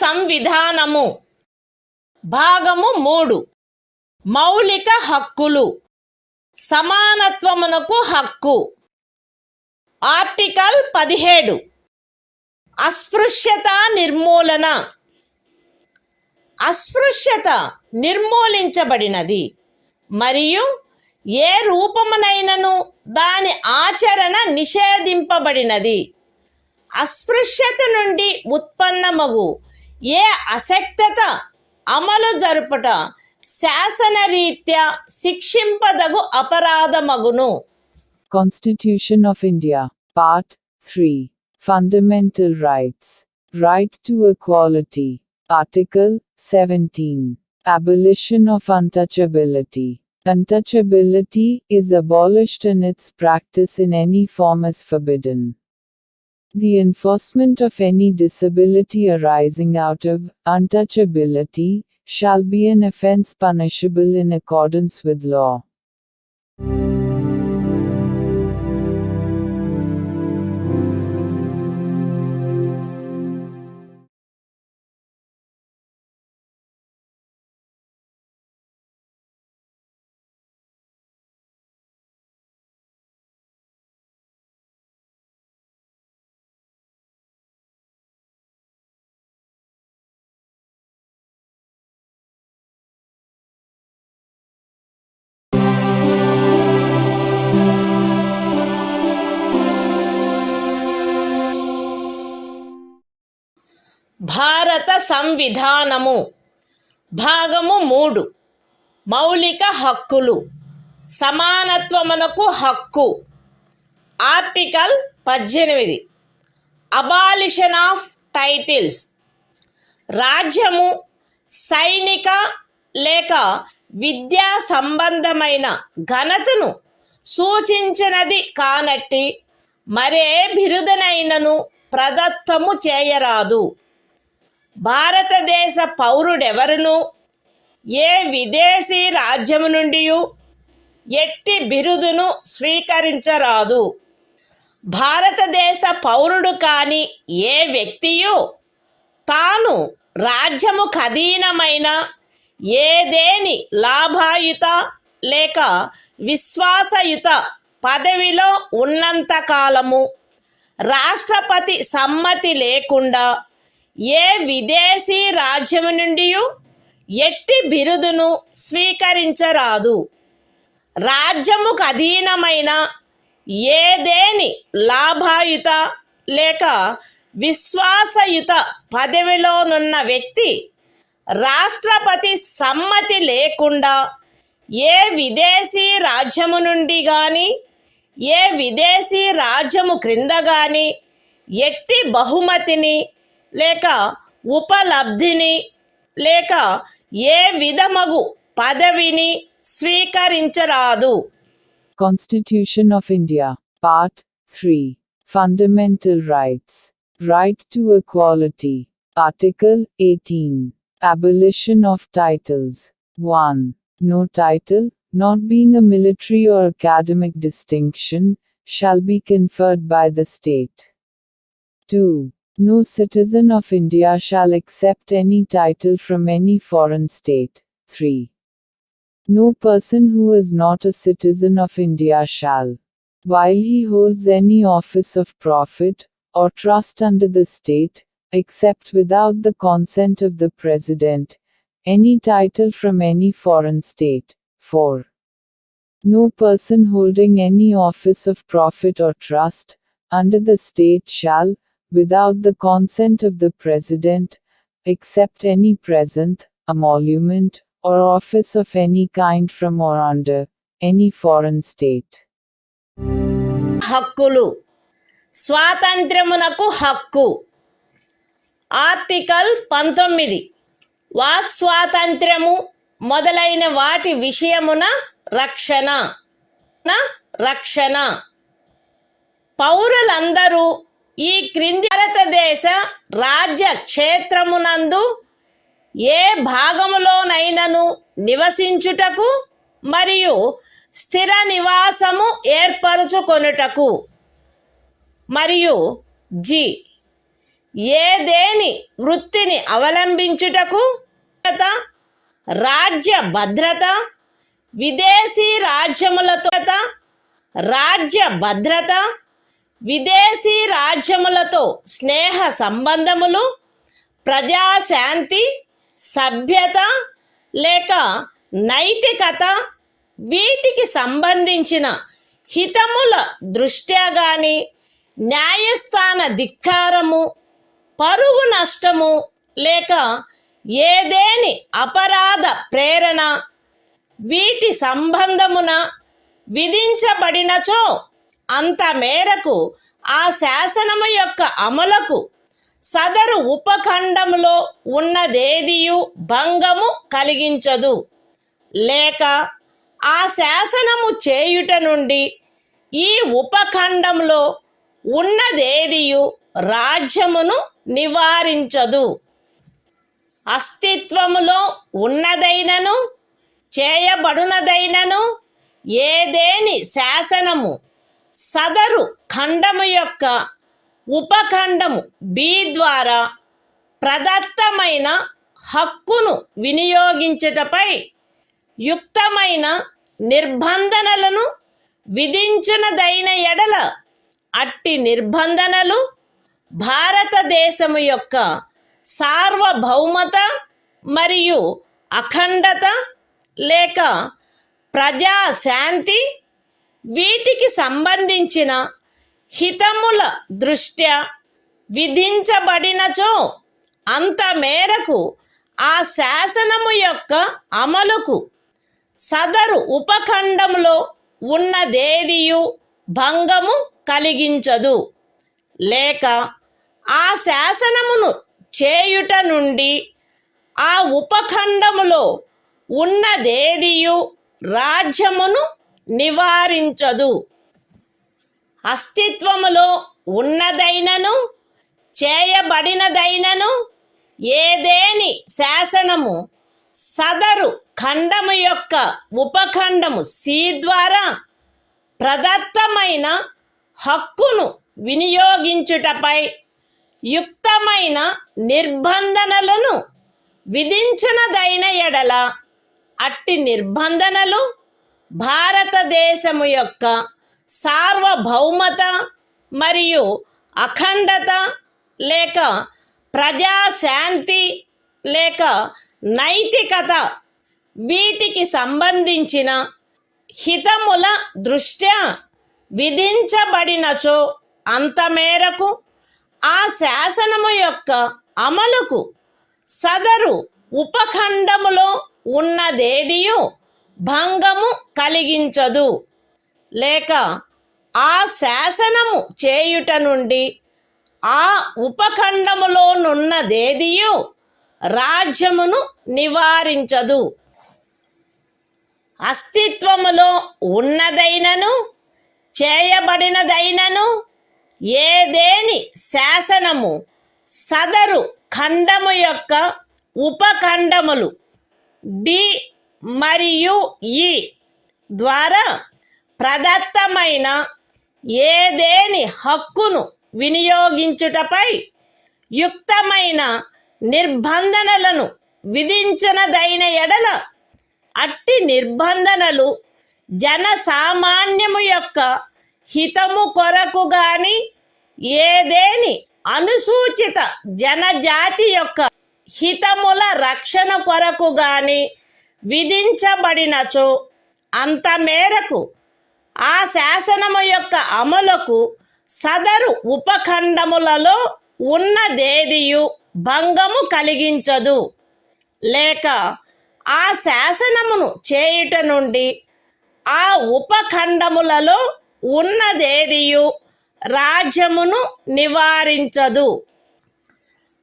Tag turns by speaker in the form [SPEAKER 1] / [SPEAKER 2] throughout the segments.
[SPEAKER 1] సంవిధానము భాగము 3 మౌలిక హక్కులు సమానత్వమునకు హక్కు ఆర్టికల్ 17 అస్పృశ్యత నిర్మూలన అస్పృశ్యత నిర్మూలించబడినది మరియు ఏ రూపమునైనను దాని ఆచరణ నిషేధింపబడినది. అస్పృశ్యత నుండి ఉత్పన్నమగు ఏ అశక్తత అమలు జరుపుట శాసనరీత్యా శిక్షింపదగు అపరాధమగును.
[SPEAKER 2] Constitution of India, Part 3, Fundamental Rights, Right to Equality, Article 17, Abolition of Untouchability. Untouchability is abolished and its practice in any form is forbidden. The enforcement of any disability arising out of untouchability shall be an offence punishable in accordance with law.
[SPEAKER 1] భారత సంవిధానము భాగము 3 మౌలిక హక్కులు సమానత్వమునకు హక్కు article 18 abolition of titles రాజ్యము సైనిక లేక విద్యా సంబంధమైన ఘనతను సూచించినది కానట్టి మరే బిరుదనైనను ప్రదత్తము చేయరాదు. భారతదేశ పౌరుడెవరును ఏ విదేశీ రాజ్యము నుండి ఎట్టి బిరుదును స్వీకరించరాదు. భారతదేశ పౌరుడు కాని ఏ వ్యక్తియు తాను రాజ్యము ఖదీనమైన ఏదేని లాభాయుత లేక విశ్వాసయుత పదవిలో ఉన్నంతకాలము రాష్ట్రపతి సమ్మతి లేకుండా ఏ విదేశీ రాజ్యము నుండి ఎట్టి బిరుదును స్వీకరించరాదు. రాజ్యముకు అధీనమైన ఏదేని లాభాయుత లేక విశ్వాసయుత పదవిలోనున్న వ్యక్తి రాష్ట్రపతి సమ్మతి లేకుండా ఏ విదేశీ రాజ్యము నుండి కానీ ఏ విదేశీ రాజ్యము క్రింద కానీ ఎట్టి బహుమతిని లేక ఉపలబ్ధిని లేక ఏ విధమగు పదవిని స్వీకరించరాదు.
[SPEAKER 2] Constitution of India, Part 3, Fundamental Rights, Right to Equality, Article 18, Abolition of Titles. 1. No title, not being a military or academic distinction, shall be conferred by the state. 2. No citizen of India shall accept any title from any foreign state. 3. No person who is not a citizen of India shall, while he holds any office of profit or trust under the state, accept without the consent of the President, any title from any foreign state. 4. No person holding any office of profit or trust under the state shall, without the consent of the President, accept any present, emolument, or office of any kind from or under any foreign state.
[SPEAKER 1] హక్కులు స్వాతంత్ర్యమునకు హక్కు article 19 walk స్వాతంత్ర్యము మొదలైన వాటి విషయమున రక్షణ పౌరులందరూ ఈ క్రింది భారతదేశ రాజ్య క్షేత్రమునందు ఏ భాగములోనైనను నివసించుటకు మరియు స్థిర నివాసము ఏర్పరచుకొనుటకు మరియు జి ఏదేని వృత్తిని అవలంబించుటకు రాజ్య భద్రత, విదేశీ రాజ్యములతో స్నేహ సంబంధములు, ప్రజాశాంతి, సభ్యత లేక నైతికత వీటికి సంబంధించిన హితముల దృష్ట్యా గాని, న్యాయస్థాన ధిక్కారము, పరువు నష్టము లేక ఏదేని అపరాధ ప్రేరణ వీటి సంబంధమున విధించబడినచో అంత మేరకు ఆ శాసనము యొక్క అమలుకు సదరు ఉపఖండములో ఉన్నదేదియు భంగము కలిగించదు, లేక ఆ శాసనము చేయుట నుండి ఈ ఉపఖండంలో ఉన్నదేదియు రాజ్యమును నివారించదు. అస్తిత్వములో ఉన్నదైనను చేయబడునదైనను ఏదేని శాసనము సదరు ఖండము యొక్క ఉపఖండము బి ద్వారా ప్రదత్తమైన హక్కును వినియోగించుటపై యుక్తమైన నిర్బంధనలను విధించునదైన ఎడల అట్టి నిర్బంధనలు భారతదేశము యొక్క సార్వభౌమత మరియు అఖండత లేక ప్రజాశాంతి వీటికి సంబంధించిన హితముల దృష్ట్యా విధించబడినచో అంత మేరకు ఆ శాసనము యొక్క అమలుకు సదరు ఉపఖండంలో ఉన్నదేదియు భంగము కలిగించదు, లేక ఆ శాసనమును చేయుట నుండి ఆ ఉపఖండములో ఉన్నదేదియు రాజ్యమును నివారించదు. అస్తిత్వములో ఉన్నదైనను చేయబడినదైనను ఏదేని శాసనము సదరు ఖండము యొక్క ఉపఖండము సి ద్వారా ప్రదత్తమైన హక్కును వినియోగించుటపై యుక్తమైన నిర్బంధనలను విధించునదైన ఎడల అట్టి నిర్బంధనలు భారతదేశము యొక్క సార్వభౌమత మరియు అఖండత లేక ప్రజాశాంతి లేక నైతికత వీటికి సంబంధించిన హితముల దృష్ట్యా విధించబడినచో అంత మేరకు ఆ శాసనము యొక్క అమలుకు సదరు ఉపఖండములో ఉన్నదేదియు భంగము కలిగించదు, లేక ఆ శాసనము చేయుట నుండి ఆ ఉపఖండములోనున్నదేదియు రాజ్యమును నివారించదు. అస్తిత్వములో ఉన్నదైనను చేయబడినదైనను ఏదేని శాసనము సదరు ఖండము యొక్క ఉపఖండములు డి మరియు ఈ ద్వారా ప్రదత్తమైన ఏదేని హక్కును వినియోగించుటపై యుక్తమైన నిర్బంధనలను విధించునదైన ఎడల అట్టి నిర్బంధనలు జనసామాన్యము యొక్క హితము కొరకు గాని ఏదేని అనుసూచిత జనజాతి యొక్క హితముల రక్షణ కొరకు గాని విధించబడినచో అంత మేరకు ఆ శాసనము యొక్క అమలుకు సదరు ఉపఖండములలో ఉన్నదేదియు భంగము కలిగించదు, లేక ఆ శాసనమును చేయుట నుండి ఆ ఉపఖండములలో ఉన్నదేదియు రాజ్యమును నివారించదు.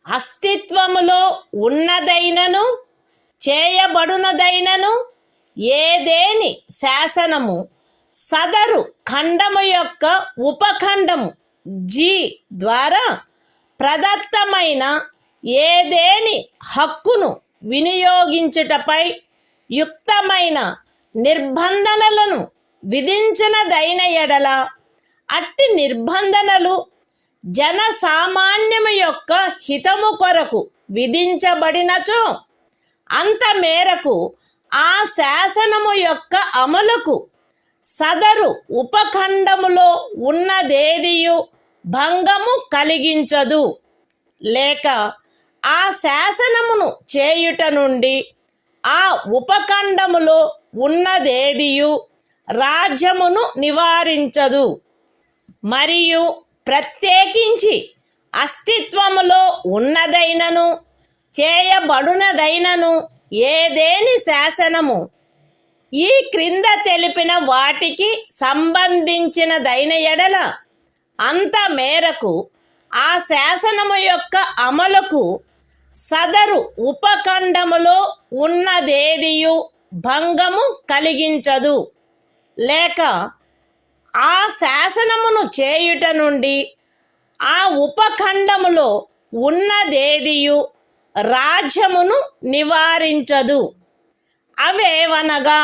[SPEAKER 1] అస్తిత్వములో ఉన్నదైనను చేయబడునదైనను ఏదేని శాసనము సదరు ఖండము యొక్క ఉపఖండము జి ద్వారా ప్రదత్తమైన ఏదేని హక్కును వినియోగించుటపై యుక్తమైన నిర్బంధనలను విధించునదైన ఎడల అట్టి నిర్బంధనలు జన సామాన్యము యొక్క హితము కొరకు విధించబడినచో అంత మేరకు ఆ శాసనము యొక్క అమలుకు సదరు ఉపఖండములో ఉన్నదేదియు భంగము కలిగించదు, లేక ఆ శాసనమును చేయుట నుండి ఆ ఉపఖండములో ఉన్నదేదియు రాజ్యమును నివారించదు. మరియు ప్రత్యేకించి అస్తిత్వములో ఉన్నదైనను చేయబడునదైనను ఏదేని శాసనము ఈ క్రింద తెలిపిన వాటికి సంబంధించినదైన ఎడల అంత మేరకు ఆ శాసనము యొక్క అమలుకు సదరు ఉపఖండములో ఉన్నదేదియు భంగము కలిగించదు, లేక ఆ శాసనమును చేయుట నుండి ఆ ఉపఖండములో ఉన్నదేదియు రాజ్యమును నివారించదు. అవేవనగా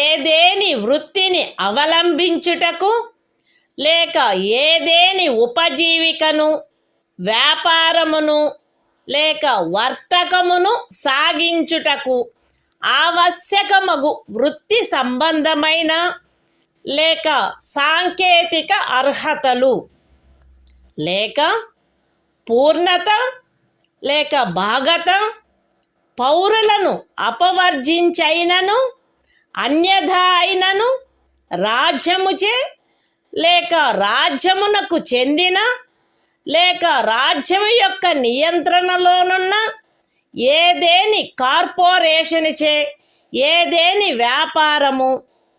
[SPEAKER 1] ఏదేని వృత్తిని అవలంబించుటకు, లేక ఏదేని ఉపజీవికను, వ్యాపారమును, లేక వర్తకమును సాగించుటకు ఆవశ్యకమగు వృత్తి సంబంధమైన లేక సాంకేతిక అర్హతలు, లేక పూర్ణత, లేక భాగత పౌరులను అపవర్జించైనను అన్యథా అయినను రాజ్యముచే లేక రాజ్యమునకు చెందిన లేక రాజ్యము యొక్క నియంత్రణలోనున్న ఏదేని కార్పొరేషన్చే ఏదేని వ్యాపారము,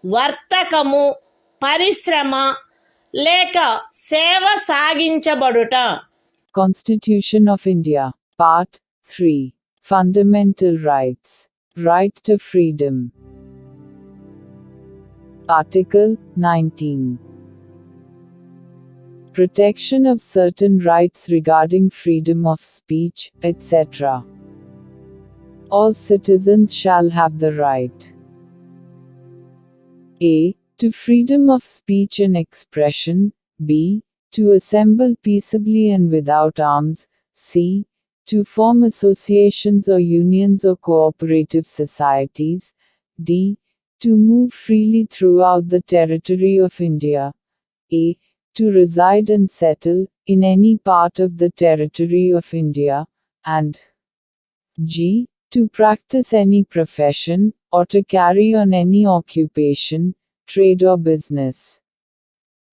[SPEAKER 1] వర్తకము, పరిశ్రమ లేక సేవ సాగించబడుట.
[SPEAKER 2] Constitution of India, Part 3. Fundamental Rights. Right to Freedom. Article 19. Protection of certain rights regarding freedom of speech, etc. All citizens shall have the right a. to freedom of speech and expression, b. to assemble peaceably and without arms, c. to form associations or unions or cooperative societies, d. to move freely throughout the territory of India, a. to reside and settle in any part of the territory of India, and g. to practice any profession, or to carry on any occupation, trade or business.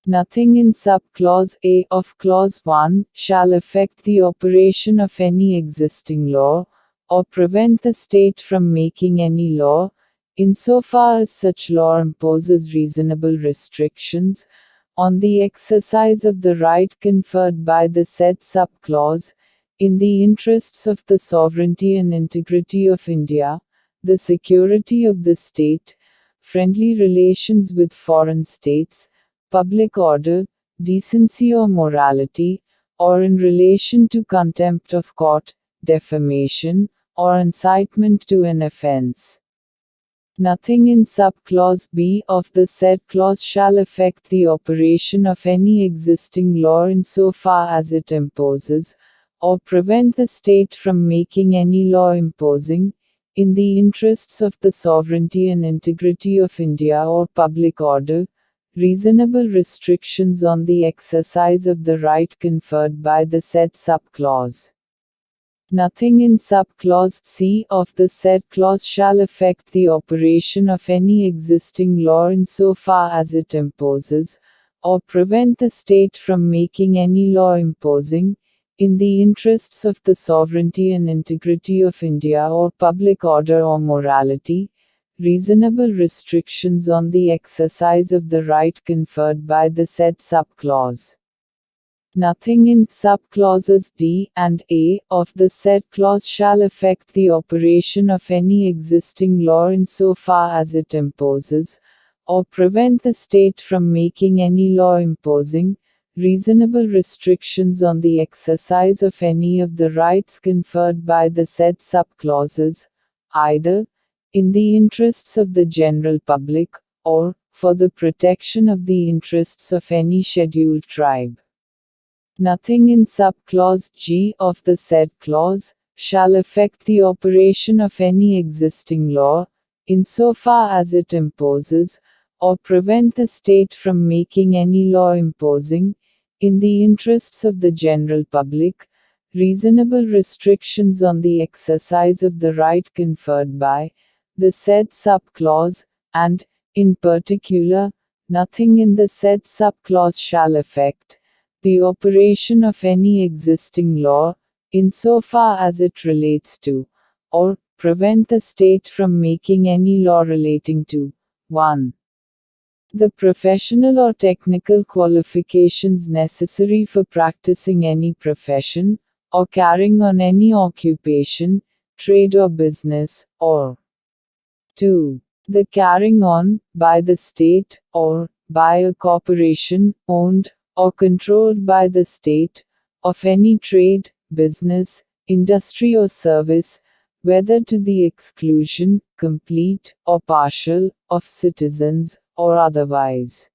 [SPEAKER 2] Nothing in sub-clause A of clause 1 shall affect the operation of any existing law, or prevent the state from making any law, insofar as such law imposes reasonable restrictions on the exercise of the right conferred by the said sub-clause, in the interests of the sovereignty and integrity of India, the security of the state, friendly relations with foreign states, public order, decency or morality, or in relation to contempt of court, defamation, or incitement to an offense. Nothing in sub-clause B of the said clause shall affect the operation of any existing law insofar as it imposes, or prevent the state from making any law imposing, in the interests of the sovereignty and integrity of India or public order, reasonable restrictions on the exercise of the right conferred by the said sub-clause. Nothing in sub-clause C of the said clause shall affect the operation of any existing law insofar as it imposes, or prevent the state from making any law imposing, in the interests of the sovereignty and integrity of India or public order or morality, reasonable restrictions on the exercise of the right conferred by the said sub-clause. Nothing in sub-clauses D and A of the said clause shall affect the operation of any existing law insofar as it imposes, or prevent the state from making any law imposing, reasonable restrictions on the exercise of any of the rights conferred by the said sub-clauses, either in the interests of the general public, or for the protection of the interests of any scheduled tribe. Nothing in subclause G of the said clause shall affect the operation of any existing law, insofar as it imposes, or prevent the state from making any law imposing, in the interests of the general public, reasonable restrictions on the exercise of the right conferred by the said subclause, and, in particular, nothing in the said subclause shall affect the operation of any existing law, insofar as it relates to, or prevent the state from making any law relating to 1. The professional or technical qualifications necessary for practicing any profession, or carrying on any occupation, trade or business, or 2. The carrying on, by the state, or by a corporation, owned, or controlled by the state, of any trade, business, industry or service, whether to the exclusion, complete, or partial, of citizens, or otherwise.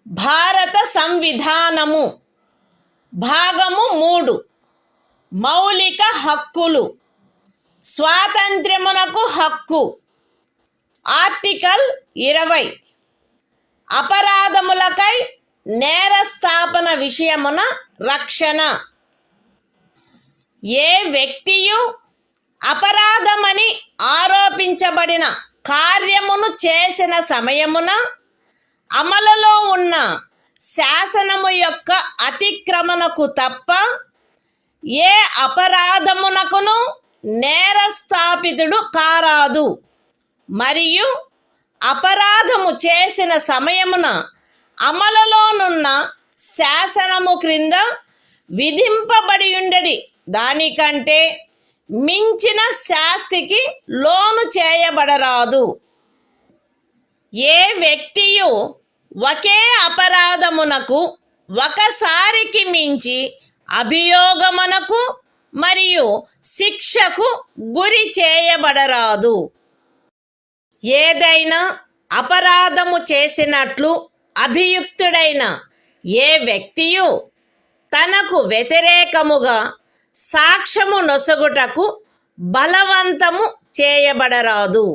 [SPEAKER 1] భారత సంవిధానము భాగము 3 మౌలిక హక్కులు స్వాతంత్ర్యమునకు హక్కు article 20 అపరాధములకై నేరస్థాపన విషయమున రక్షణ ఏ వ్యక్తియు అపరాధమని ఆరోపించబడిన కార్యమును చేసిన సమయమున అమలులో ఉన్న శాసనము యొక్క అతిక్రమణకు తప్ప ఏ అపరాధమునకును నేరస్థాపితుడు కారాదు మరియు అపరాధము చేసిన సమయమున అమలులోనున్న శాసనము క్రింద విధింపబడియుండడి దానికంటే మించిన శాస్తికి లోను చేయబడరాదు. ఏ వ్యక్తియు ఒకే అపరాధమునకు ఒకసారికి మించి అభియోగమునకు మరియు శిక్షకు గురి చేయబడరాదు. ఏదైనా అపరాధము చేసినట్లు అభియుక్తుడైన ఏ వ్యక్తియు తనకు వ్యతిరేకముగా సాక్ష్యము నొసగుటకు బలవంతము చేయబడరాదు.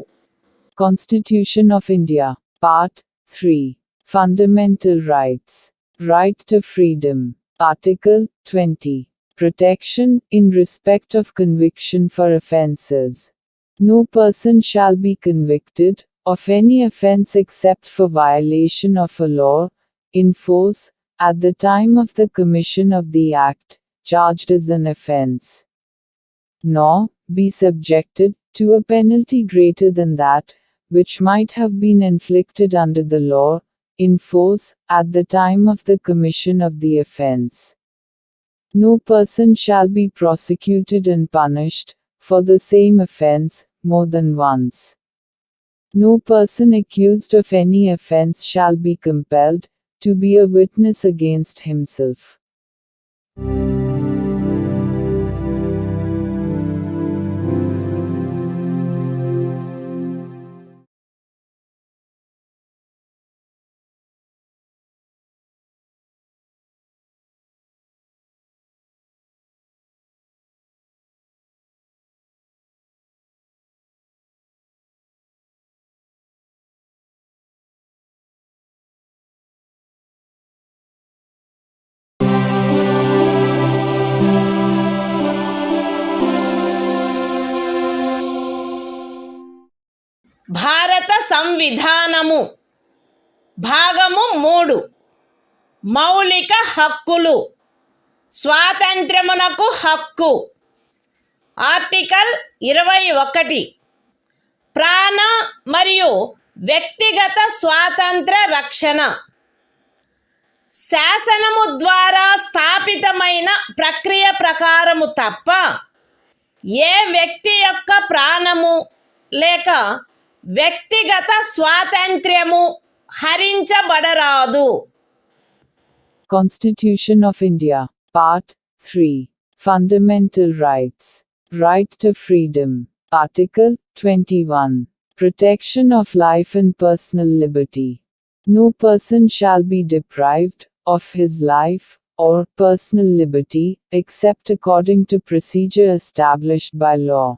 [SPEAKER 2] Constitution of India, Part 3. Fundamental Rights. Right to Freedom. Article 20. Protection, in respect of conviction for offences. No person shall be convicted of any offence except for violation of a law, in force, at the time of the commission of the act, charged as an offence. Nor be subjected to a penalty greater than that which might have been inflicted under the law, in force, at the time of the commission of the offence. No person shall be prosecuted and punished for the same offence more than once. No person accused of any offence shall be compelled to be a witness against himself.
[SPEAKER 1] భారత సంవిధానము భాగము 3 మౌలిక హక్కులు స్వాతంత్ర్యమునకు హక్కు article 21 ప్రాణ మరియు వ్యక్తిగత స్వాతంత్ర రక్షణ. శాసనము ద్వారా స్థాపితమైన ప్రక్రియ ప్రకారము తప్ప ఏ వ్యక్తి యొక్క ప్రాణము లేక వ్యక్తిగత స్వాతంత్ర్యము హరించబడరాదు.
[SPEAKER 2] Constitution of India, Part 3. Fundamental Rights. Right to Freedom. Article 21. Protection of life and personal liberty. No person shall be deprived of his life or personal liberty, except according to procedure established by law.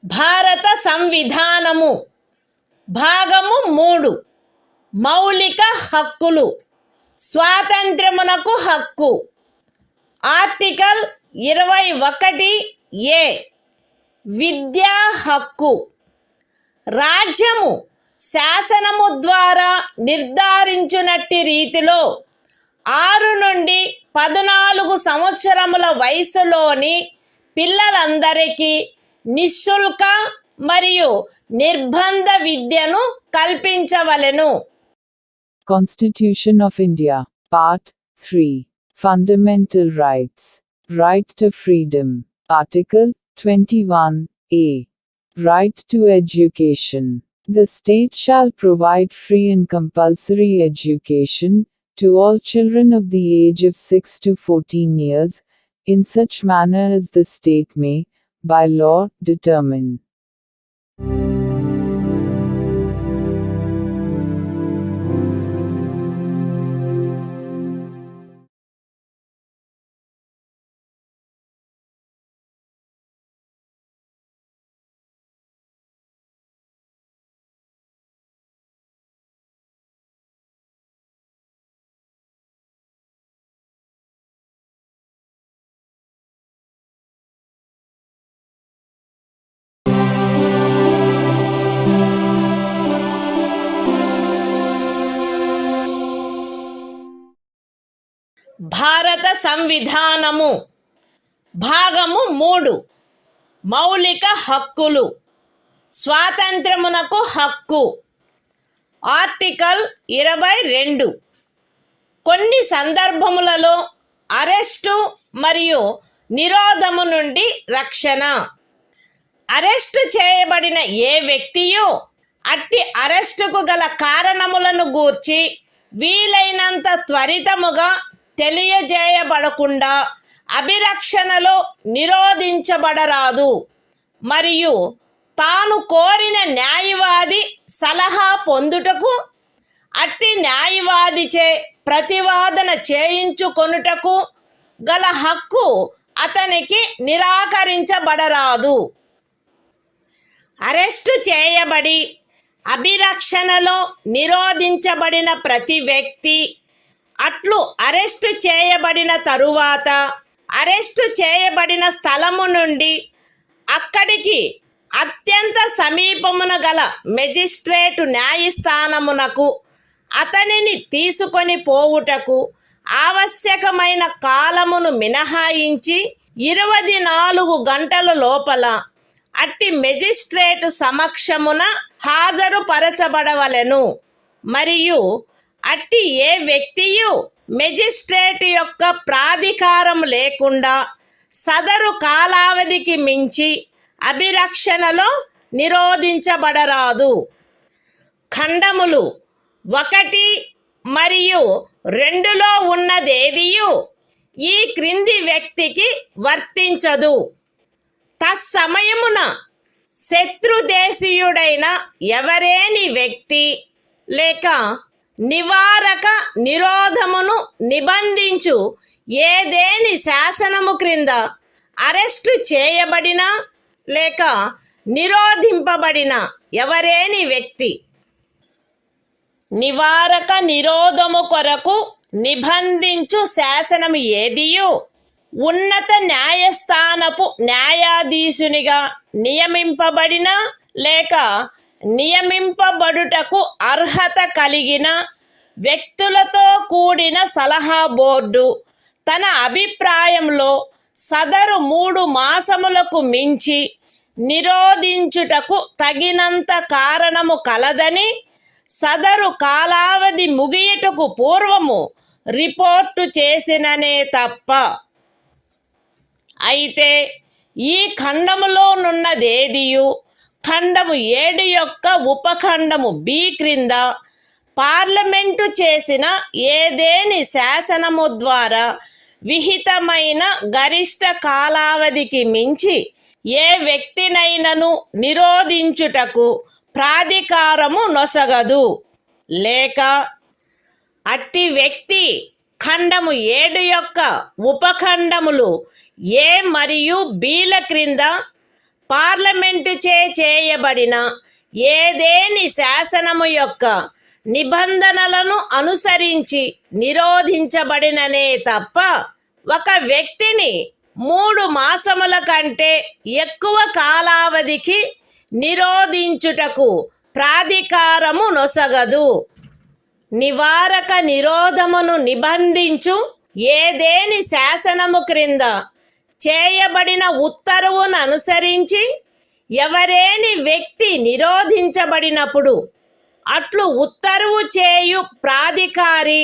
[SPEAKER 1] భారత సంవిధానము భాగము 3. మౌలిక హక్కులు. స్వాతంత్ర్యమునకు హక్కు. Article 21A. విద్యా హక్కు. రాజ్యము శాసనము ద్వారా నిర్ధారించినట్టి రీతిలో 6 నుండి 14 సంవత్సరముల వయసులోని పిల్లలందరికీ నిశుల్క మరియు నిర్బంధ విద్యను కల్పించవలెను.
[SPEAKER 2] Constitution of India, Part 3. Fundamental Rights. Right to Freedom. Article 21A. Right to Education. The state shall provide free and compulsory education to all children of the age of 6 to 14 years, in such manner as the state may, by law, determine.
[SPEAKER 1] భారత సంవిధానము భాగము 3. మౌలిక హక్కులు. స్వాతంత్ర్యమునకు హక్కు. Article 22. కొన్ని సందర్భములలో arrest మరియు నిరోధము నుండి రక్షణ. Arrest చేయబడిన ఏ వ్యక్తియు అట్టి అరెస్టుకు గల కారణములను గూర్చి వీలైనంత త్వరితముగా తెలియజేయబడకుండా అభిరక్షణలో నిరోధించబడరాదు మరియు తాను కోరిన న్యాయవాది సలహా పొందుటకు అట్టి న్యాయవాదిచే ప్రతివాదన చేయించుకొనుటకు గల హక్కు అతనికి నిరాకరించబడరాదు. అరెస్టు చేయబడి అభిరక్షణలో నిరోధించబడిన ప్రతి వ్యక్తి అట్లు అరెస్టు చేయబడిన తరువాత అరెస్టు చేయబడిన స్థలము నుండి అక్కడికి అత్యంత సమీపమున గల మెజిస్ట్రేటు న్యాయస్థానమునకు అతనిని తీసుకొని పోవుటకు ఆవశ్యకమైన కాలమును మినహాయించి 24 గంటల లోపల అట్టి మెజిస్ట్రేటు సమక్షమున హాజరుపరచబడవలెను మరియు అట్టి ఏ వ్యక్తియు మెజిస్ట్రేట్ యొక్క ప్రాధికారం లేకుండా సదరు కాలావధికి మించి అభిరక్షణలో నిరోధించబడరాదు. ఖండములు 1 మరియు 2లో ఉన్నదేదియు ఈ క్రింది వ్యక్తికి వర్తించదు. తత్సమయమున శత్రుదేశీయుడైన ఎవరేని వ్యక్తి లేక నివారక నిరోధమును నిబంధించు ఏదేని శాసనము క్రింద అరెస్టు చేయబడిన లేక నిరోధింపబడిన ఎవరేని వ్యక్తి నివారక నిరోధము కొరకు నిబంధించు శాసనము ఏదియు ఉన్నత న్యాయస్థానపు న్యాయాధీశునిగా నియమింపబడిన లేక నియమింపబడుటకు అర్హత కలిగిన వ్యక్తులతో కూడిన సలహా బోర్డు తన అభిప్రాయంలో సదరు 3 మాసములకు మించి నిరోధించుటకు తగినంత కారణము కలదని సదరు కాలావధి ముగియుటకు పూర్వము రిపోర్టు చేసిననే తప్ప. అయితే ఈ ఖండములోనున్నదేదియు ఖండము 7 యొక్క ఉపఖండము బి క్రింద పార్లమెంటు చేసిన ఏదేని శాసనము ద్వారా విహితమైన గరిష్ట కాలావధికి మించి ఏ వ్యక్తినైనను నిరోధించుటకు ప్రాధికారము నొసగదు లేక అట్టి వ్యక్తి ఖండము 7 యొక్క ఉపఖండములు ఏ మరియు బిల క్రింద పార్లమెంటు చేయబడిన ఏదేని శాసనము యొక్క నిబంధనలను అనుసరించి నిరోధించబడిననే తప్ప ఒక వ్యక్తిని 3 మాసముల కంటే ఎక్కువ కాలావధికి నిరోధించుటకు ప్రాధికారము నొసగదు. నివారక నిరోధమును నిబంధించు ఏదేని శాసనము క్రింద చేయబడిన ఉత్తర్వును అనుసరించి ఎవరేని వ్యక్తి నిరోధించబడినప్పుడు అట్లు ఉత్తర్వు చేయు ప్రాధికారి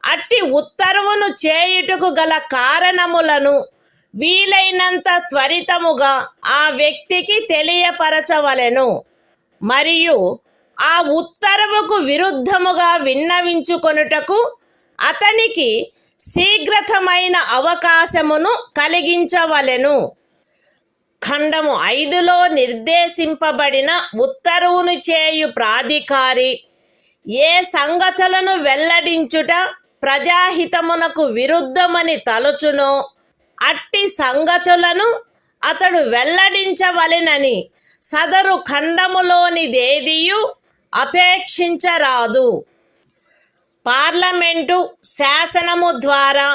[SPEAKER 1] అట్టి ఉత్తర్వును చేయుటకు గల కారణములను వీలైనంత త్వరితముగా ఆ వ్యక్తికి తెలియపరచవలెను మరియు ఆ ఉత్తర్వుకు విరుద్ధముగా విన్నవించుకొనుటకు అతనికి శీఘ్రతమైన అవకాశమును కలిగించవలెను. ఖండము 5లో నిర్దేశింపబడిన ఉత్తర్వును చేయు ప్రాధికారి ఏ సంగతులను వెల్లడించుట ప్రజాహితమునకు విరుద్ధమని తలచునో అట్టి సంగతులను అతడు వెల్లడించవలెనని సదరు ఖండములోనిదేదియు అపేక్షించరాదు. పార్లమెంటు శాసనము ద్వారా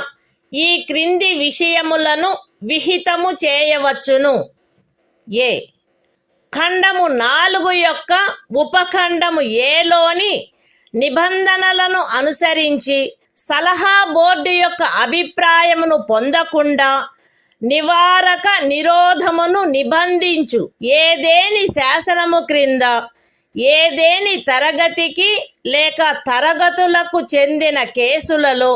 [SPEAKER 1] ఈ క్రింది విషయములను విహితము చేయవచ్చును. ఏ ఖండము 4 యొక్క ఉపఖండము ఏలోని నిబంధనలను అనుసరించి సలహా బోర్డు యొక్క అభిప్రాయమును పొందకుండా నివారక నిరోధమును నిబంధించు ఏదేని శాసనము క్రింద ఏదేని తరగతికి లేక తరగతులకు చెందిన కేసులలో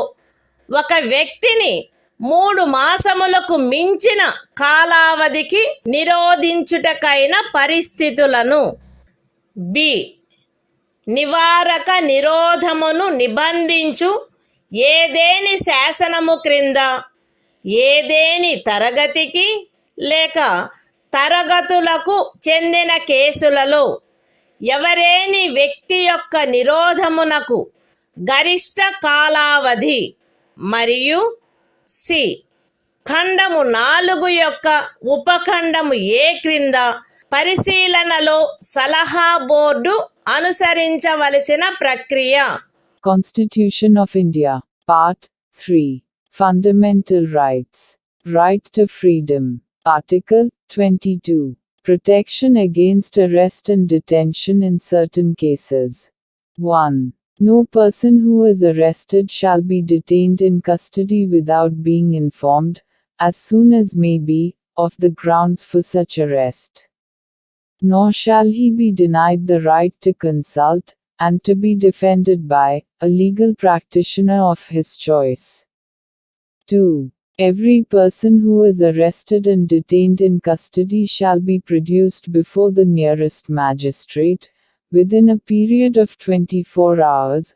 [SPEAKER 1] ఒక వ్యక్తిని 3 మాసములకు మించిన కాలావధికి నిరోధించుటకైన పరిస్థితులను. బి నివారక నిరోధమును నిబంధించు ఏదేని శాసనము క్రింద ఏదేని తరగతికి లేక తరగతులకు చెందిన కేసులలో ఎవరేని వ్యక్తి యొక్క నిరోధమునకు గరిష్ట కాలావధి మరియు సి ఖండము 4 యొక్క ఉపఖండము ఏ క్రింద పరిశీలనలో సలహా బోర్డు అనుసరించవలసిన ప్రక్రియ.
[SPEAKER 2] Constitution of India, Part 3. Fundamental Rights. Right to Freedom. Article 22. Protection against arrest and detention in certain cases. 1. No person who is arrested shall be detained in custody without being informed, as soon as may be, of the grounds for such arrest. Nor shall he be denied the right to consult, and to be defended by, a legal practitioner of his choice. 2. Every person who is arrested and detained in custody shall be produced before the nearest magistrate, within a period of 24 hours,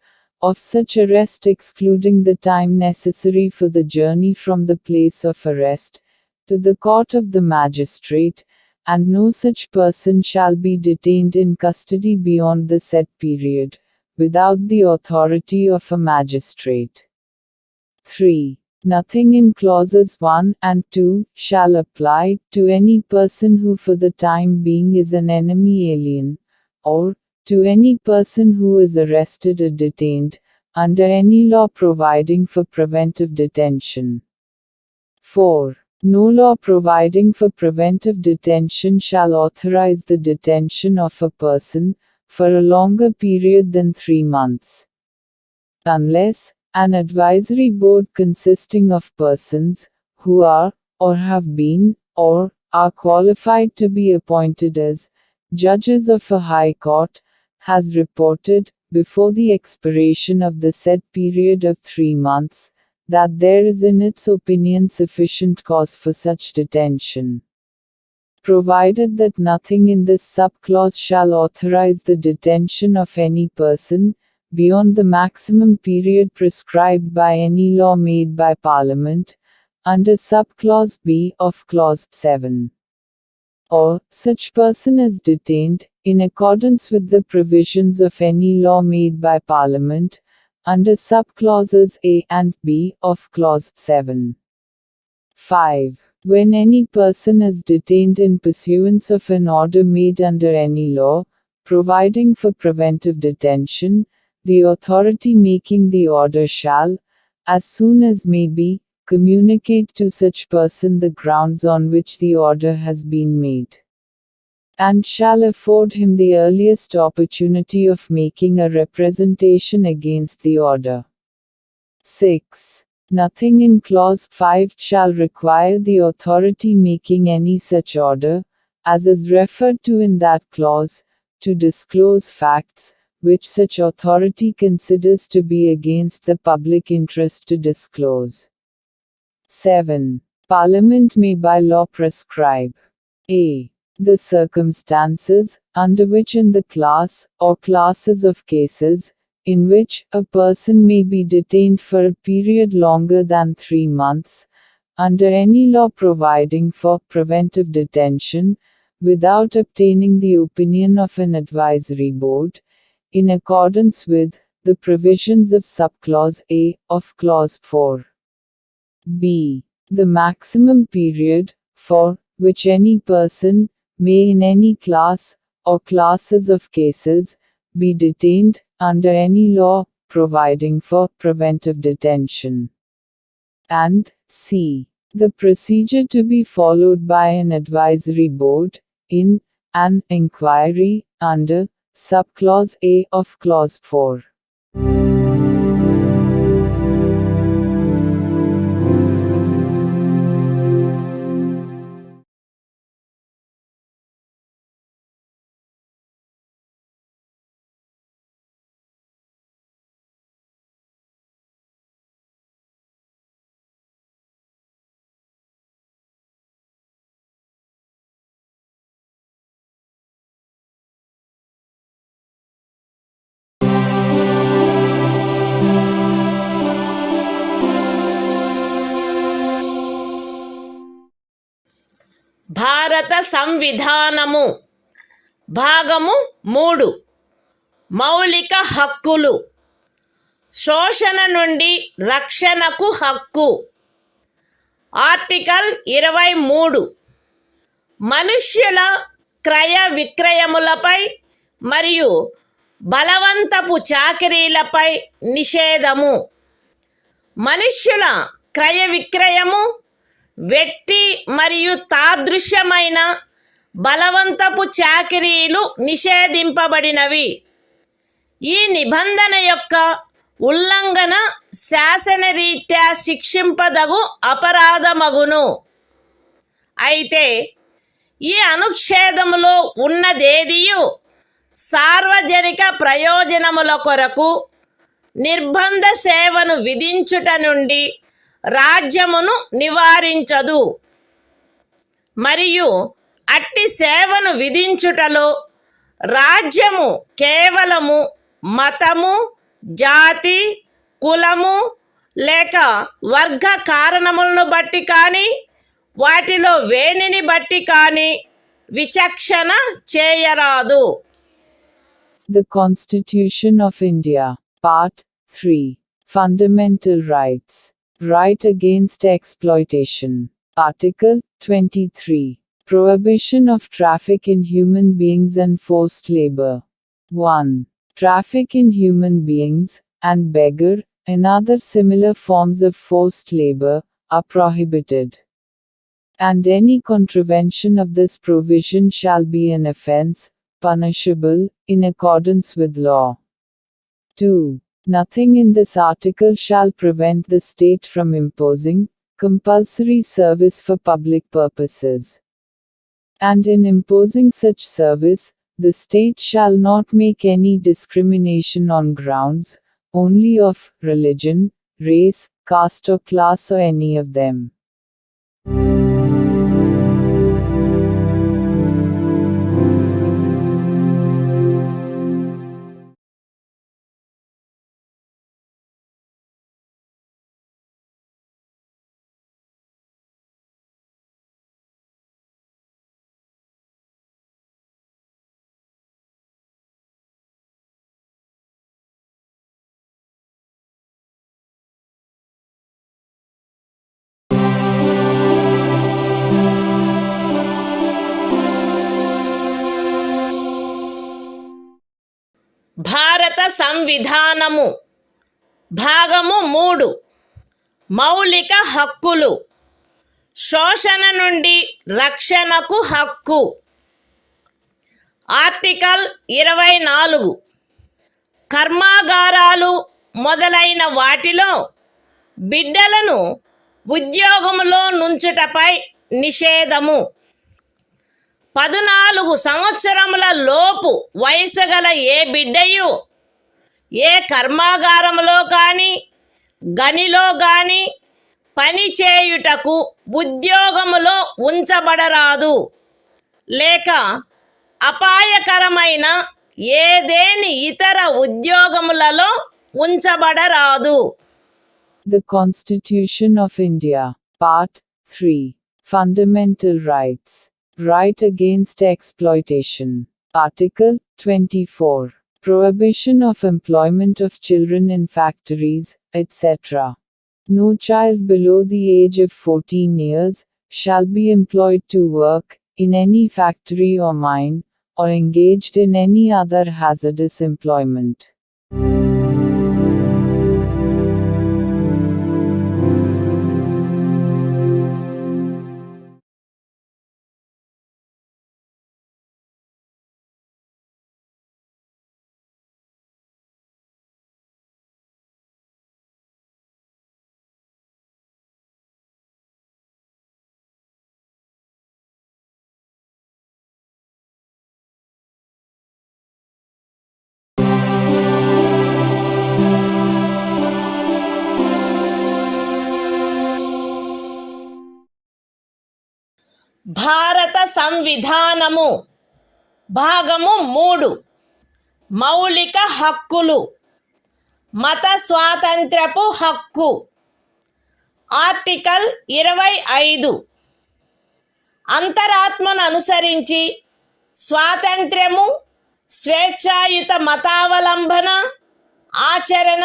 [SPEAKER 2] of such arrest excluding the time necessary for the journey from the place of arrest, to the court of the magistrate, and no such person shall be detained in custody beyond the set period, without the authority of a magistrate. 3. Nothing in clauses 1 and 2 shall apply to any person who for the time being is an enemy alien, or to any person who is arrested or detained, under any law providing for preventive detention. 4. No law providing for preventive detention shall authorize the detention of a person for a longer period than 3 months, unless an advisory board consisting of persons who are, or have been, or are qualified to be appointed as judges of a high court, has reported, before the expiration of the said period of 3 months, that there is in its opinion sufficient cause for such detention. Provided that nothing in this subclause shall authorize the detention of any person, beyond the maximum period prescribed by any law made by Parliament, under subclause B of clause 7. Or, such person is detained, in accordance with the provisions of any law made by Parliament, under subclauses A and B of clause 7. 5. When any person is detained in pursuance of an order made under any law, providing for preventive detention, the authority making the order shall, as soon as may be, communicate to such person the grounds on which the order has been made, and shall afford him the earliest opportunity of making a representation against the order. 6. Nothing in clause 5 shall require the authority making any such order, as is referred to in that clause, to disclose facts, which such authority considers to be against the public interest to disclose. 7. Parliament may by law prescribe a. The circumstances, under which in the class, or classes of cases, in which a person may be detained for a period longer than 3 months, under any law providing for preventive detention, without obtaining the opinion of an advisory board, in accordance with the provisions of subclause A of clause 4. B. The maximum period, for which any person may in any class, or classes of cases, be detained, under any law providing for preventive detention. And C. The procedure to be followed by an advisory board, in an inquiry, under subclause A of clause 4.
[SPEAKER 1] భారత సంవిధానము భాగము 3 మౌలిక హక్కులు శోషణ నుండి రక్షణకు హక్కు article 23 మనుష్యుల క్రయ విక్రయములపై మరియు బలవంతపు చాకిరీలపై నిషేధము మనుష్యుల క్రయ విక్రయము వెట్టి మరియు తాదృశ్యమైన బలవంతపు చాకిరీలు నిషేధింపబడినవి ఈ నిబంధన యొక్క ఉల్లంఘన శాసనరీత్యా శిక్షింపదగు అపరాధమగును అయితే ఈ అనుచ్ఛేదములో ఉన్నదేదియు సార్వజనిక ప్రయోజనముల కొరకు నిర్బంధ సేవను విధించుట నుండి రాజ్యమును నివారించదు మరియు అట్టి సేవను విధించుటలో రాజ్యము కేవలము మతము జాతి కులము లేక వర్గ కారణములను బట్టి కానీ వాటిలో వేనిని బట్టి కానీ విచక్షణ చేయరాదు
[SPEAKER 2] The Constitution of India, Part 3. Fundamental Rights. Right against exploitation. Article 23. Prohibition of traffic in human beings and forced labor. 1. Traffic in human beings, and beggar, and other similar forms of forced labor, are prohibited. And any contravention of this provision shall be an offense, punishable, in accordance with law. 2. Nothing in this article shall prevent the state from imposing compulsory service for public purposes. And in imposing such service, the state shall not make any discrimination on grounds only of religion, race, caste or class or any of them.
[SPEAKER 1] భారత సంవిధానము భాగము 3 మౌలిక హక్కులు శోషణ నుండి రక్షణకు హక్కు. Article 24 కర్మాగారాలు మొదలైన వాటిలో బిడ్డలను ఉద్యోగములో నుంచుటపై నిషేధము. 14 సంవత్సరముల లోపు వయసు గల ఏ బిడ్డయు ఏ కర్మాగారములో కానీ గనిలో కానీ పని చేయుటకు ఉద్యోగములో ఉంచబడరాదు, లేక అపాయకరమైన ఏదేని ఇతర ఉద్యోగములలో ఉంచబడరాదు.
[SPEAKER 2] The Constitution of India, Part 3. Fundamental Rights. Right against exploitation. Article 24. Prohibition of employment of children in factories, etc. No child below the age of 14 years shall be employed to work in any factory or mine, or engaged in any other hazardous employment.
[SPEAKER 1] భారత సంవిధానము భాగము 3 మౌలిక హక్కులు మత స్వాతంత్ర్యపు హక్కు. Article 25 అంతరాత్మను అనుసరించి స్వాతంత్ర్యము, స్వేచ్ఛాయుత మతావలంబన, ఆచరణ,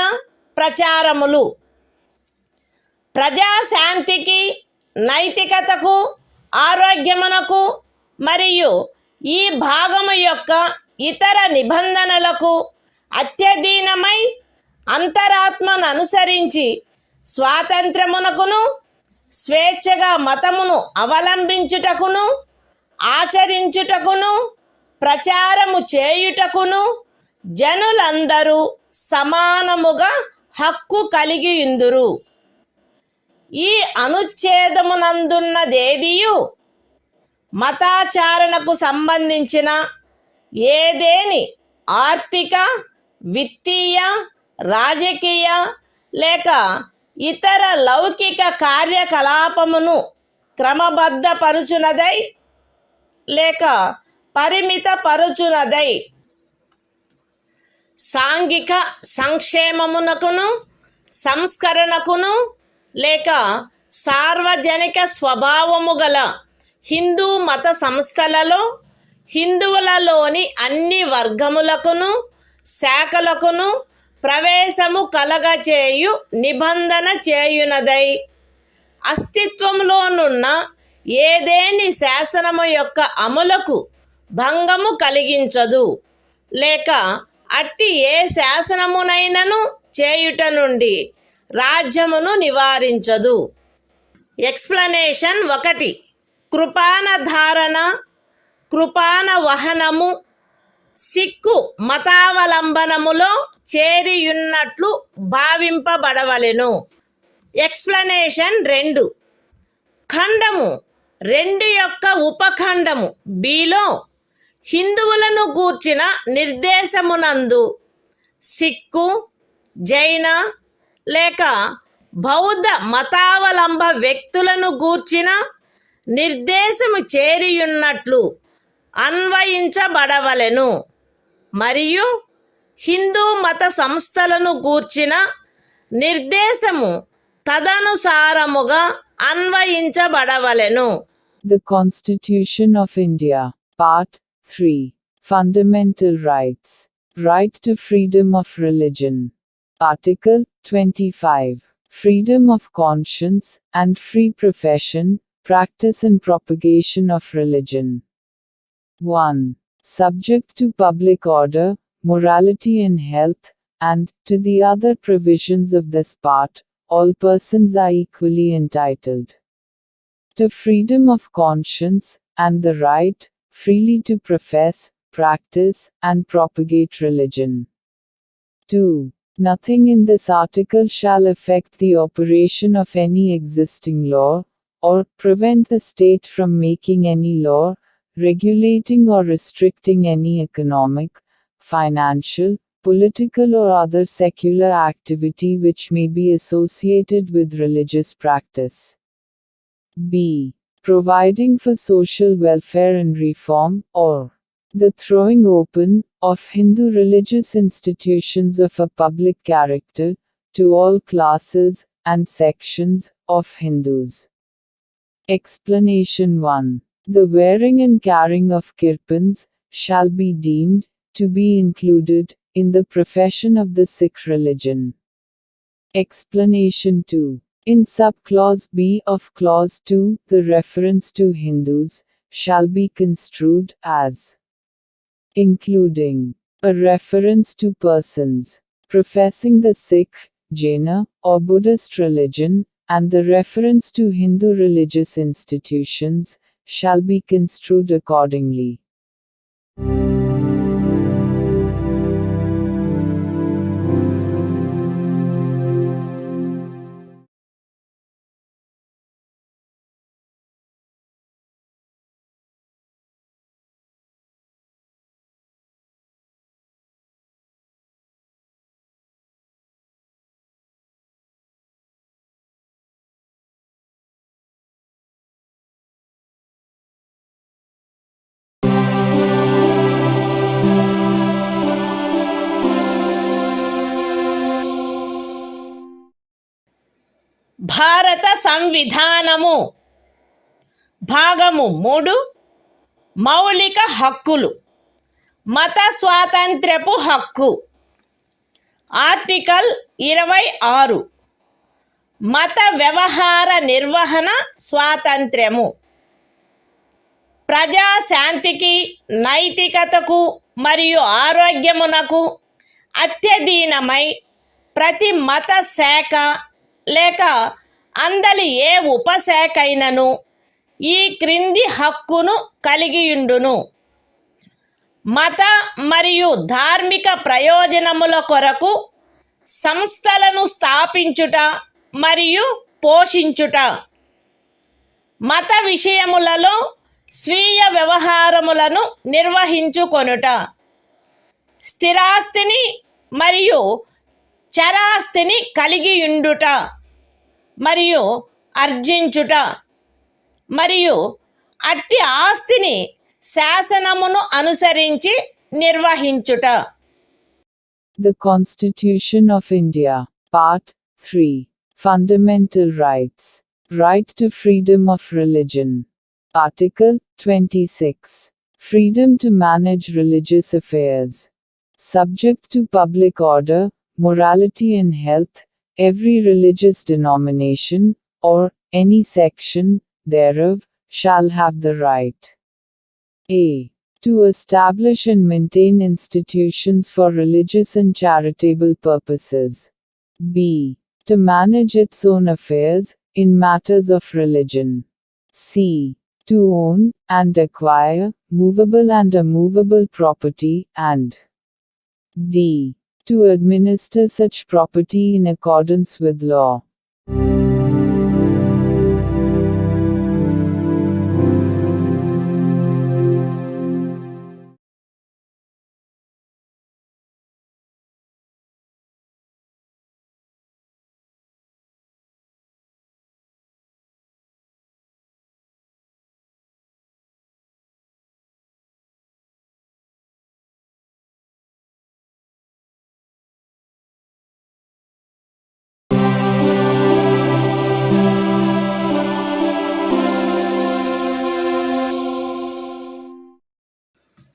[SPEAKER 1] ప్రచారములు. ప్రజాశాంతికి, నైతికతకు, ఆరోగ్యమునకు మరియు ఈ భాగము యొక్క ఇతర నిబంధనలకు అత్యధీనమై అంతరాత్మను అనుసరించి స్వాతంత్రమునకును, స్వేచ్ఛగా మతమును అవలంబించుటకును, ఆచరించుటకును, ప్రచారము చేయుటకును జనులందరూ సమానముగా హక్కు కలిగియుందురు. ఈ అనుచ్ఛేదమునందున్నదేదియు మతాచారణకు సంబంధించిన ఏదేని ఆర్థిక, విత్తీయ, రాజకీయ లేక ఇతర లౌకిక కార్యకలాపమును క్రమబద్ధపరుచునదై లేక పరిమితపరుచునదై సాంఘిక సంక్షేమమునకును, సంస్కరణకును లేక సార్వజనిక స్వభావము గల హిందూ మత సంస్థలలో హిందువులలోని అన్ని వర్గములకును శాఖలకును ప్రవేశము కలగచేయు నిబంధన చేయునదై అస్తిత్వములోనున్న ఏదేని శాసనము యొక్క అమలుకు భంగము కలిగించదు, లేక అట్టి ఏ శాసనమునైనను చేయుట నుండి రాజ్యమును నివారించదు. ఎక్స్ప్లనేషన్ 1. కృపాన ధారణ, కృపాన వహనము సిక్కు మతావలంబనములో చేరియున్నట్లు భావింపబడవలెను. ఎక్స్ప్లనేషన్ 2. ఖండము 2 యొక్క ఉపఖండము బిలో హిందువులను గూర్చిన నిర్దేశమునందు సిక్కు, జైన లేక బౌద్ధ మతావలంబ వ్యక్తులను గూర్చిన నిర్దేశము చేరియున్నట్లు అన్వయించబడవలెను, మరియు హిందూ మత సంస్థలను గూర్చిన నిర్దేశము తదనుసారముగా అన్వయించబడవలెను.
[SPEAKER 2] The Constitution of India, Part 3. Fundamental Rights. Right to freedom of religion. Article 25. Freedom of conscience and free profession, practice and propagation of religion. 1. Subject to public order, morality and health, and, to the other provisions of this part, all persons are equally entitled to freedom of conscience, and the right, freely to profess, practice, and propagate religion. 2. Nothing in this article shall affect the operation of any existing law, or prevent the state from making any law, regulating or restricting any economic, financial, political or other secular activity which may be associated with religious practice. B. Providing for social welfare and reform, or the throwing open of Hindu religious institutions of a public character to all classes and sections of Hindus. Explanation 1. The wearing and carrying of kirpans shall be deemed to be included in the profession of the Sikh religion. Explanation 2. In subclause B of clause 2, the reference to Hindus shall be construed as including a reference to persons professing the Sikh, Jaina, or Buddhist religion, and the reference to Hindu religious institutions shall be construed accordingly.
[SPEAKER 1] భారత సంవిధానము భాగము 3 మౌలిక హక్కులు మత స్వాతంత్ర్యపు హక్కు. Article 26 మత వ్యవహార నిర్వహణ స్వాతంత్ర్యము. ప్రజాశాంతికి, నైతికతకు మరియు ఆరోగ్యమునకు అత్యధీనమై ప్రతి మత శాఖ లేక అందలి ఏ ఉపశాఖైనను ఈ క్రింది హక్కును కలిగియుండును: మత మరియు ధార్మిక ప్రయోజనముల కొరకు సంస్థలను స్థాపించుట మరియు పోషించుట, మత విషయములలో స్వీయ వ్యవహారములను నిర్వహించుకొనుట, స్థిరాస్తిని మరియు చరాస్తిని కలిగియుండుట మరియు ఆర్జించుట, మరియు అట్టి ఆస్తిని శాసనమును అనుసరించి నిర్వహించుట.
[SPEAKER 2] The Constitution of India, Part 3. Fundamental Rights. Right to freedom of religion. Article 26. freedom to manage religious affairs. Subject to public order, morality and health, every religious denomination, or any section thereof, shall have the right a. to establish and maintain institutions for religious and charitable purposes. b. to manage its own affairs, in matters of religion. c. to own, and acquire, movable and immovable property, and d. to administer such property in accordance with law.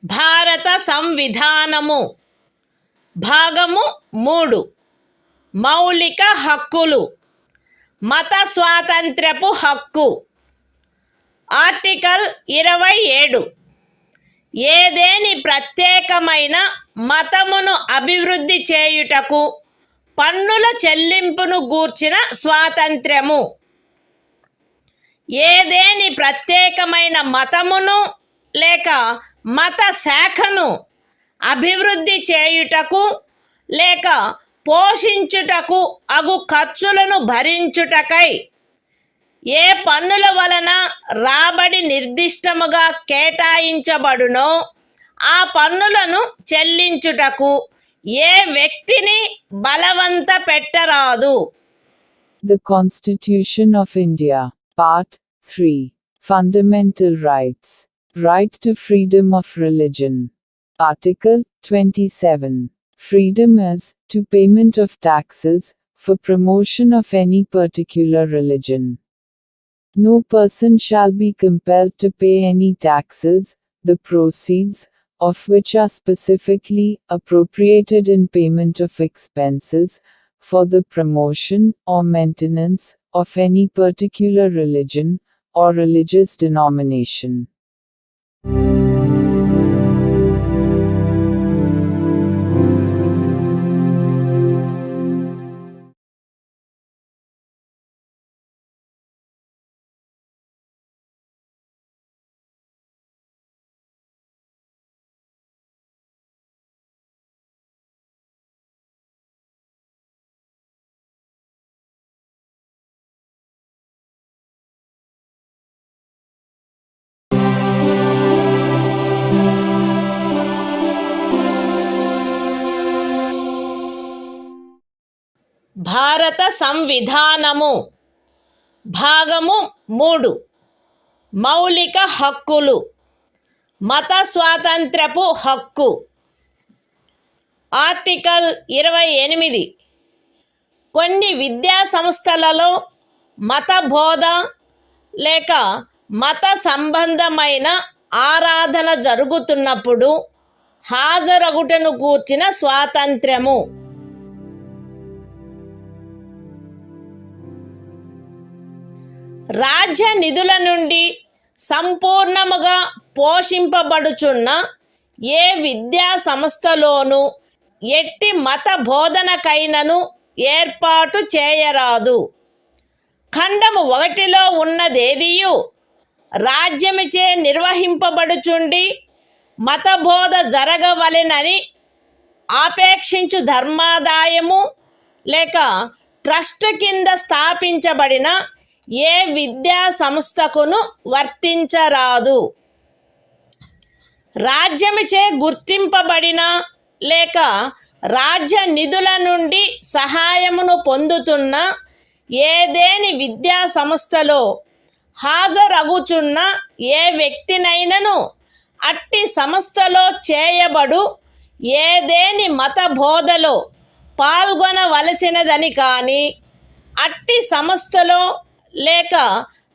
[SPEAKER 1] భారత సంవిధానము భాగము 3 మౌలిక హక్కులు మత స్వాతంత్ర్యపు హక్కు article 27 ఏదేని ప్రత్యేకమైన మతమును అభివృద్ధి చేయుటకు పన్నుల చెల్లింపును గూర్చిన స్వాతంత్ర్యము ఏదేని ప్రత్యేకమైన మతమును లేక మత శాఖను అభివృద్ధి చేయుటకు లేక పోషించుటకు అగు ఖర్చులను భరించుటకై ఏ పన్నుల వలన రాబడి నిర్దిష్టముగా కేటాయించబడునో ఆ పన్నులను చెల్లించుటకు ఏ వ్యక్తిని బలవంత పెట్టరాదు.
[SPEAKER 2] The Constitution of India, Part 3, Fundamental Rights. Right to freedom of religion. Article 27. Freedom as to payment of taxes for promotion of any particular religion. No person shall be compelled to pay any taxes, the proceeds of which are specifically appropriated in payment of expenses for the promotion or maintenance of any particular religion or religious denomination.
[SPEAKER 1] భారత సంవిధానము భాగము 3 మౌలిక హక్కులు మత స్వాతంత్ర్యపు హక్కు article 28 కొన్ని విద్యా సంస్థలలో మత బోధ లేక మత సంబంధమైన ఆరాధన జరుగుతున్నప్పుడు హాజరగుటను గూర్చిన స్వాతంత్ర్యము రాజ్య నిధుల నుండి సంపూర్ణముగా పోషింపబడుచున్న ఏ విద్యా సంస్థలోనూ ఎట్టి మత బోధనకైనను ఏర్పాటు చేయరాదు. ఖండము 1లో ఉన్నదేదియు రాజ్యముచే నిర్వహింపబడుచుండి మత బోధ జరగవలెనని ఆపేక్షించు ధర్మాదాయము లేక ట్రస్ట్ కింద స్థాపించబడిన ఏ విద్యా సంస్థకును వర్తించరాదు. రాజ్యముచే గుర్తింపబడిన లేక రాజ్య నిధుల నుండి సహాయమును పొందుతున్న ఏదేని విద్యా సంస్థలో హాజరగుచున్న ఏ వ్యక్తినైనను అట్టి సంస్థలో చేయబడు ఏదేని మత బోధలో పాల్గొనవలసినదని కానీ అట్టి సంస్థలో లేక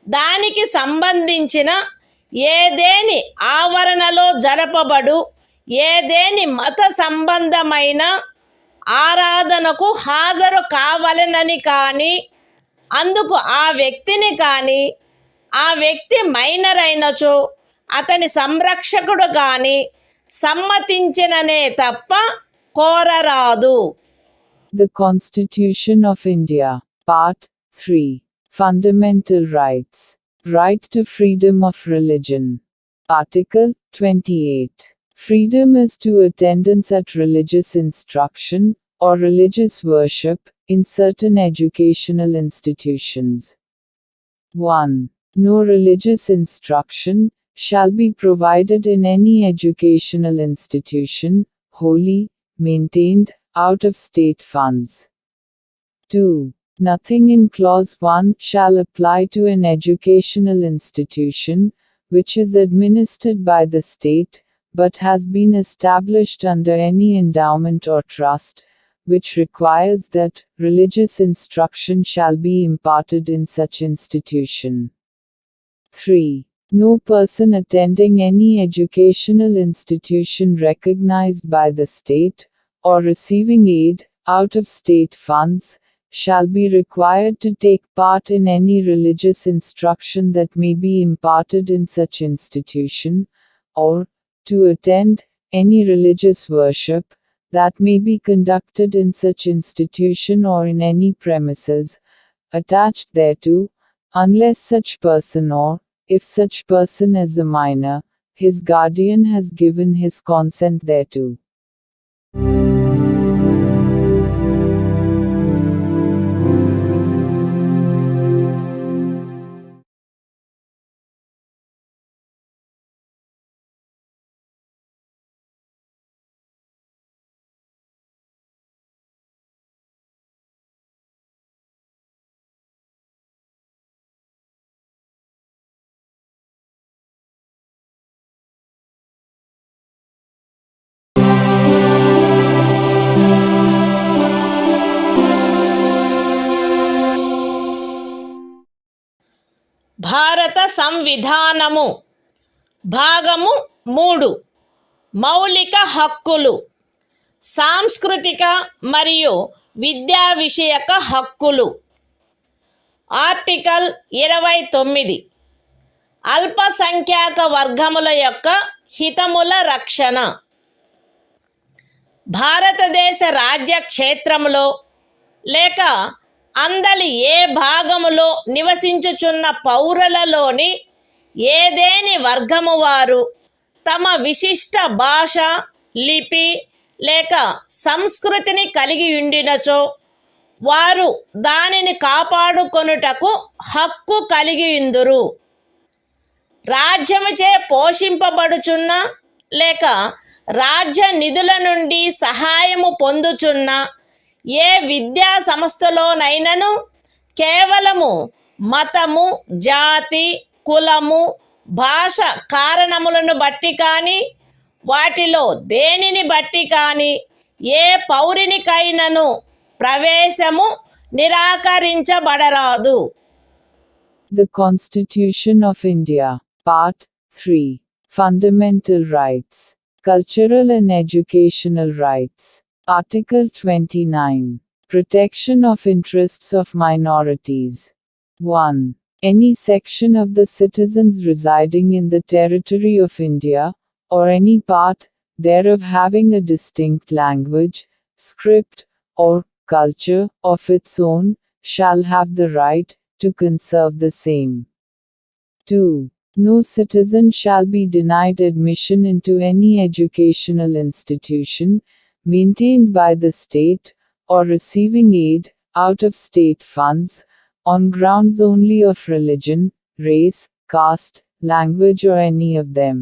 [SPEAKER 1] దానికి సంబంధించిన ఏదేని ఆవరణలో జరపబడు ఏదేని మత సంబంధమైన ఆరాధనకు హాజరు కావలెనని కానీ అందుకు ఆ వ్యక్తిని కానీ ఆ వ్యక్తి మైనర్ అయినచో అతని సంరక్షకుడు కానీ సమ్మతించిననే తప్ప కోరరాదు.
[SPEAKER 2] The Constitution of India, Part 3. Fundamental Rights. Right to freedom of religion. Article 28. Freedom is to attendance at religious instruction, or religious worship, in certain educational institutions. 1. No religious instruction shall be provided in any educational institution, wholly maintained out of state funds. 2. Nothing in Clause 1 shall apply to an educational institution, which is administered by the state, but has been established under any endowment or trust, which requires that religious instruction shall be imparted in such institution. 3. No person attending any educational institution recognized by the state, or receiving aid out of state funds, shall be required to take part in any religious instruction that may be imparted in such institution, or to attend any religious worship that may be conducted in such institution or in any premises attached thereto, unless such person or, if such person is a minor, his guardian has given his consent thereto.
[SPEAKER 1] భారత సంవిధానము భాగము 3 మౌలిక హక్కులు సాంస్కృతిక మరియు విద్యా విషయక హక్కులు. Article 29 అల్పసంఖ్యాక వర్గముల యొక్క హితముల రక్షణ. భారతదేశ రాజ్య క్షేత్రములో లేక అందలి ఏ భాగములో నివసించుచున్న పౌరులలోని ఏదేని వర్గము వారు తమ విశిష్ట భాష, లిపి లేక సంస్కృతిని కలిగి ఉండినచో వారు దానిని కాపాడుకొనుటకు హక్కు కలిగి ఉందురు. రాజ్యముచే పోషింపబడుచున్న లేక రాజ్య నిధుల నుండి సహాయము పొందుచున్న ఏ విద్యా సంస్థలోనైనను కేవలము మతము, జాతి, కులము, భాష కారణములను బట్టి కానీ వాటిలో దేనిని బట్టి కానీ ఏ పౌరునికైనను ప్రవేశము నిరాకరించబడరాదు.
[SPEAKER 2] The Constitution of India, Part 3. Fundamental Rights. Cultural and Educational Rights. Article 29. Protection of interests of minorities. 1. Any section of the citizens residing in the territory of India, or any part thereof having a distinct language, script, or culture of its own, shall have the right to conserve the same. 2. No citizen shall be denied admission into any educational institution, maintained by the state, or receiving aid out of state funds, on grounds only of religion, race, caste, language or any of them.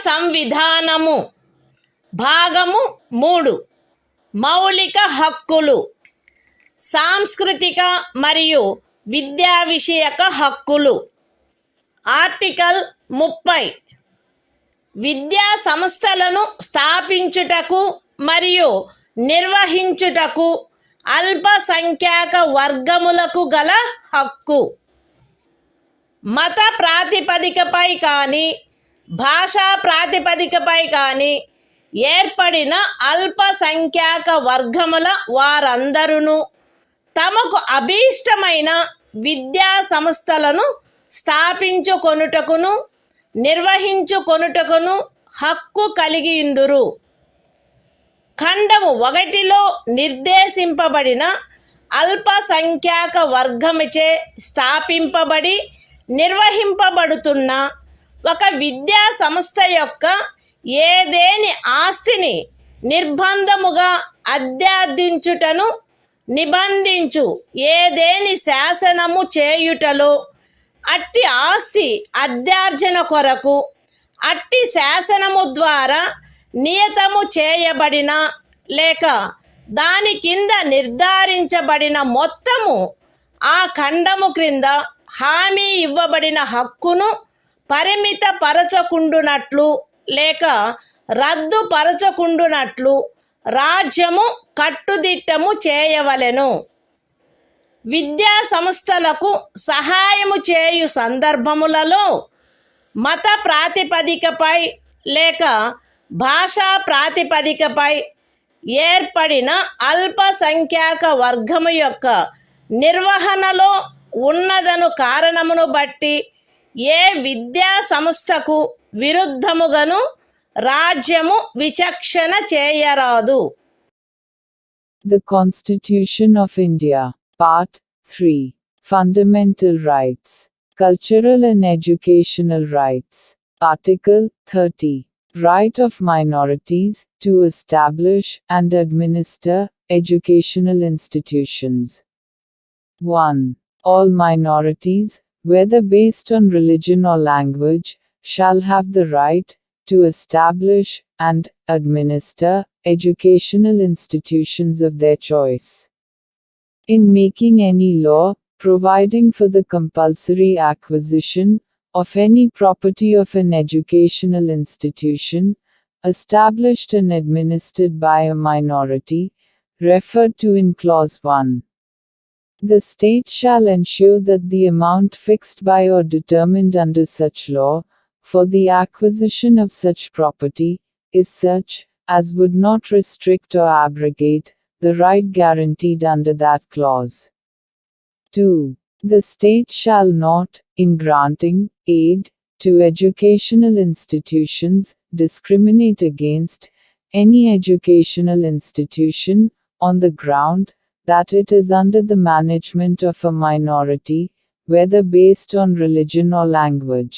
[SPEAKER 1] సంవిధానము భాగము 3 మౌలిక హక్కులు సాంస్కృతిక మరియు విద్యా విషయక హక్కులు. Article 30 విద్యా సంస్థలను స్థాపించుటకు మరియు నిర్వహించుటకు అల్పసంఖ్యాక వర్గములకు గల హక్కు. మత ప్రాతిపదికపై కానీ భాషా ప్రాతిపదికపై కానీ ఏర్పడిన అల్పసంఖ్యాక వర్గముల వారందరూ తమకు అభీష్టమైన విద్యా సంస్థలను స్థాపించుకొనుటకును నిర్వహించుకొనుటకును హక్కు కలిగియుందురు. ఖండము 1లో నిర్దేశింపబడిన అల్పసంఖ్యాక వర్గముచే స్థాపింపబడి నిర్వహింపబడుతున్న ఒక విద్యా సంస్థ యొక్క ఏదేని ఆస్తిని నిర్బంధముగా అధ్యార్థించుటను నిబంధించు ఏదేని శాసనము చేయుటలో అట్టి ఆస్తి అధ్యార్జన కొరకు అట్టి శాసనము ద్వారా నియతము చేయబడిన లేక దాని కింద నిర్ధారించబడిన మొత్తము ఆ ఖండము క్రింద హామీ ఇవ్వబడిన హక్కును పరిమితపరచకుండునట్లు లేక రద్దుపరచకుండునట్లు రాజ్యము కట్టుదిట్టము చేయవలెను. విద్యా సంస్థలకు సహాయము చేయు సందర్భములలో మత ప్రాతిపదికపై లేక భాషా ప్రాతిపదికపై ఏర్పడిన అల్పసంఖ్యాక వర్గము యొక్క నిర్వహణలో ఉన్నదను కారణమును బట్టి ఏ విద్యా సంస్థకు విరుద్ధముగాను రాజ్యము విచక్షణ చేయరాదు.
[SPEAKER 2] The Constitution of India, Part 3, Fundamental Rights, Cultural and Educational Rights, Article 30, Right of minorities to establish and administer educational institutions. 1. All minorities, whether based on religion or language, shall have the right to establish and administer educational institutions of their choice. In making any law providing for the compulsory acquisition of any property of an educational institution established and administered by a minority, referred to in Clause 1, the state shall ensure that the amount fixed by or determined under such law for the acquisition of such property is such as would not restrict or abrogate the right guaranteed under that clause. 2. The state shall not, in granting aid to educational institutions, discriminate against any educational institution on the ground that it is under the management of a minority, whether based on religion or language.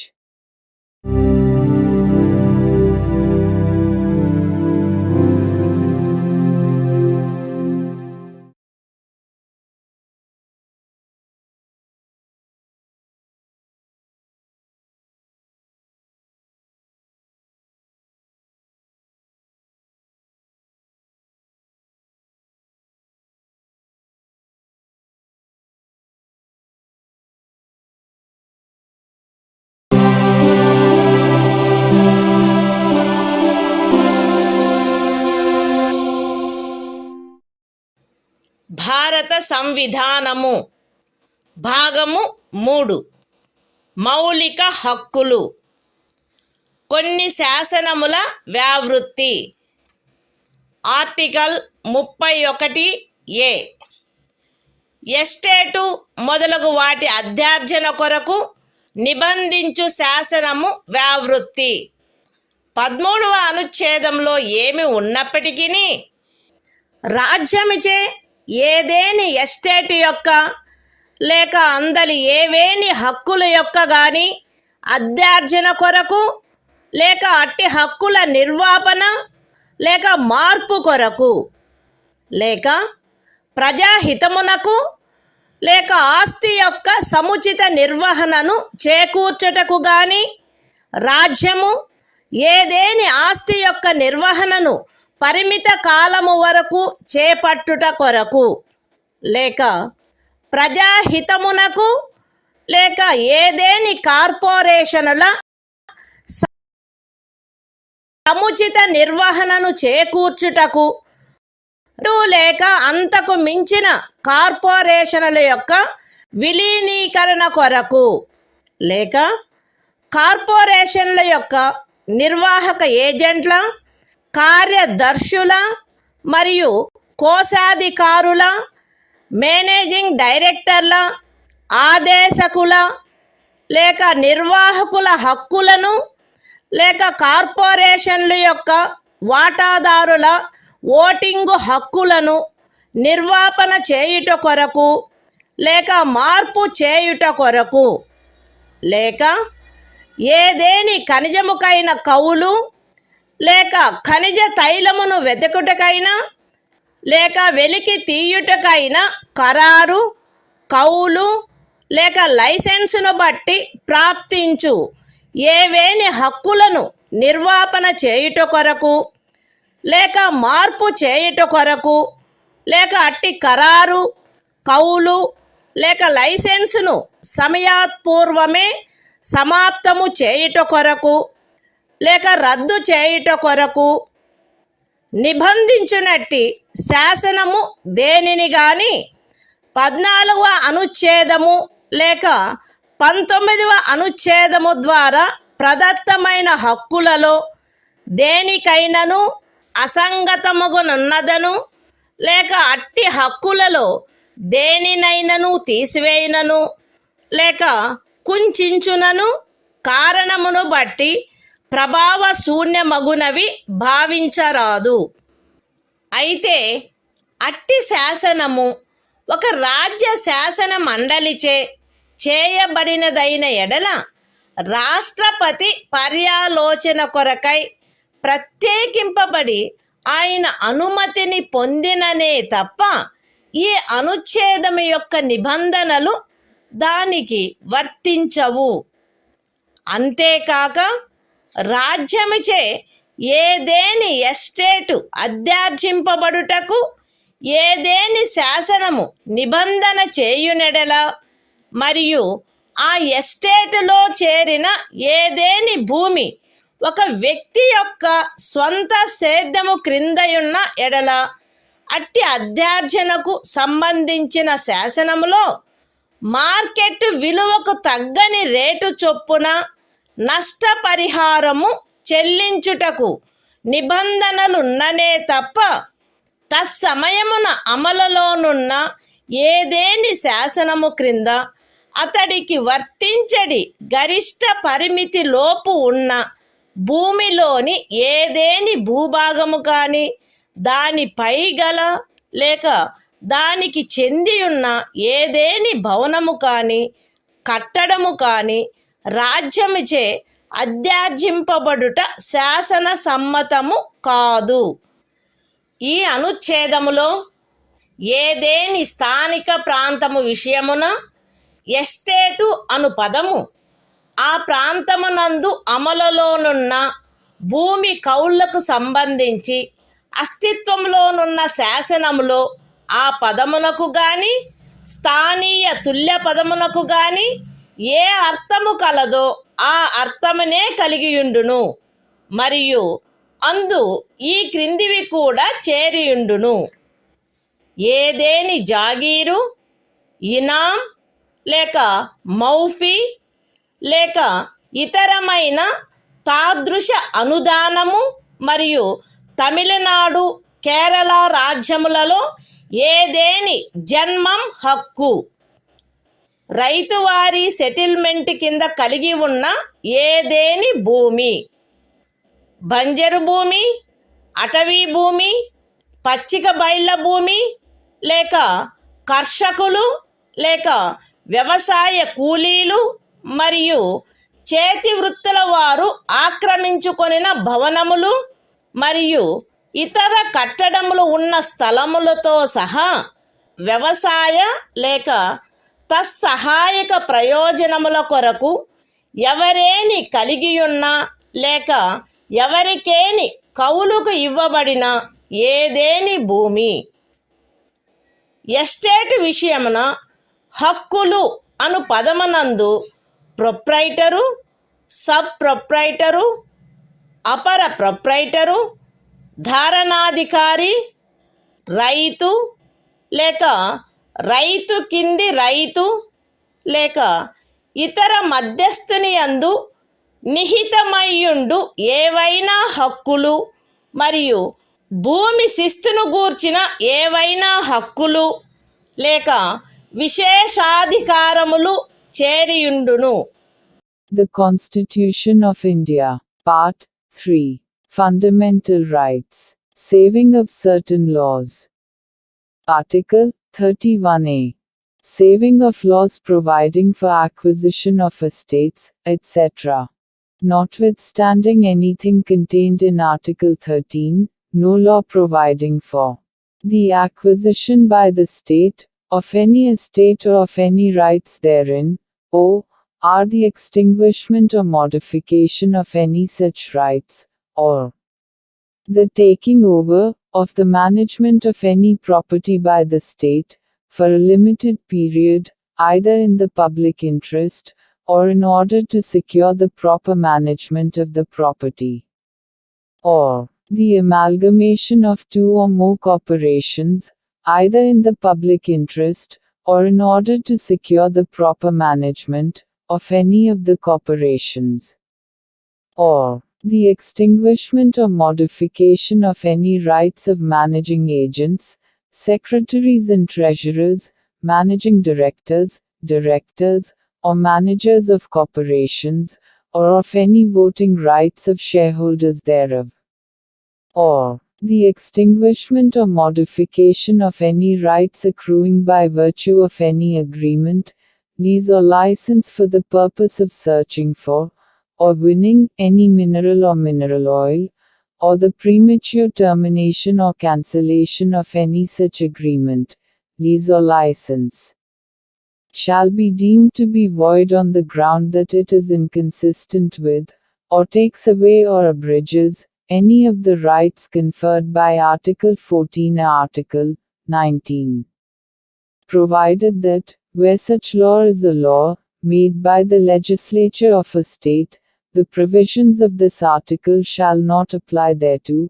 [SPEAKER 1] భారత సంవిధానము భాగము 3 మౌలిక హక్కులు. కొన్ని శాసనముల వ్యావృత్తి. Article 31A estate మొదలగు వాటి అధ్యార్జన కొరకు నిబంధించు శాసనము వ్యావృత్తి. 13వ అనుచ్ఛేదంలో ఏమి ఉన్నప్పటికీ రాజ్యమిచే ఏదేని ఎస్టేటు యొక్క లేక అందలి ఏవేని హక్కుల యొక్క గాని అధ్యార్జన కొరకు లేక అట్టి హక్కుల నిర్వాపన లేక మార్పు కొరకు లేక ప్రజాహితమునకు లేక ఆస్తి యొక్క సముచిత నిర్వహణను చేకూర్చుటకు గాని రాజ్యము ఏదేని ఆస్తి యొక్క నిర్వహణను పరిమిత కాలము వరకు చేపట్టుట కొరకు లేక ప్రజాహితమునకు లేక ఏదేని కార్పొరేషనుల సముచిత నిర్వహణను చేకూర్చుటకు లేక అంతకు మించిన కార్పొరేషనుల యొక్క విలీనీకరణ కొరకు లేక కార్పొరేషన్ల యొక్క నిర్వాహక ఏజెంట్ల, కార్యదర్శుల మరియు కోశాధికారుల, మేనేజింగ్ డైరెక్టర్ల, ఆదేశకుల లేక నిర్వాహకుల హక్కులను లేక కార్పొరేషన్ల యొక్క వాటాదారుల ఓటింగు హక్కులను నిర్వాపన చేయుట కొరకు లేక మార్పు చేయుట కొరకు లేక ఏదేని ఖనిజముకైన కౌలు లేక ఖనిజ తైలమును వెతుకుటకైనా లేక వెలికి తీయుటకైనా ఖరారు, కౌలు లేక లైసెన్సును బట్టి ప్రాప్తించు ఏవేని హక్కులను నిర్వాపన చేయుట కొరకు లేక మార్పు చేయుట కొరకు లేక అట్టి ఖరారు, కౌలు లేక లైసెన్సును సమయాత్పూర్వమే సమాప్తము చేయుట కొరకు లేక రద్దు చేయుట కొరకు నిబంధించునట్టి శాసనము దేనిని గాని 14వ అనుచ్ఛేదము లేక 19వ అనుచ్ఛేదము ద్వారా ప్రదత్తమైన హక్కులలో దేనికైనను అసంగతముగునున్నదను లేక అట్టి హక్కులలో దేనినైనను తీసివేయునను లేక కుంచించునను కారణమును బట్టి ప్రభావ శూన్యమగునవి భావించరాదు. అయితే అట్టి శాసనము ఒక రాజ్య శాసన మండలిచే చేయబడినదైన ఎడల రాష్ట్రపతి పర్యాలోచన కొరకై ప్రత్యేకింపబడి ఆయన అనుమతిని పొందిననే తప్ప ఈ అనుచ్ఛేదము యొక్క నిబంధనలు దానికి వర్తించవు. అంతేకాక రాజ్యముచే ఏదేని ఎస్టేటు అధ్యార్జింపబడుటకు ఏదేని శాసనము నిబంధన చేయునెడల మరియు ఆ ఎస్టేటులో చేరిన ఏదేని భూమి ఒక వ్యక్తి యొక్క స్వంత సేద్యము క్రిందయున్న ఎడల అట్టి అధ్యార్జనకు సంబంధించిన శాసనములో మార్కెట్ విలువకు తగ్గని రేటు చొప్పున నష్టపరిహారము చెల్లించుటకు నిబంధనలున్ననే తప్ప తత్సమయమున అమలులోనున్న ఏదేని శాసనము క్రింద అతడికి వర్తించడి గరిష్ట పరిమితి లోపు ఉన్న భూమిలోని ఏదేని భూభాగము కానీ దానిపై గల లేక దానికి చెంది ఉన్న ఏదేని భవనము కానీ కట్టడము కానీ రాజ్యముచే అధ్యార్జింపబడుట శాసన సమ్మతము కాదు. ఈ అనుచ్ఛేదములో ఏదేని స్థానిక ప్రాంతము విషయమున ఎస్టేటు అను పదము ఆ ప్రాంతమునందు అమలులోనున్న భూమి కౌళ్లకు సంబంధించి అస్తిత్వంలోనున్న శాసనములో ఆ పదమునకు గాని స్థానీయ తుల్య పదమునకు గాని ఏ అర్థము కలదో ఆ అర్థమునే కలిగియుండును మరియు అందు ఈ క్రిందివి కూడా చేరియుండును. ఏదేని జాగీరు, ఇనాం లేక మౌఫీ లేక ఇతరమైన తాదృశ అనుదానము మరియు తమిళనాడు, కేరళ రాజ్యములలో ఏదేని జన్మం హక్కు రైతువారీ సెటిల్మెంట్ కింద కలిగి ఉన్న ఏదేని భూమి, బంజరు భూమి, అటవీ భూమి, పచ్చిక బయళ్ళ భూమి లేక కర్షకులు లేక వ్యవసాయ కూలీలు మరియు చేతి వృత్తుల వారు ఆక్రమించుకొనిన భవనములు మరియు ఇతర కట్టడములు ఉన్న స్థలములతో సహా వ్యవసాయ లేక తత్సహాయక ప్రయోజనముల కొరకు ఎవరేని కలిగియున్నా లేక ఎవరికేని కౌలుకు ఇవ్వబడిన ఏదేని భూమి. ఎస్టేట్ విషయమున హక్కులు అను పదమునందు ప్రొప్రైటరు, సబ్ ప్రొప్రైటరు, అపర ప్రొప్రైటరు, ధారణాధికారి, రైతు లేక రైతు కింది రైతు లేక ఇతర మధ్యస్థుని యందు నిహితమయ్యుండు ఏవైనా హక్కులు మరియు భూమి శిస్తును గూర్చిన ఏవైనా హక్కులు లేక విశేషాధికారములు చేరియుండును.
[SPEAKER 2] The Constitution of India, Part 3. Fundamental Rights. Saving of certain laws. Article 31A. Saving of laws providing for acquisition of estates, etc. Notwithstanding anything contained in Article 13, no law providing for the acquisition by the state of any estate or of any rights therein, or the extinguishment or modification of any such rights, or the taking over of the management of any property by the state, for a limited period, either in the public interest, or in order to secure the proper management of the property, or the amalgamation of two or more corporations, either in the public interest, or in order to secure the proper management of any of the corporations, or the extinguishment or modification of any rights of managing agents, secretaries and treasurers, managing directors, or managers of corporations, or of any voting rights of shareholders thereof, or the extinguishment or modification of any rights accruing by virtue of any agreement, lease or license for the purpose of searching for, or winning, any mineral or mineral oil, or the premature termination or cancellation of any such agreement, lease or license, shall be deemed to be void on the ground that it is inconsistent with, or takes away or abridges, any of the rights conferred by Article 14 or Article 19. Provided that, where such law is a law, made by the legislature of a state, the provisions of this article shall not apply thereto,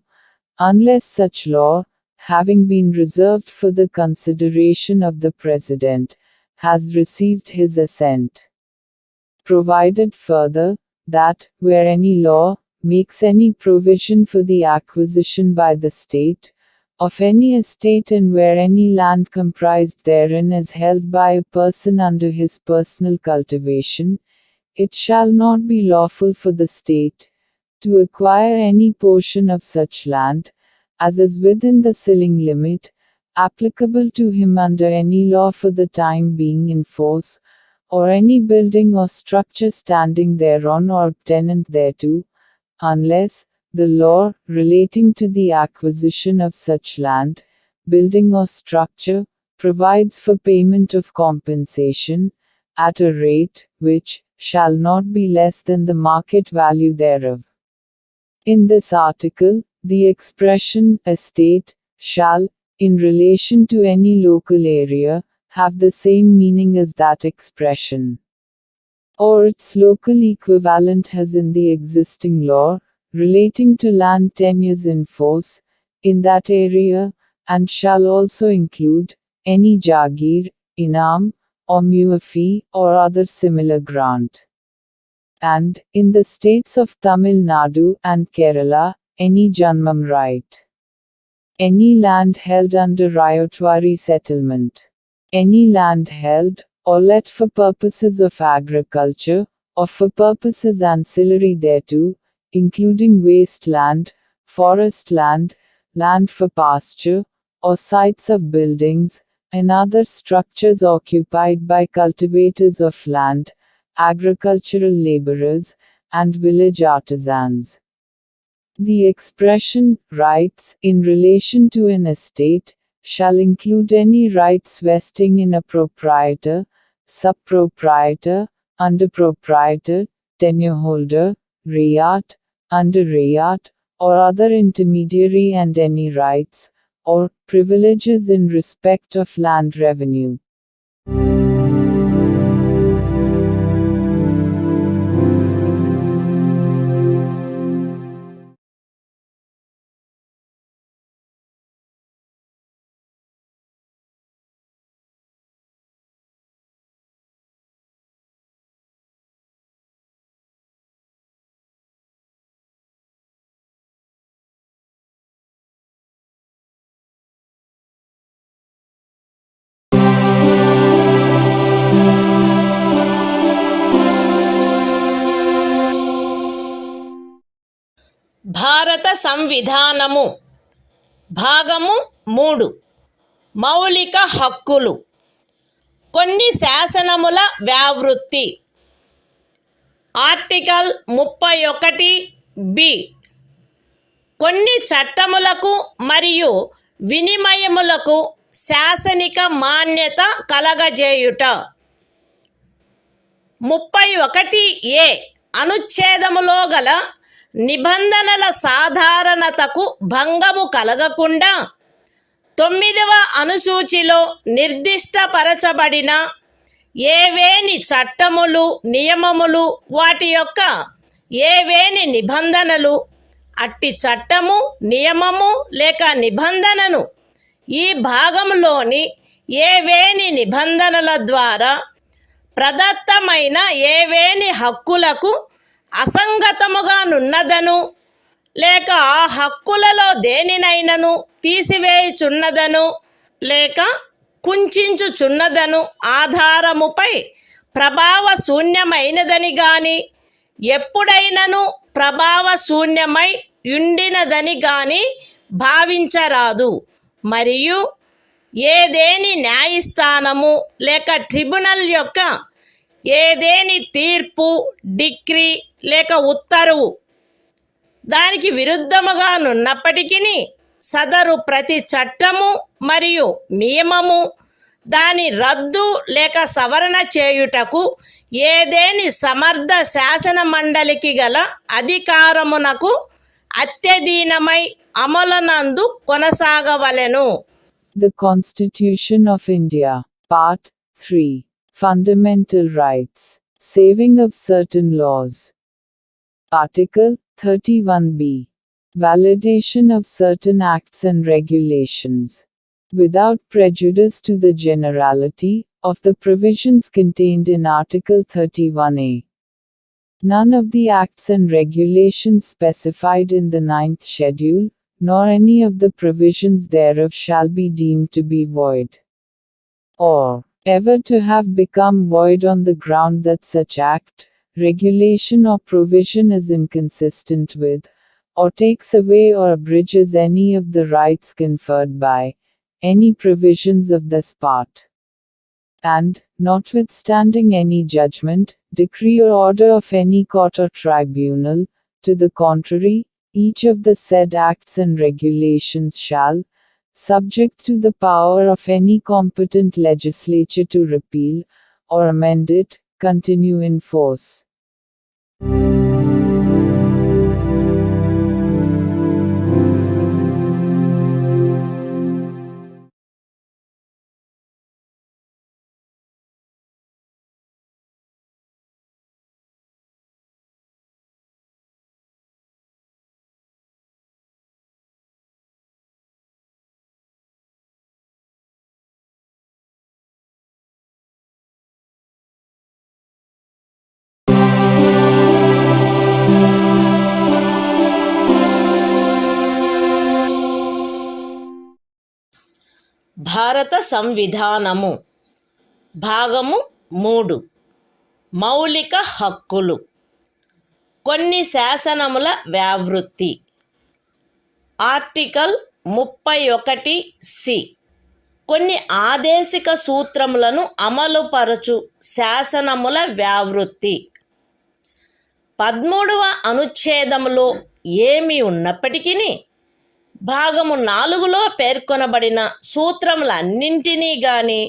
[SPEAKER 2] unless such law, having been reserved for the consideration of the President, has received his assent. Provided further, that, where any law makes any provision for the acquisition by the state of any estate and where any land comprised therein is held by a person under his personal cultivation, it shall not be lawful for the state to acquire any portion of such land, as is within the ceiling limit, applicable to him under any law for the time being in force, or any building or structure standing thereon or tenant thereto, unless the law relating to the acquisition of such land, building or structure, provides for payment of compensation, at a rate, which shall not be less than the market value thereof. In this article, the expression estate shall, in relation to any local area, have the same meaning as that expression, or its local equivalent has in the existing law, relating to land tenures in force, in that area, and shall also include any jagir, inam, or muafi, or other similar grant. And, in the states of Tamil Nadu and Kerala, any janmam right. Any land held under Ryotwari settlement. Any land held, or let for purposes of agriculture, or for purposes ancillary thereto, including waste land, forest land, land for pasture, or sites of buildings, and other structures occupied by cultivators of land, agricultural laborers, and village artisans. The expression, rights, in relation to an estate, shall include any rights vesting in a proprietor, sub-proprietor, under-proprietor, tenure holder, riat, under rayat, or other intermediary, and any rights, or privileges in respect of land revenue.
[SPEAKER 1] భారత సంవిధానము భాగము 3 మౌలిక హక్కులు. కొన్ని శాసనముల వ్యావృత్తి. Article 31 కొన్ని చట్టములకు మరియు వినిమయములకు శాసనిక మాన్యత కలగజేయుట. 31 అనుచ్ఛేదములో గల నిబంధనల సాధారణతకు భంగము కలగకుండా 9వ అనుసూచిలో నిర్దిష్టపరచబడిన ఏవేని చట్టములు, నియమములు, వాటి యొక్క ఏవేని నిబంధనలు, అట్టి చట్టము, నియమము లేక నిబంధనను ఈ భాగంలోని ఏవేని నిబంధనల ద్వారా ప్రదత్తమైన ఏవేని హక్కులకు అసంగతముగా నున్నదను లేక ఆ హక్కులలో దేనినైనను తీసివేయుచున్నదను లేక కుంచుచున్నదను ఆధారముపై ప్రభావశూన్యమైనదని గాని ఎప్పుడైనను ప్రభావశూన్యమై యుండినదని గాని భావించరాదు. మరియు ఏదేని న్యాయస్థానము లేక ట్రిబ్యునల్ యొక్క ఏదేని తీర్పు, డిక్రీ లేక ఉత్తర్వు దానికి విరుద్ధముగా నున్నప్పటికీ సదరు ప్రతి చట్టము మరియు నియమము దాని రద్దు లేక సవరణ చేయుటకు ఏదేని సమర్థ శాసన మండలికి గల అధికారమునకు అత్యధీనమై అమలునందు కొనసాగవలెను.
[SPEAKER 2] The Constitution of India, Part 3, Fundamental Rights, Saving of Certain Laws. Article 31b, Validation of certain acts and regulations. Without prejudice to the generality of the provisions contained in Article 31a. None of the acts and regulations specified in the 9th schedule, nor any of the provisions thereof shall be deemed to be void, or ever to have become void on the ground that such act, regulation or provision is inconsistent with, or takes away or abridges any of the rights conferred by any provisions of this part. And, notwithstanding any judgment, decree or order of any court or tribunal, to the contrary, each of the said acts and regulations shall, subject to the power of any competent legislature to repeal, or amend it, continue in force.
[SPEAKER 1] భారత సంవిధానము భాగము 3 మౌలిక హక్కులు. కొన్ని శాసనముల వ్యావృత్తి. Article 31 కొన్ని ఆదేశిక సూత్రములను అమలుపరచు శాసనముల వ్యావృత్తి. 13వ అనుచ్ఛేదములో ఏమి ఉన్నప్పటికీ భాగము 4లో పేర్కొనబడిన సూత్రములన్నింటినీ గాని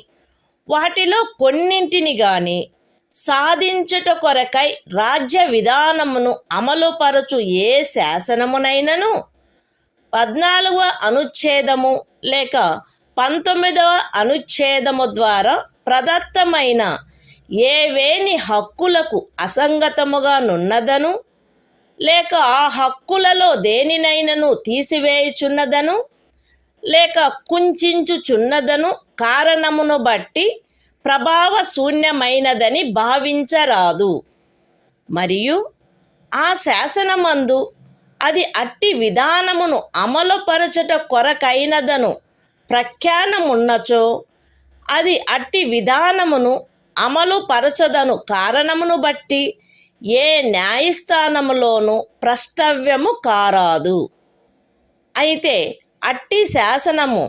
[SPEAKER 1] వాటిలో కొన్నింటిని గాని సాధించుట కొరకై రాజ్య విధానమును అమలుపరచు ఏ శాసనమునైనను 14వ అనుచ్ఛేదము లేక 19వ అనుచ్ఛేదము ద్వారా ప్రదత్తమైన ఏవేని హక్కులకు అసంగతముగా నున్నదను లేక ఆ హక్కులలో దేనినైనను తీసివేయుచున్నదను లేక కుంచుచున్నదను కారణమును బట్టి ప్రభావశూన్యమైనదని భావించరాదు. మరియు ఆ శాసనమందు అది అట్టి విధానమును అమలుపరచుట కొరకైనదను ప్రఖ్యానమున్నచో అది అట్టి విధానమును అమలుపరచదను కారణమును బట్టి ఏ న్యాయస్థానములోనూ ప్రష్టవ్యము కారాదు. అయితే అట్టి శాసనము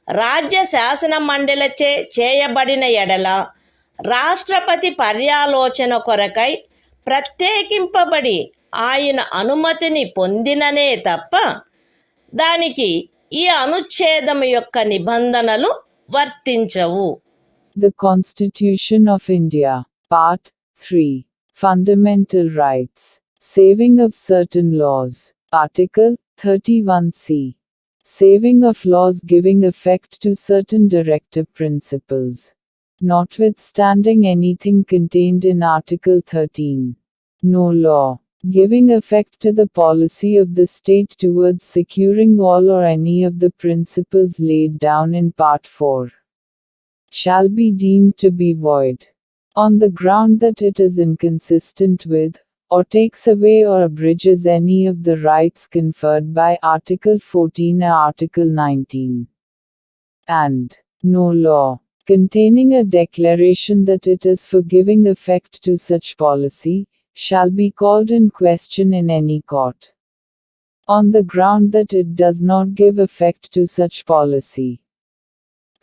[SPEAKER 1] రాజ్య శాసన మండలిచే చేయబడిన ఎడల రాష్ట్రపతి పర్యాలోచన కొరకై ప్రత్యేకింపబడి ఆయన అనుమతిని పొందిననే తప్ప దానికి ఈ అనుచ్ఛేదము యొక్క నిబంధనలు వర్తించవు.
[SPEAKER 2] The Constitution of India, Part 3, Fundamental Rights, Saving of Certain Laws, Article 31C, Saving of laws giving effect to certain directive principles. Notwithstanding anything contained in Article 13, no law giving effect to the policy of the state towards securing all or any of the principles laid down in Part 4 shall be deemed to be void, on the ground that it is inconsistent with, or takes away or abridges any of the rights conferred by Article 14 or Article 19. And no law containing a declaration that it is for giving effect to such policy shall be called in question in any court, on the ground that it does not give effect to such policy,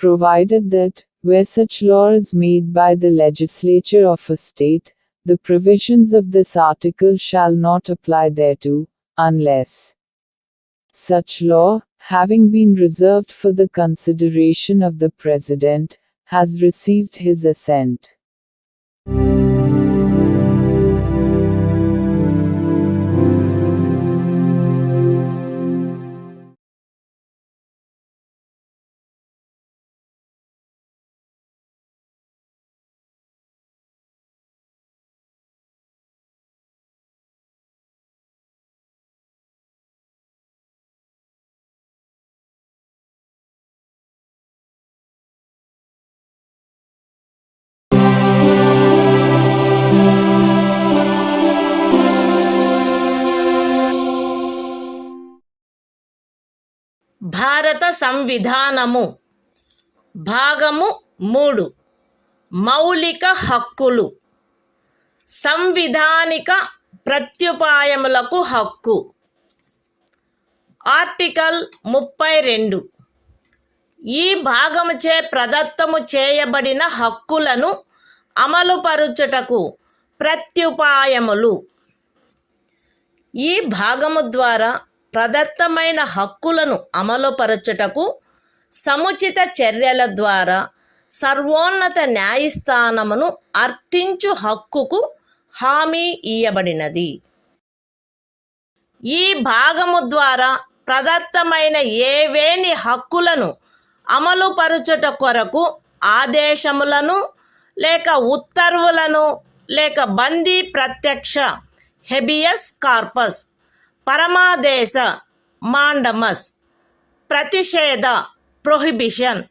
[SPEAKER 2] provided that, where such law is made by the legislature of a state, the provisions of this article shall not apply thereto, unless such law, having been reserved for the consideration of the President, has received his assent.
[SPEAKER 1] భారత సంవిధానము భాగము 3 మౌలిక హక్కులు సంవిధానిక ప్రత్యుపాయములకు హక్కు. Article 32 ఈ భాగముచే ప్రదత్తము చేయబడిన హక్కులను అమలుపరుచుటకు ప్రత్యుపాయములు. ఈ భాగము ద్వారా ప్రదత్తమైన హక్కులను అమలుపరచుటకు సముచిత చర్యల ద్వారా సర్వోన్నత న్యాయస్థానమును అర్థించు హక్కుకు హామీ ఇయ్యబడినది. ఈ భాగము ద్వారా ప్రదత్తమైన ఏవేని హక్కులను అమలుపరచుట కొరకు ఆదేశములను లేక ఉత్తర్వులను లేక బందీ ప్రత్యక్ష హెబియస్ కార్పస్, పరమాదేశ మాండమస్, ప్రతిషేధ ప్రొహిబిషన్,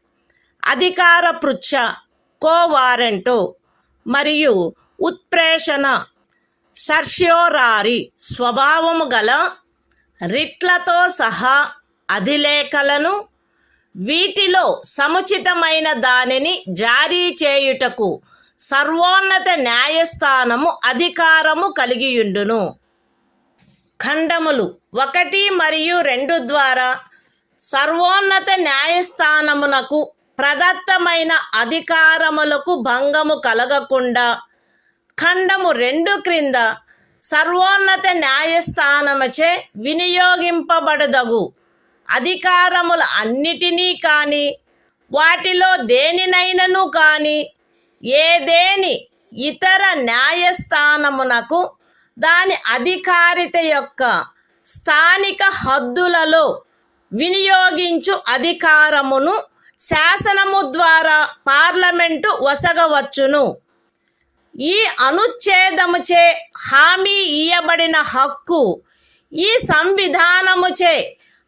[SPEAKER 1] అధికార పృచ్ఛ కోవారెంటో మరియు ఉత్ప్రేషణ సర్ష్యోరారి స్వభావము గల రిట్లతో సహా అధిలేఖలను వీటిలో సముచితమైన దానిని జారీ చేయుటకు సర్వోన్నత న్యాయస్థానము అధికారము కలిగియుండును. ఖండములు 1 మరియు 2 ద్వారా సర్వోన్నత న్యాయస్థానమునకు ప్రదత్తమైన అధికారములకు భంగము కలగకుండా ఖండము 2 క్రింద సర్వోన్నత న్యాయస్థానముచే వినియోగింపబడదగు అధికారముల అన్నిటినీ కానీ వాటిలో దేనినైనను కానీ ఏదేని ఇతర న్యాయస్థానమునకు దాని అధికారిత యొక్క స్థానిక హద్దులలో వినియోగించు అధికారమును శాసనము ద్వారా పార్లమెంటు వసగవచ్చును. ఈ అనుచ్ఛేదముచే హామీ ఇయ్యబడిన హక్కు ఈ సంవిధానముచే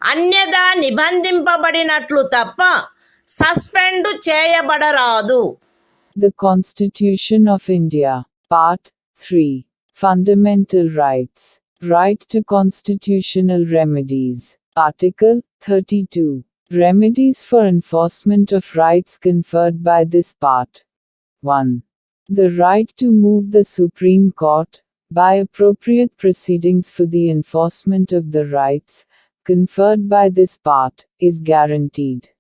[SPEAKER 1] అన్యదా నిబంధింపబడినట్లు తప్ప suspend చేయబడరాదు.
[SPEAKER 2] The Constitution of India, Part 3, Fundamental Rights, Right to Constitutional Remedies, Article 32, Remedies for enforcement of rights conferred by this part. 1. The right to move the Supreme Court, by appropriate proceedings for the enforcement of the rights conferred by this part, is guaranteed.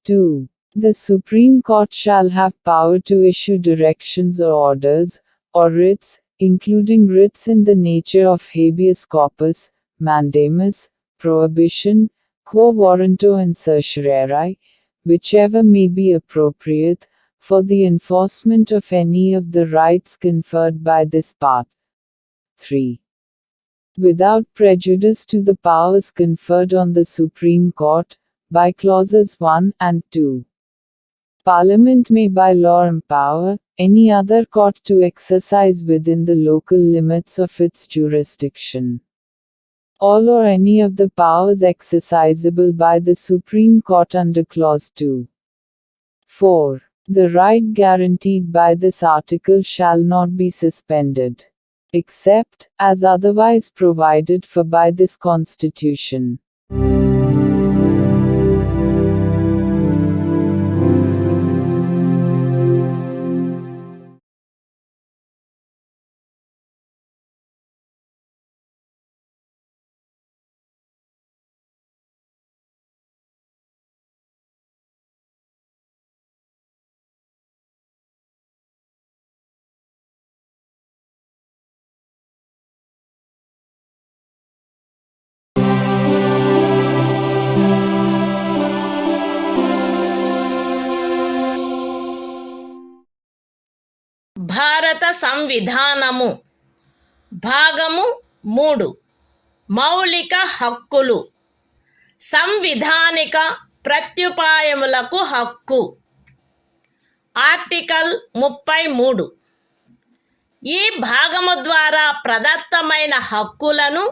[SPEAKER 2] 2. The Supreme Court shall have power to issue directions or orders, or writs, including writs in the nature of habeas corpus, mandamus, prohibition, quo warranto and certiorari, whichever may be appropriate, for the enforcement of any of the rights conferred by this part. 3. Without prejudice to the powers conferred on the Supreme Court, by clauses 1 and 2. Parliament may by law empower any other court to exercise within the local limits of its jurisdiction all or any of the powers exercisable by the Supreme Court under clause 2. 4. The right guaranteed by this article shall not be suspended, except as otherwise provided for by this Constitution.
[SPEAKER 1] భారత సంవిధానము భాగము 3 మౌలిక హక్కులు సంవిధానిక ప్రత్యుపాయములకు హక్కు article 33 ఈ భాగము ద్వారా ప్రదత్తమైన హక్కులను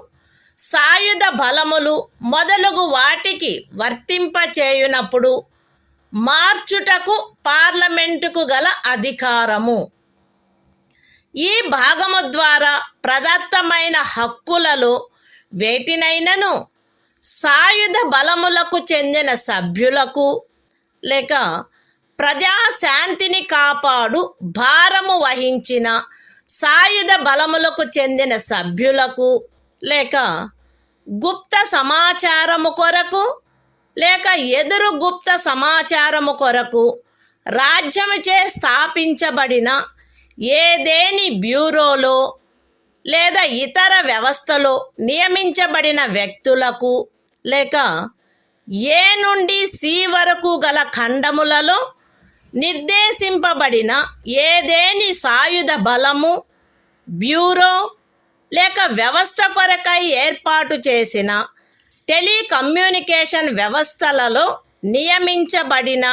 [SPEAKER 1] సాయుధ బలములు మొదలగు వాటికి వర్తింపచేయునప్పుడు మార్చుటకు పార్లమెంటుకు గల అధికారము. ఈ భాగము ద్వారా ప్రదత్తమైన హక్కులలో వేటినైనను సాయుధ బలములకు చెందిన సభ్యులకు లేక ప్రజాశాంతిని కాపాడు భారము వహించిన సాయుధ బలములకు చెందిన సభ్యులకు లేక గుప్త సమాచారము కొరకు లేక ఎదురు గుప్త సమాచారము కొరకు రాజ్యముచే స్థాపించబడిన ఏదేని బ్యూరోలో లేదా ఇతర వ్యవస్థలో నియమించబడిన వ్యక్తులకు లేక ఏ నుండి సి వరకు గల ఖండములలో నిర్దేశింపబడిన ఏదేని సాయుధ బలము బ్యూరో లేక వ్యవస్థ కొరకై ఏర్పాటు చేసిన టెలికమ్యూనికేషన్ వ్యవస్థలలో నియమించబడిన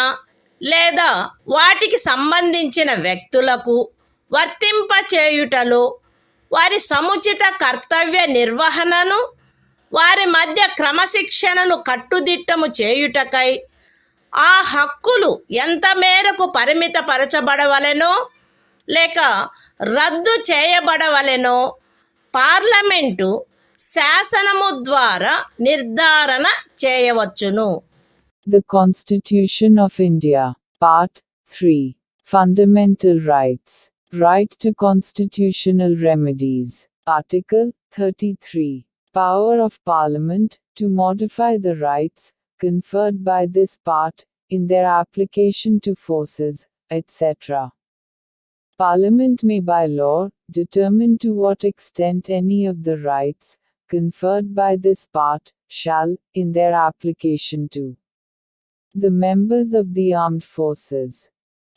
[SPEAKER 1] లేదా వాటికి సంబంధించిన వ్యక్తులకు వర్తింపచేయుటలో వారి సముచిత కర్తవ్య నిర్వహణను వారి మధ్య క్రమశిక్షణను కట్టుదిట్టము చేయుటకై ఆ హక్కులు ఎంత మేరకు పరిమితపరచబడవలెనో లేక రద్దు చేయబడవలెనో పార్లమెంటు శాసనము ద్వారా నిర్ధారణ చేయవచ్చును.
[SPEAKER 2] The Constitution of India, Part 3, Fundamental Rights, Right to Constitutional Remedies, Article 33, Power of Parliament to modify the rights conferred by this part in their application to forces, etc. Parliament may by law determine to what extent any of the rights conferred by this part shall, in their application to the members of the armed forces,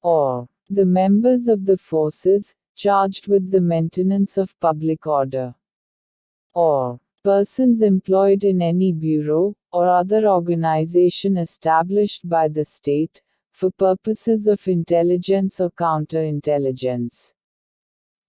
[SPEAKER 2] or the members of the forces charged with the maintenance of public order, or persons employed in any bureau or other organization established by the state for purposes of intelligence or counterintelligence,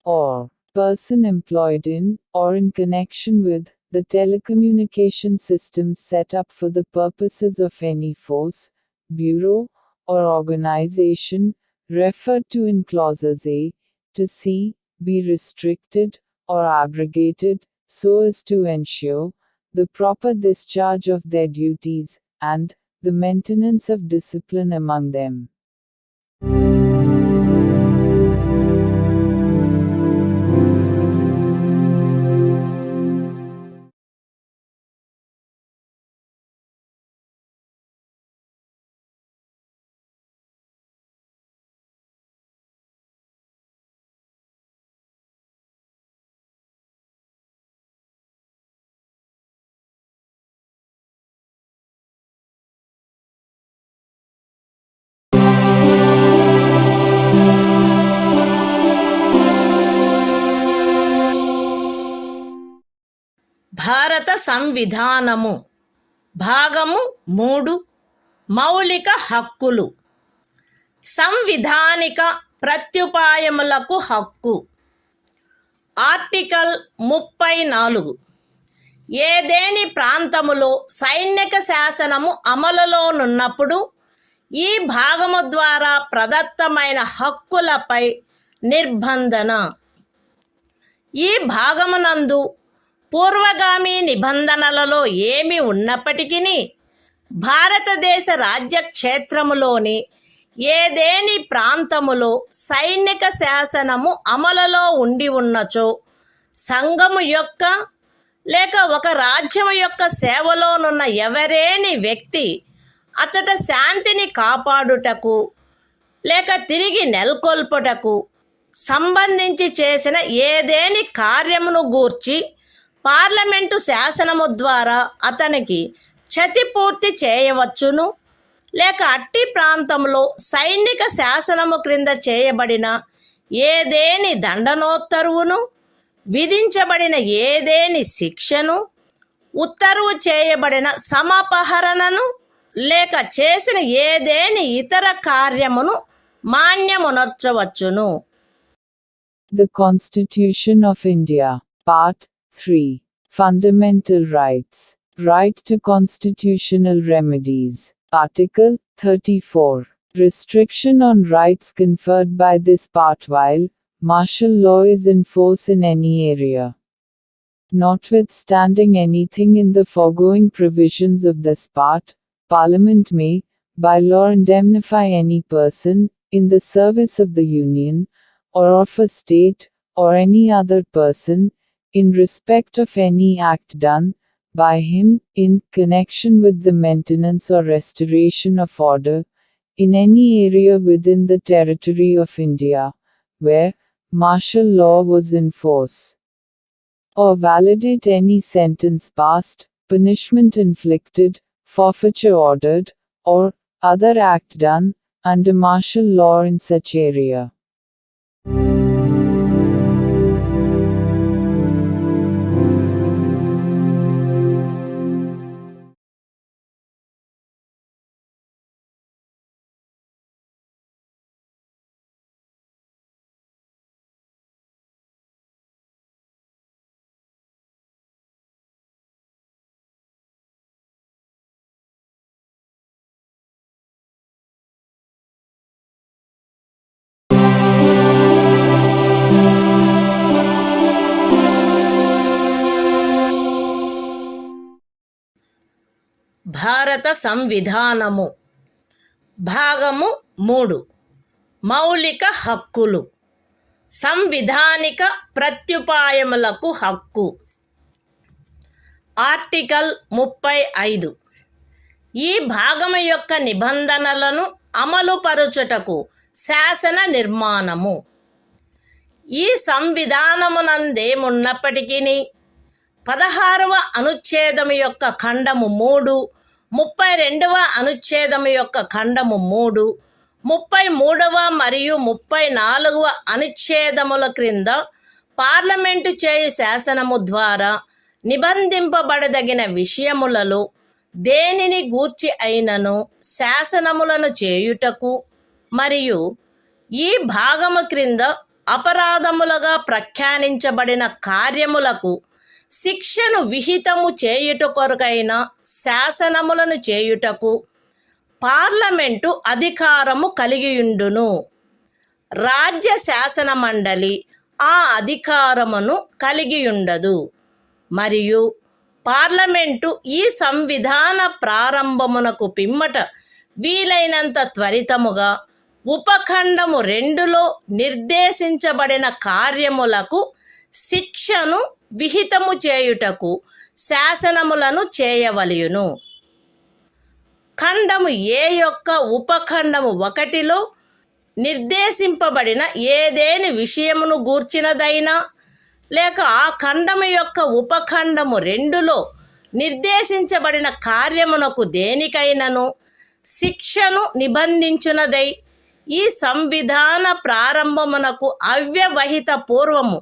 [SPEAKER 2] or person employed in or in connection with the telecommunication systems set up for the purposes of any force, bureau, or organization referred to in clauses A to C, be restricted or abrogated so as to ensure the proper discharge of their duties and the maintenance of discipline among them.
[SPEAKER 1] భారత సంవిధానము భాగము 3 మౌలిక హక్కులు. సంవిధానిక ప్రత్యుపాయములకు హక్కు. Article 34. ఏదేని ప్రాంతములో సైనిక శాసనము అమలులోనున్నప్పుడు ఈ భాగము ద్వారా ప్రదత్తమైన హక్కులపై నిర్బంధన. ఈ భాగమునందు పూర్వగామి నిబంధనలలో ఏమి ఉన్నప్పటికీ భారతదేశ రాజ్యక్షేత్రములోని ఏదేని ప్రాంతములో సైనిక శాసనము అమలులో ఉండి ఉన్నచో సంఘము యొక్క లేక ఒక రాజ్యము యొక్క సేవలోనున్న ఎవరేని వ్యక్తి అచట శాంతిని కాపాడుటకు లేక తిరిగి నెలకొల్పుటకు సంబంధించి చేసిన ఏదేని కార్యమును గూర్చి పార్లమెంటు శాసనము ద్వారా అతనికి క్షతిపూర్తి చేయవచ్చును, లేక అట్టి ప్రాంతంలో సైనిక శాసనము క్రింద చేయబడిన ఏదేని దండనోత్తరువును, విధించబడిన ఏదేని శిక్షను, ఉత్తర్వు చేయబడిన సమపహరణను, లేక చేసిన ఏదేని ఇతర కార్యమును మాన్యమునర్చవచ్చును.
[SPEAKER 2] The Constitution of India, Part 3. Fundamental Rights. Right to constitutional remedies. Article 34. Restriction on rights conferred by this part while martial law is in force in any area. Notwithstanding anything in the foregoing provisions of this part, Parliament may, by law, indemnify any person, in the service of the Union, or of a state, or any other person, in respect of any act done by him, in connection with the maintenance or restoration of order, in any area within the territory of India, where martial law was in force, or validate any sentence passed, punishment inflicted, forfeiture ordered, or other act done under martial law in such area.
[SPEAKER 1] భారత సంవిధానము భాగము 3 మౌలిక హక్కులు. సంవిధానిక ప్రత్యుపాయములకు హక్కు. Article 35. ఈ భాగము యొక్క నిబంధనలను అమలుపరచుటకు శాసన నిర్మాణము. ఈ సంవిధానమునందేమున్నప్పటికీ 16వ అనుచ్ఛేదము యొక్క ఖండము 3, 32వ అనుచ్ఛేదము యొక్క ఖండము 3, 33వ మరియు 34వ అనుచ్ఛేదముల క్రింద పార్లమెంటు చేయు శాసనము ద్వారా నిబంధింపబడదగిన విషయములలో దేనిని గూర్చి అయినను శాసనములను చేయుటకు మరియు ఈ భాగము క్రింద అపరాధములుగా ప్రఖ్యానించబడిన కార్యములకు శిక్షను విహితము చేయుట కొరకైన శాసనములను చేయుటకు పార్లమెంటు అధికారము కలిగియుండును. రాజ్య శాసన మండలి ఆ అధికారమును కలిగియుండదు. మరియు పార్లమెంటు ఈ సంవిధాన ప్రారంభమునకు పిమ్మట వీలైనంత త్వరితముగా ఉపఖండము 2లో నిర్దేశించబడిన కార్యములకు శిక్షను విహితము చేయుటకు శాసనములను చేయవలయును. ఖండము ఏ యొక్క ఉపఖండము 1లో నిర్దేశింపబడిన ఏదేని విషయమును గూర్చినదైనా లేక ఆ ఖండము యొక్క ఉపఖండము 2లో నిర్దేశించబడిన కార్యమునకు దేనికైనను శిక్షను నిబంధించునదై ఈ సంవిధాన ప్రారంభమునకు అవ్యవహిత పూర్వము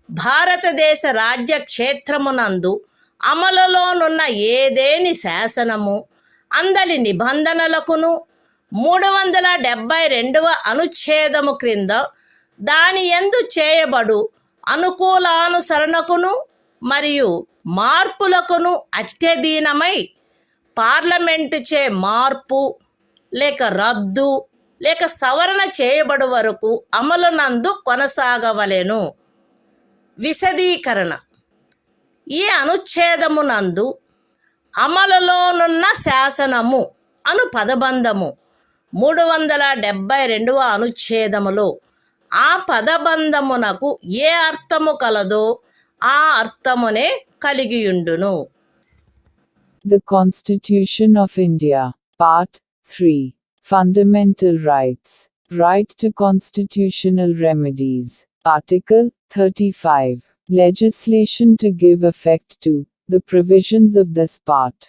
[SPEAKER 1] భారతదేశ రాజ్య క్షేత్రమునందు అమలులోనున్న ఏదేని శాసనము అందలి నిబంధనలకును 372వ అనుచ్ఛేదము క్రింద దాని యందు చేయబడు అనుకూలానుసరణకును మరియు మార్పులకును అత్యధీనమై పార్లమెంటుచే మార్పు లేక రద్దు లేక సవరణ చేయబడు వరకు అమలునందు కొనసాగవలెను. విశదీకరణ: ఈ అనుచ్ఛేదమునందు అమలులోనున్న శాసనము అను పదబంధము 372వ అనుచ్ఛేదములో ఆ పదబంధమునకు ఏ అర్థము కలదో ఆ అర్థమునే కలిగియుండును.
[SPEAKER 2] The Constitution of India, Part 3. Fundamental Rights. Right to Constitutional Remedies. Article 35. Legislation to give effect to the provisions of this part.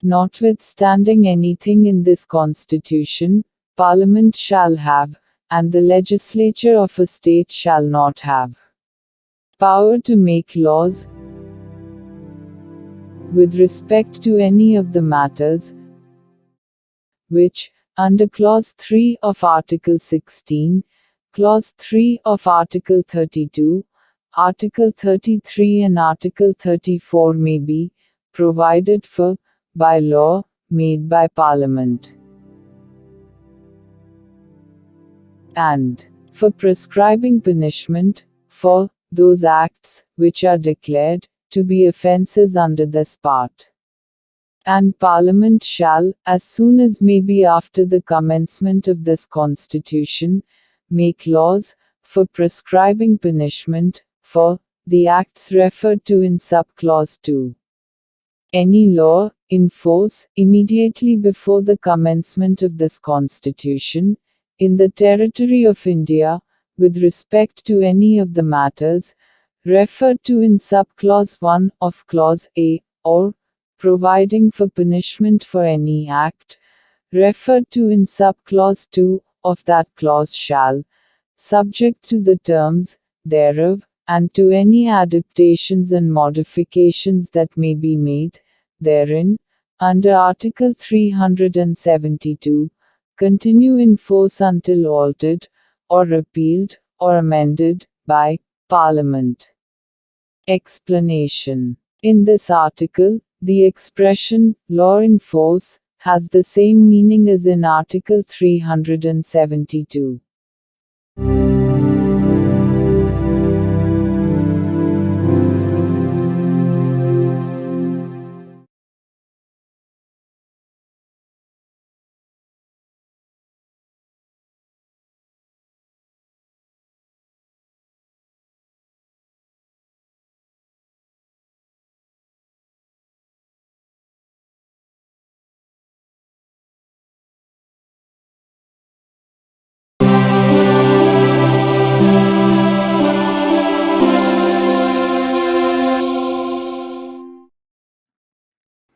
[SPEAKER 2] Notwithstanding anything in this Constitution, Parliament shall have, and the legislature of a state shall not have, power to make laws with respect to any of the matters which, under Clause 3 of Article 16, Clause 3 of Article 32, Article 33 and Article 34 may be provided for by law made by Parliament, and for prescribing punishment for those acts which are declared to be offences under this part. And Parliament shall, as soon as may be after the commencement of this Constitution, make laws for prescribing punishment for the acts referred to in subclause 2. Any law in force immediately before the commencement of this Constitution in the territory of India with respect to any of the matters referred to in subclause 1 of Clause A, or providing for punishment for any act referred to in subclause 2 of that clause shall, subject to the terms thereof, and to any adaptations and modifications that may be made therein, under Article 372, continue in force until altered, or repealed, or amended, by Parliament. Explanation: in this article, the expression law in force has the same meaning as in Article 372.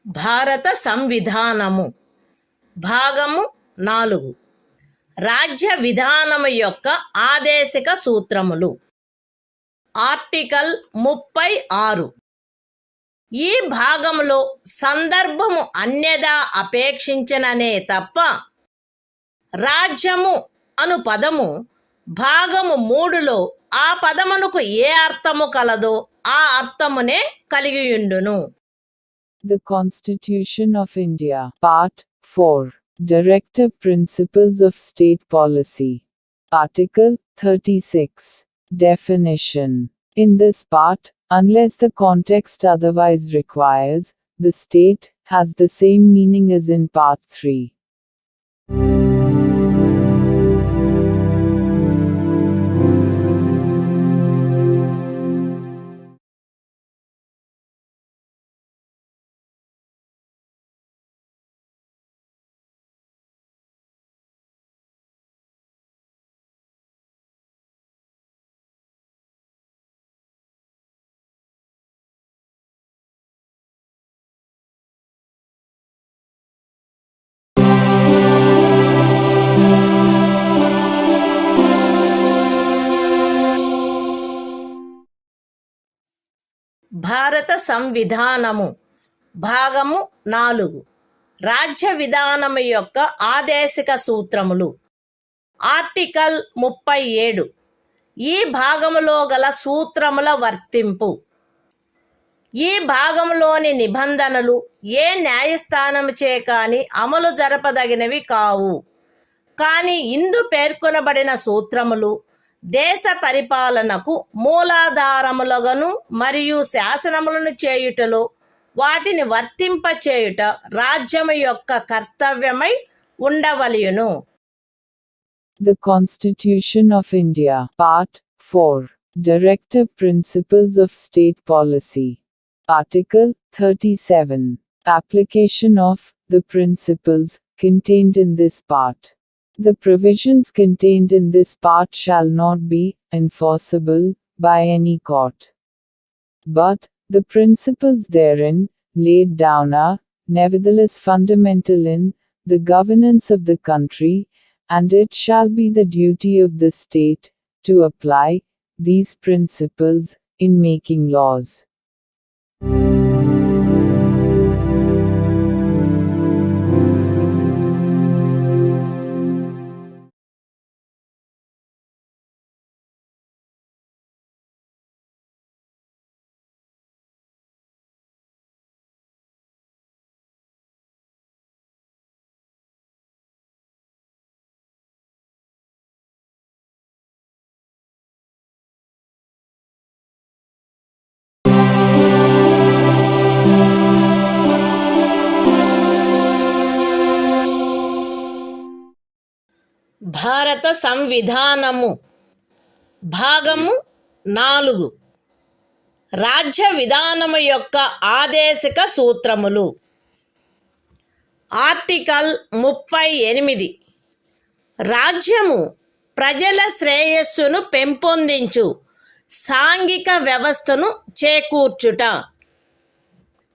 [SPEAKER 1] భారత సంవిధానము భాగము 4. రాజ్య విధానము యొక్క ఆదేశిక సూత్రములు. Article 36. ఈ భాగంలో సందర్భము అన్యదా అపేక్షించననే తప్ప రాజ్యము అను పదము భాగము 3లో ఆ పదమునకు ఏ అర్థము కలదో ఆ అర్థమునే కలిగియుండును.
[SPEAKER 2] The Constitution of India, Part 4. Directive Principles of State Policy. Article 36. Definition. In this part, unless the context otherwise requires, the state has the same meaning as in Part 3.
[SPEAKER 1] భారత సంవిధానము భాగము 4. రాజ్య విధానము యొక్క ఆదేశిక సూత్రములు. ఆర్టికల్ 37. ఈ భాగములో గల సూత్రముల వర్తింపు. ఈ భాగంలోని నిబంధనలు ఏ న్యాయస్థానముచే కాని అమలు జరపదగినవి కావు. కానీ ఇందు పేర్కొనబడిన సూత్రములు దేశ పరిపాలనకు మూలాధారములుగాను మరియు శాసనములను చేయుటలో వాటిని వర్తింపచేయుట రాజ్యము యొక్క కర్తవ్యమై ఉండవలయును.
[SPEAKER 2] The Constitution of India, Part 4. Directive Principles of State Policy. Article 37. Application of the principles contained in this part. The provisions contained in this part shall not be enforceable by any court. But the principles therein laid down are nevertheless fundamental in the governance of the country, and it shall be the duty of the state to apply these principles in making laws.
[SPEAKER 1] భారత సంవిధానము భాగము 4. రాజ్య విధానము యొక్క ఆదేశిక సూత్రములు. Article 38. రాజ్యము ప్రజల శ్రేయస్సును పెంపొందించు సాంఘిక వ్యవస్థను చేకూర్చుట.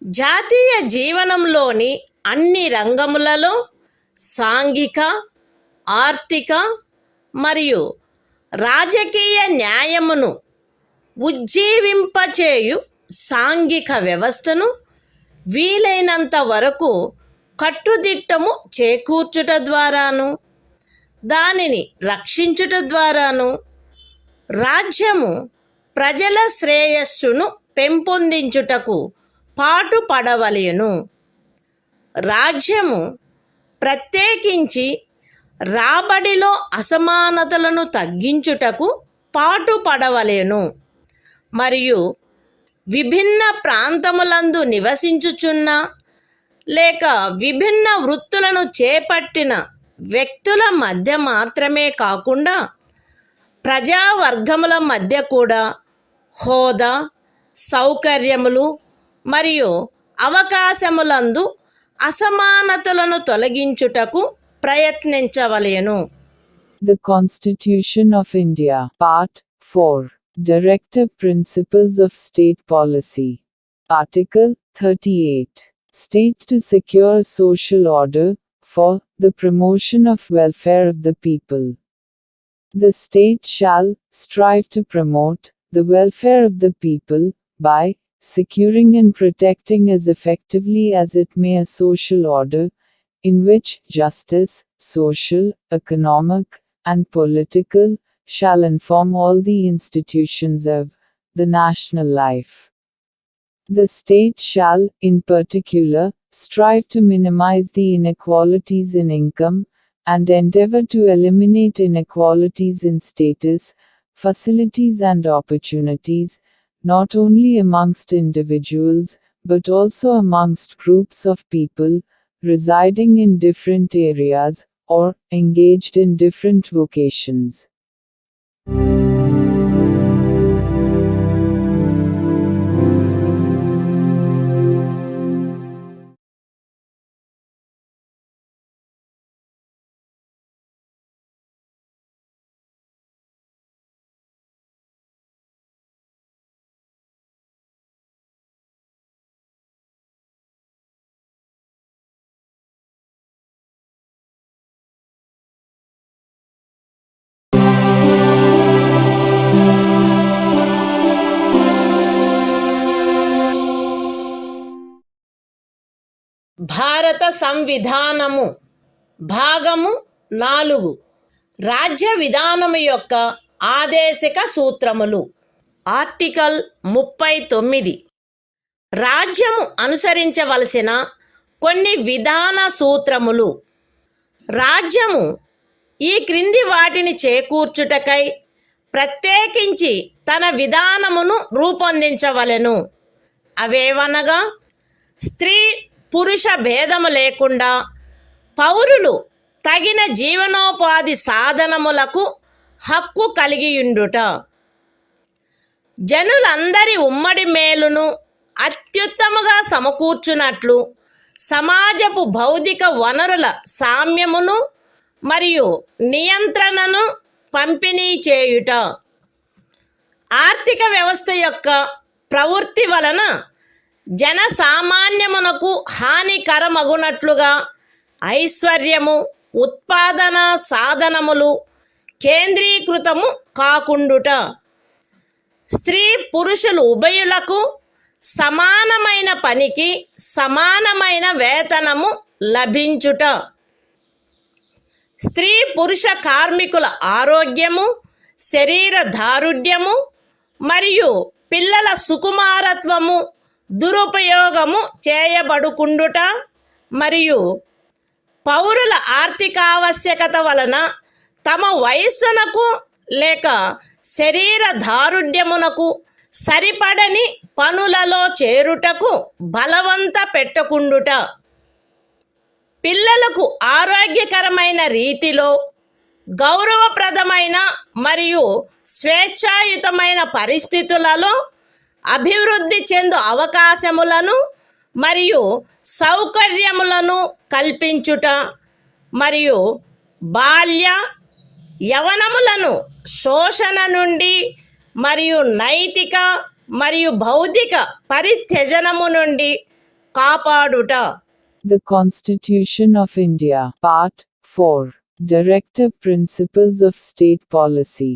[SPEAKER 1] జాతీయ జీవనంలోని అన్ని రంగములలో సాంఘిక, ఆర్థిక మరియు రాజకీయ న్యాయమును ఉజ్జీవింపచేయు సాంఘిక వ్యవస్థను వీలైనంత వరకు కట్టుదిట్టము చేకూర్చుట ద్వారాను దానిని రక్షించుట ద్వారాను రాజ్యము ప్రజల శ్రేయస్సును పెంపొందించుటకు పాటుపడవలెను. రాజ్యము ప్రత్యేకించి రాబడిలో అసమానతలను తగ్గించుటకు పాటుపడవలెను మరియు విభిన్న ప్రాంతములందు నివసించుచున్న లేక విభిన్న వృత్తులను చేపట్టిన వ్యక్తుల మధ్య మాత్రమే కాకుండా ప్రజావర్గముల మధ్య కూడా హోదా, సౌకర్యములు మరియు అవకాశములందు అసమానతలను తొలగించుటకు ప్రయత్నించవలెను.
[SPEAKER 2] The Constitution of India, Part 4. Directive Principles of State Policy. Article 38. State to secure social order, for the promotion of welfare of the people. The state shall strive to promote the welfare of the people by securing and protecting as effectively as it may a social order in which justice, social, economic, and political shall inform all the institutions of the national life. The state shall, in particular, strive to minimize the inequalities in income, and endeavor to eliminate inequalities in status, facilities and opportunities, not only amongst individuals, but also amongst groups of people, residing in different areas, or engaged in different vocations.
[SPEAKER 1] భారత సంవిధానము భాగము 4 రాజ్య విధానము యొక్క ఆదేశిక సూత్రములు. Article 39 రాజ్యము అనుసరించవలసిన కొన్ని విధాన సూత్రములు. రాజ్యము ఈ క్రింది వాటిని చేకూర్చుటకై ప్రత్యేకించి తన విధానమును రూపొందించవలెను. అవేవనగా స్త్రీ పురుష భేదము లేకుండా పౌరులు తగిన జీవనోపాధి సాధనములకు హక్కు కలిగియుండుట, జనులందరి ఉమ్మడి మేలును అత్యుత్తముగా సమకూర్చునట్లు సమాజపు భౌతిక వనరుల సామ్యమును మరియు నియంత్రణను పంపిణీ చేయుట, ఆర్థిక వ్యవస్థ యొక్క ప్రవృత్తి వలన జనసామాన్యమునకు హానికరమగునట్లుగా ఐశ్వర్యము, ఉత్పాదన సాధనములు కేంద్రీకృతము కాకుండుట, స్త్రీ పురుషులు ఉభయులకు సమానమైన పనికి సమానమైన వేతనము లభించుట, స్త్రీ పురుష కార్మికుల ఆరోగ్యము, శరీర దారుఢ్యము మరియు పిల్లల సుకుమారత్వము దురుపయోగము చేయబడుకుండుట మరియు పౌరుల ఆర్థికావశ్యకత వలన తమ వయస్సునకు లేక శరీర దారుఢ్యమునకు సరిపడని పనులలో చేరుటకు బలవంత పెట్టకుండుట, పిల్లలకు ఆరోగ్యకరమైన రీతిలో గౌరవప్రదమైన మరియు స్వేచ్ఛాయుతమైన పరిస్థితులలో అభివృద్ధి చెందు అవకాశములను మరియు సౌకర్యములను కల్పించుట మరియు బాల్య యవనములను శోషణ నుండి మరియు నైతిక మరియు భౌతిక పరిత్యజనము నుండి కాపాడుట.
[SPEAKER 2] The Constitution of India, Part 4, Directive Principles of State Policy.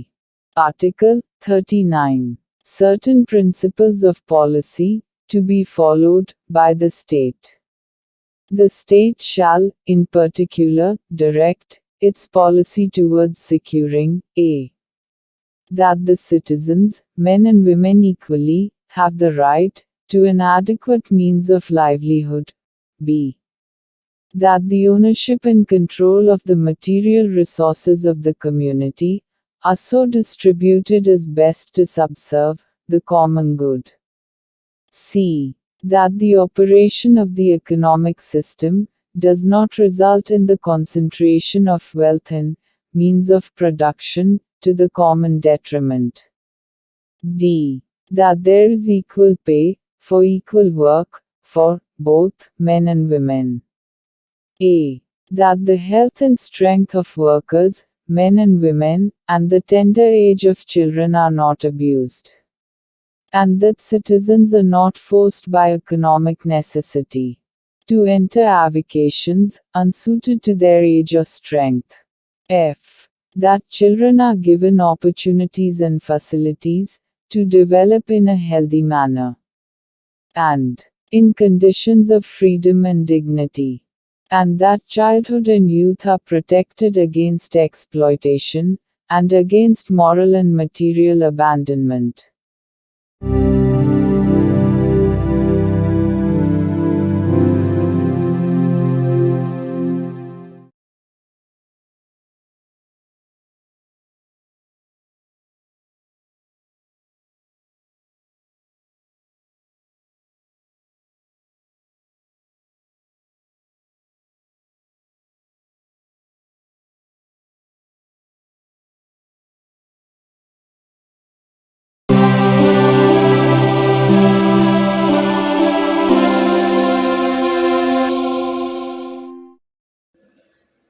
[SPEAKER 2] Article 39. Certain principles of policy to be followed by the state. The state shall, in particular, direct its policy towards securing a. that the citizens, men and women equally, have the right to an adequate means of livelihood. b. that the ownership and control of the material resources of the community are so distributed as best to subserve the common good. c. that the operation of the economic system does not result in the concentration of wealth and means of production to the common detriment. d. that there is equal pay for equal work for both men and women. a. that the health and strength of workers, men and women, and the tender age of children are not abused, and that citizens are not forced by economic necessity to enter avocations unsuited to their age or strength. F. That children are given opportunities and facilities to develop in a healthy manner and in conditions of freedom and dignity, and that childhood and youth are protected against exploitation and against moral and material abandonment.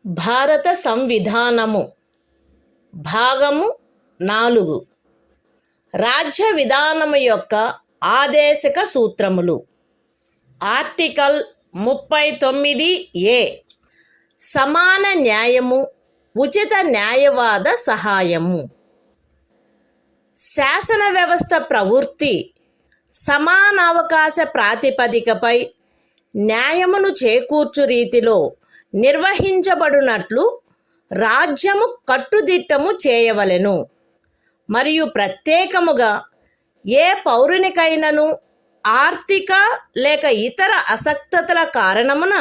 [SPEAKER 1] భారత సంవిధానము భాగము 4 రాజ్య విధానము యొక్క ఆదేశక సూత్రములు. Article 39A సమాన న్యాయము, ఉచిత న్యాయవాద సహాయము. శాసన వ్యవస్థ ప్రవృత్తి సమానావకాశ ప్రాతిపదికపై న్యాయమును చేకూర్చు రీతిలో నిర్వహించబడినట్లు రాజ్యము కట్టుదిట్టము చేయవలెను. మరియు ప్రత్యేకముగా ఏ పౌరునికైనను ఆర్థిక లేక ఇతర అసక్తతల కారణమున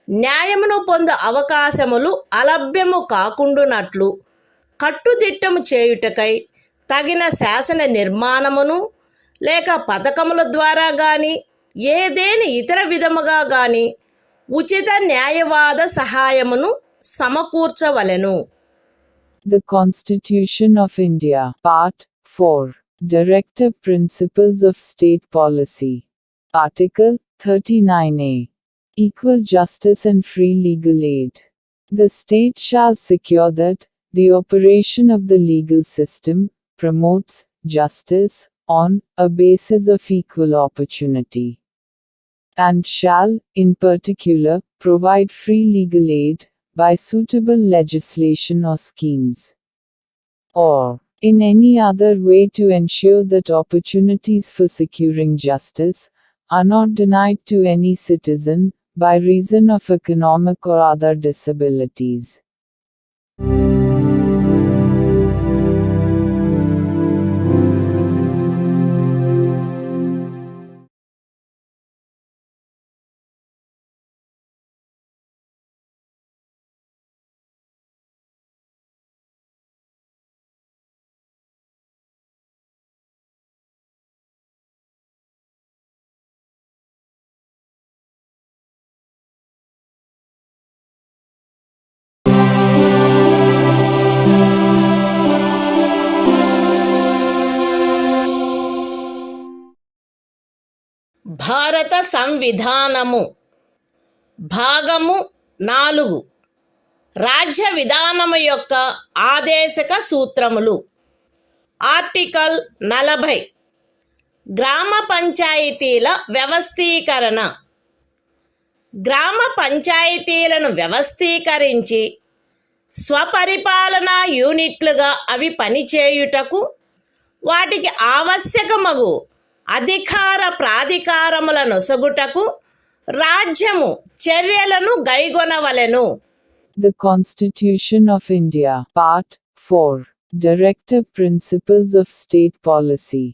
[SPEAKER 1] న్యాయమును పొందు అవకాశములు అలభ్యము కాకుండునట్లు కట్టుదిట్టము చేయుటకై తగిన శాసన నిర్మాణమును లేక పథకముల ద్వారా గాని ఏదేని ఇతర విధముగా గాని ఉచిత న్యాయవాద సహాయమును సమకూర్చవలెను.
[SPEAKER 2] The Constitution of India, Part 4, Directive Principles of State Policy. Article 39A. Equal justice and free legal aid. The state shall secure that the operation of the legal system promotes justice on a basis of equal opportunity, and shall, in particular, provide free legal aid by suitable legislation or schemes, or in any other way to ensure that opportunities for securing justice are not denied to any citizen by reason of economic or other disabilities.
[SPEAKER 1] భారత సంవిధానము భాగము 4 రాజ్య విధానము యొక్క ఆదేశక సూత్రములు. Article 40 గ్రామ పంచాయతీల వ్యవస్థీకరణ. గ్రామ పంచాయతీలను వ్యవస్థీకరించి స్వపరిపాలనా యూనిట్లుగా అవి పనిచేయుటకు వాటికి ఆవశ్యకమగు అధికార ప్రాధికారముల నొసగుటకు రాజ్యము చర్యలను గైగొనవలెను.
[SPEAKER 2] The Constitution of India, Part 4, Directive Principles of State Policy.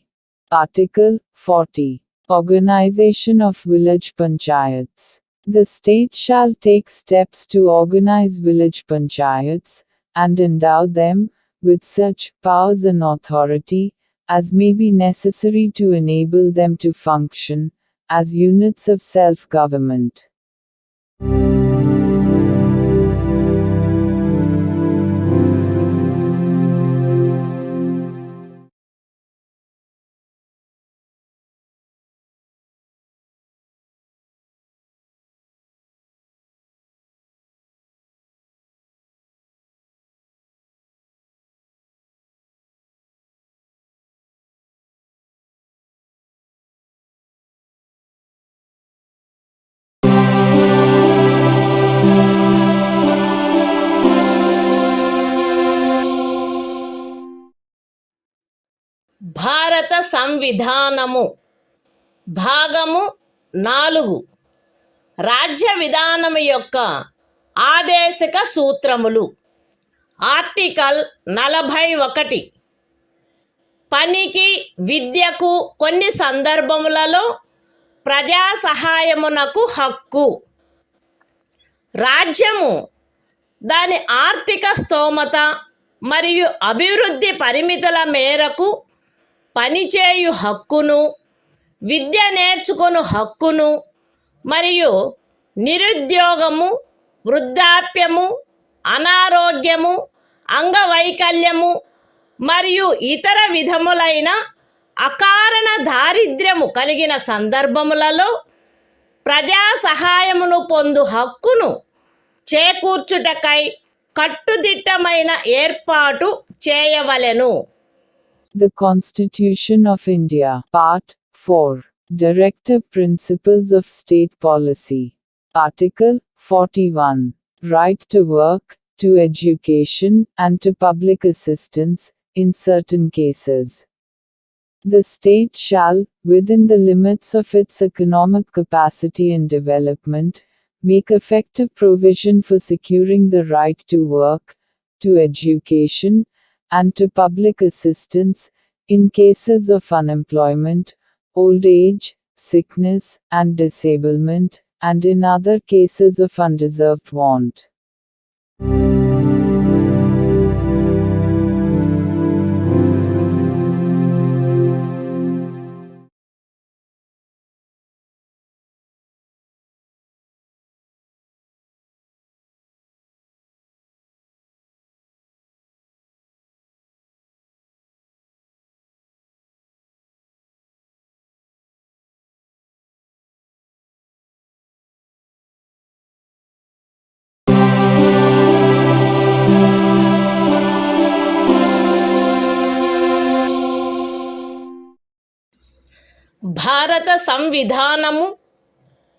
[SPEAKER 2] Article 40. Organization of Village Panchayats. The state shall take steps to organize village panchayats, and endow them with such powers and authority as may be necessary to enable them to function as units of self-government.
[SPEAKER 1] భారత సంవిధానము భాగము 4 రాజ్య విధానము యొక్క ఆదేశక సూత్రములు. Article 41 పనికి విద్యకు కొన్ని సందర్భములలో ప్రజా సహాయమునకు హక్కు. రాజ్యము దాని ఆర్థిక స్తోమత మరియు అభివృద్ధి పరిమితుల మేరకు పనిచేయు హక్కును, విద్య నేర్చుకొను హక్కును మరియు నిరుద్యోగము, వృద్ధాప్యము, అనారోగ్యము, అంగవైకల్యము మరియు ఇతర విధములైన అకారణ దారిద్ర్యము కలిగిన సందర్భములలో ప్రజా సహాయమును పొందు హక్కును చేకూర్చుటకై కట్టుదిట్టమైన ఏర్పాటు చేయవలెను.
[SPEAKER 2] The Constitution of India, Part 4, Directive Principles of State Policy. Article 41, Right to work, to education, and to public assistance, in certain cases. The state shall, within the limits of its economic capacity and development, make effective provision for securing the right to work, to education, and to public assistance, in cases of unemployment, old age, sickness, and disablement, and in other cases of undeserved want.
[SPEAKER 1] భారత సంవిధానము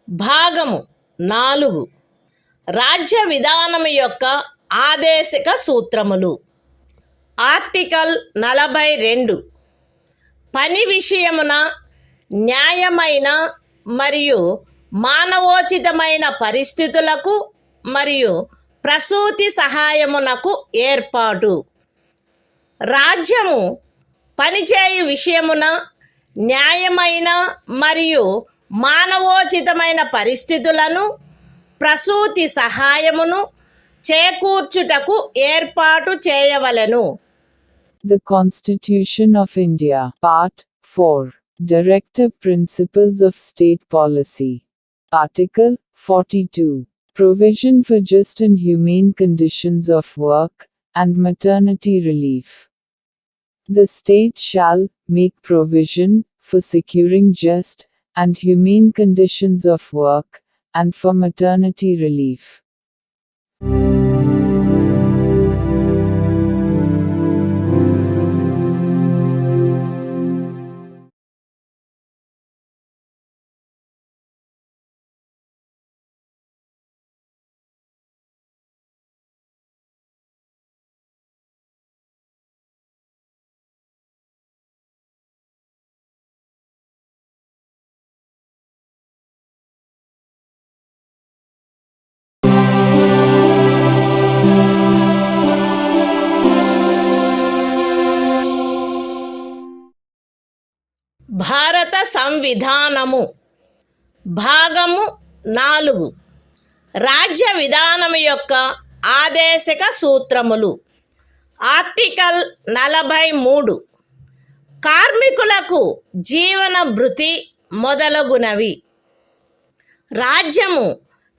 [SPEAKER 1] భాగము 4 రాజ్య విధానము యొక్క ఆదేశక సూత్రములు. Article 42 పని విషయమున న్యాయమైన మరియు మానవోచితమైన పరిస్థితులకు మరియు ప్రసూతి సహాయమునకు ఏర్పాటు. రాజ్యము పనిచేయు విషయమున న్యాయమైన మరియు మానవోచితమైన పరిస్థితులను, ప్రసూతి సహాయమును చేకూర్చుటకు ఏర్పాటు చేయవలెను.
[SPEAKER 2] The Constitution of India, Part 4, Directive Principles of State Policy. Article 42, Provision for just and humane conditions of work, and maternity relief. The state shall make provision for securing just and humane conditions of work, and for maternity relief.
[SPEAKER 1] భారత సంవిధానము భాగము 4 రాజ్య విధానము యొక్క ఆదేశక సూత్రములు. Article 43 కార్మికులకు జీవన భృతి మొదలగునవి. రాజ్యము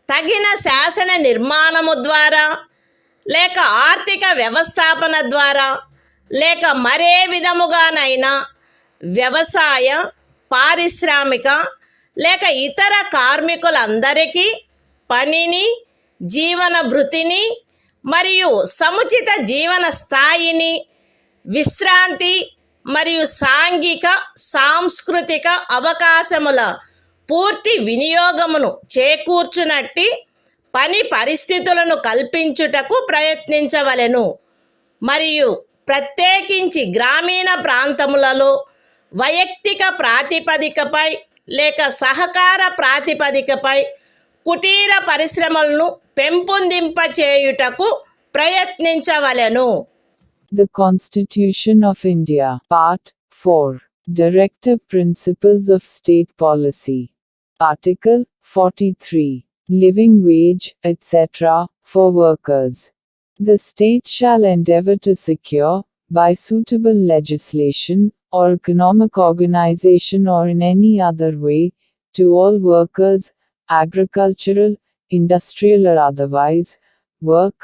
[SPEAKER 1] తగిన శాసన నిర్మాణము ద్వారా లేక ఆర్థిక వ్యవస్థాపన ద్వారా లేక మరే విధముగానైనా వ్యవసాయ, పారిశ్రామిక లేక ఇతర కార్మికులందరికీ పనిని, జీవన భృతిని మరియు సముచిత జీవన స్థాయిని, విశ్రాంతి మరియు సాంఘిక సాంస్కృతిక అవకాశముల పూర్తి వినియోగమును చేకూర్చునట్టి పని పరిస్థితులను కల్పించుటకు ప్రయత్నించవలెను. మరియు ప్రత్యేకించి గ్రామీణ ప్రాంతములలో వైయక్తిక ప్రాతిపదికపై లేక సహకార ప్రాతిపదికపై కుటీర పరిశ్రమలను పెంపొందింపచేయుటకు ప్రయత్నించవలెను.
[SPEAKER 2] The Constitution of India, Part 4. Directive Principles of State Policy. Article 43. Living wage, etc., for workers. The state shall endeavor to secure, by suitable legislation, or economic organization or in any other way, to all workers, agricultural, industrial or otherwise, work,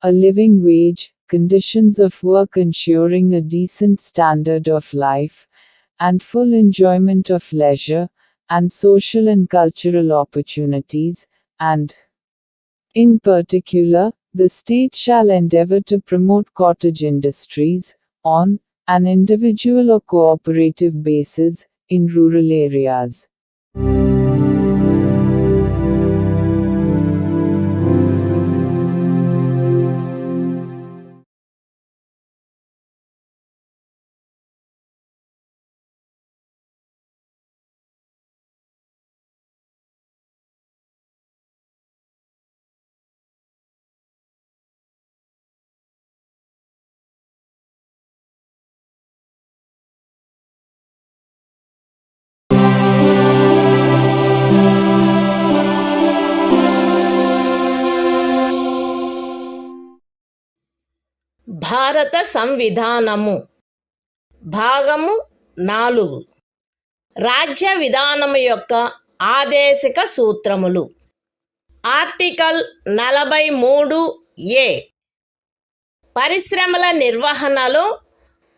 [SPEAKER 2] a living wage, conditions of work ensuring a decent standard of life, and full enjoyment of leisure, and social and cultural opportunities, and, in particular, the state shall endeavor to promote cottage industries, on an individual or cooperative basis, in rural areas.
[SPEAKER 1] భారత సంవిధానము భాగము 4. రాజ్య విధానము యొక్క ఆదేశిక సూత్రములు. Article 43A. పరిశ్రమల నిర్వహణలో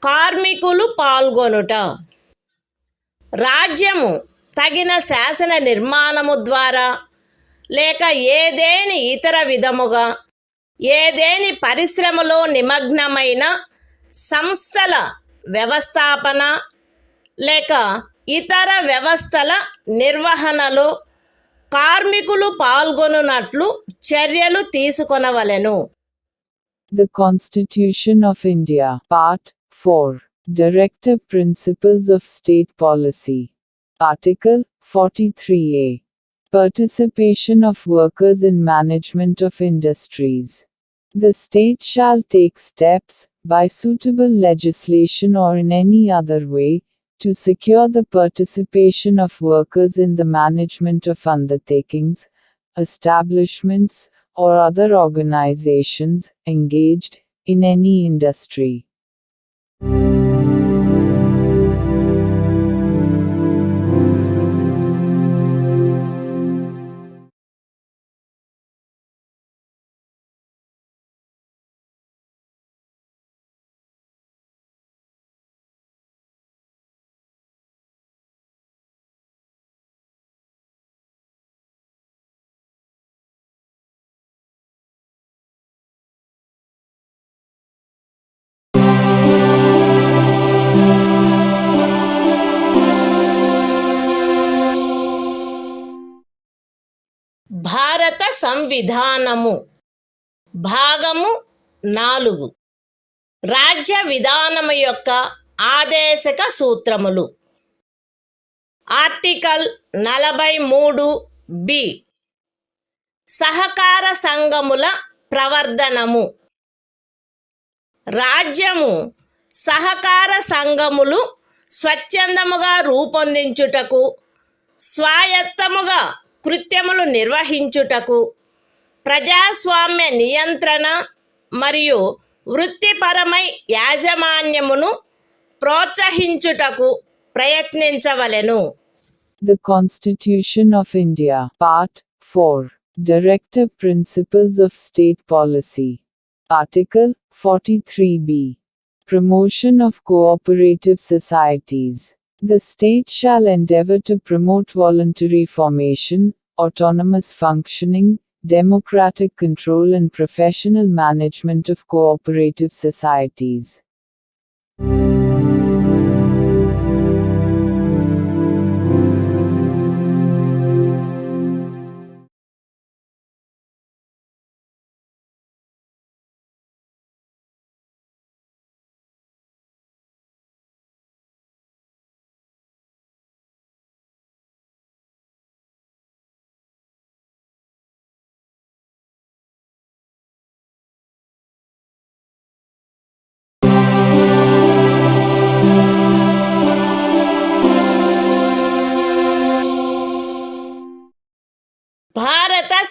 [SPEAKER 1] కార్మికులు పాల్గొనుట. రాజ్యము తగిన శాసన నిర్మాణము ద్వారా లేక ఏదేని ఇతర విధముగా ఏదేని పరిశ్రమలో నిమగ్నమైన సంస్థల వ్యవస్థాపన లేక ఇతర వ్యవస్థల నిర్వహణలో కార్మికులు పాల్గొనున్నట్లు చర్యలు తీసుకొనవలెను.
[SPEAKER 2] The Constitution of India, Part 4. Directive Principles of State Policy. Article 43A. Participation of workers in management of industries. The state shall take steps, by suitable legislation or in any other way, to secure the participation of workers in the management of undertakings, establishments, or other organizations engaged in any industry.
[SPEAKER 1] భారత సంవిధానము భాగము 4. రాజ్య విధానము యొక్క ఆదేశక సూత్రములు. Article 43B. సహకార సంఘముల ప్రవర్ధనము. రాజ్యము సహకార సంఘములు స్వచ్ఛందముగా రూపొందించుటకు, స్వాయత్తముగా కృత్యములు నిర్వహించుటకు, ప్రజాస్వామ్య నియంత్రణ మరియు వృత్తిపరమై యాజమాన్యమును ప్రోత్సహించుటకు ప్రయత్నించవలెను.
[SPEAKER 2] The Constitution of India, Part 4. Directive Principles of State Policy. Article 43B. Promotion of cooperative societies. The state shall endeavor to promote voluntary formation, autonomous functioning, democratic control and professional management of cooperative societies.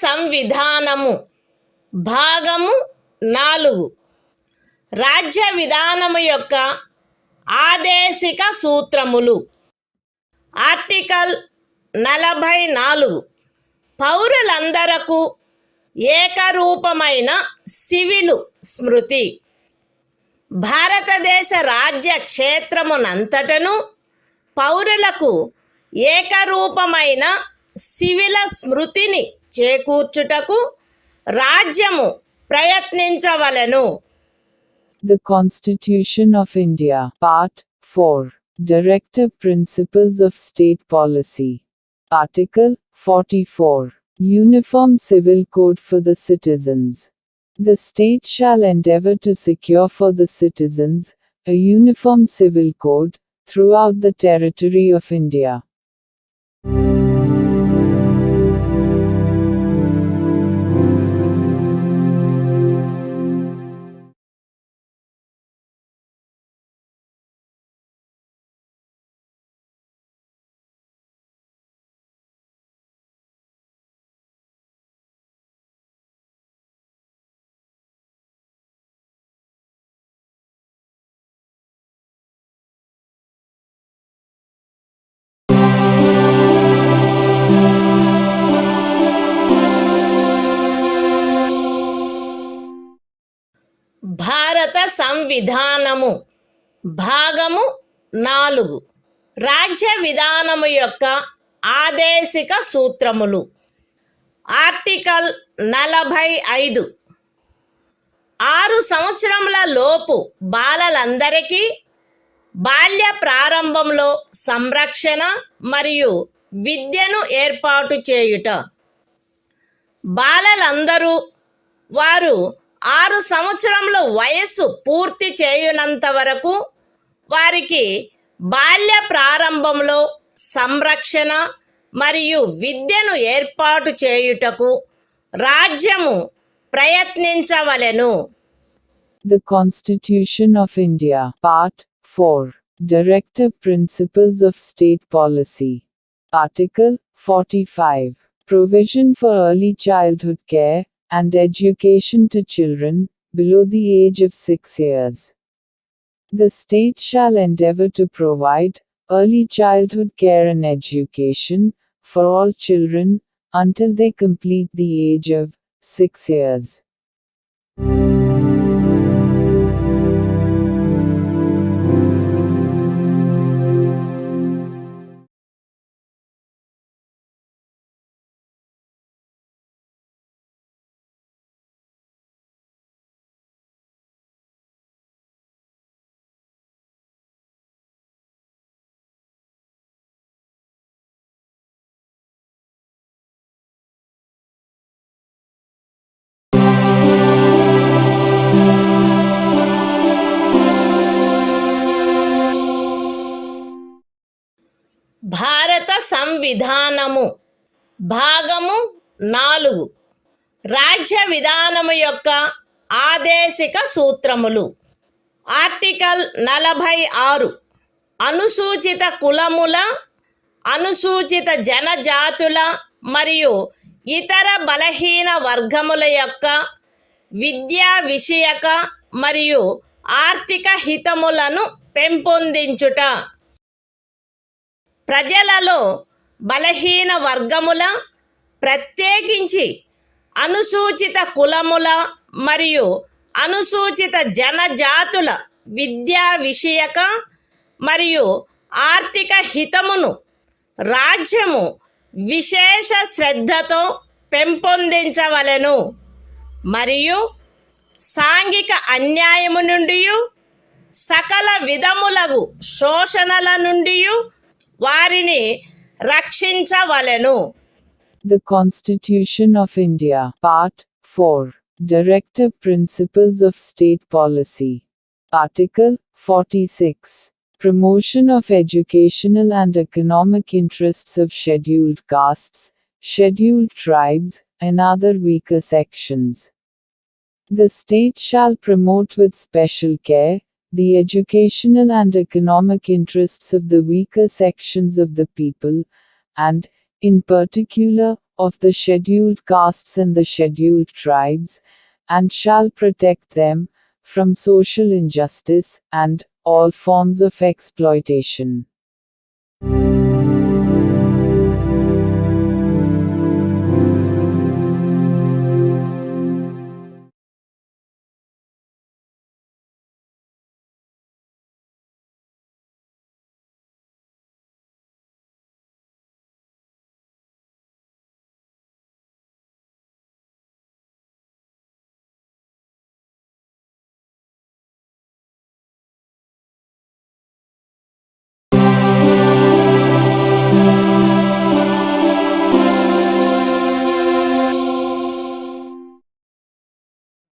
[SPEAKER 1] సంవిధానము భాగము 4 రాజ్య విధానము యొక్క ఆదేశిక సూత్రములు. Article 44 పౌరులందరకు ఏకరూపమైన civil స్మృతి. భారతదేశ రాజ్య క్షేత్రమునంతటను పౌరులకు ఏకరూపమైన సివిల స్మృతిని చేకూర్చుటకు రాజ్యము ప్రయత్నించవలెను.
[SPEAKER 2] The Constitution of India, Part 4, Directive Principles of State Policy. Article 44, Uniform Civil Code for the Citizens. The state shall endeavor to secure for the citizens a uniform civil code throughout the territory of India.
[SPEAKER 1] భారత సంవిధానము భాగము 4 రాజ్య విధానము యొక్క ఆదేశిక సూత్రములు. Article 45 6 సంవత్సరముల లోపు బాలలందరికీ బాల్య ప్రారంభంలో సంరక్షణ మరియు విద్యను ఏర్పాటు చేయుట. బాలలందరూ వారు 6 సంవత్సరముల వయస్సు పూర్తి చేయునంత వరకు వారికి బాల్య ప్రారంభంలో సంరక్షణ మరియు విద్యను ఏర్పాటు చేయుటకు రాజ్యము ప్రయత్నించవలెను.
[SPEAKER 2] The Constitution of India, Part 4, Directive Principles of State Policy. Article 45, Provision for Early Childhood Care and Education to Children below the age of 6 years. The state shall endeavor to provide early childhood care and education for all children until they complete the age of 6 years.
[SPEAKER 1] భారత సంవిధానము భాగము 4 రాజ్య విధానము యొక్క ఆదేశిక సూత్రములు. Article 46 అనుసూచిత కులముల, అనుసూచిత జనజాతుల మరియు ఇతర బలహీన వర్గముల యొక్క విద్యా విషయక మరియు ఆర్థిక హితములను పెంపొందించుట. ప్రజలలో బలహీన వర్గముల, ప్రత్యేకించి అనుసూచిత కులముల మరియు అనుసూచిత జనజాతుల విద్యా విషయక మరియు ఆర్థిక హితమును రాజ్యము విశేష శ్రద్ధతో పెంపొందించవలెను మరియు సాంఘిక అన్యాయము నుండి సకల విధములగు శోషణల నుండి వారిని రక్షించవలెను.
[SPEAKER 2] The Constitution of India, Part 4, Directive Principles of State Policy. Article 46, Promotion of educational and economic interests of scheduled castes, scheduled tribes, and other weaker sections. The state shall promote with special care the educational and economic interests of the weaker sections of the people, and, in particular, of the scheduled castes and the scheduled tribes, and shall protect them from social injustice and all forms of exploitation.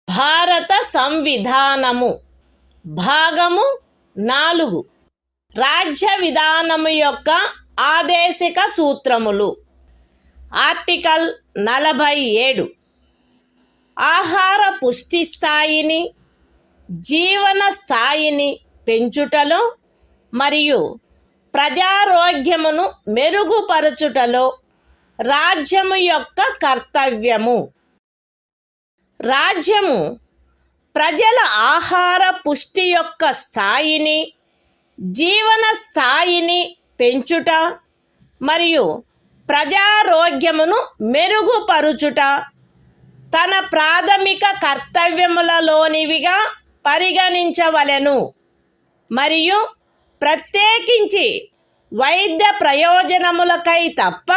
[SPEAKER 1] భారత సంవిధానము భాగము 4 రాజ్య విధానము యొక్క ఆదేశిక సూత్రములు. Article 47 ఆహార పుష్టి స్థాయిని, జీవన స్థాయిని పెంచుటలో మరియు ప్రజారోగ్యమును మెరుగుపరచుటలో రాజ్యము యొక్క కర్తవ్యము. రాజ్యము ప్రజల ఆహార పుష్టి యొక్క స్థాయిని, జీవన స్థాయిని పెంచుట మరియు ప్రజారోగ్యమును మెరుగుపరుచుట తన ప్రాథమిక కర్తవ్యములలోనివిగా పరిగణించవలెను మరియు ప్రత్యేకించి వైద్య ప్రయోజనములకై తప్ప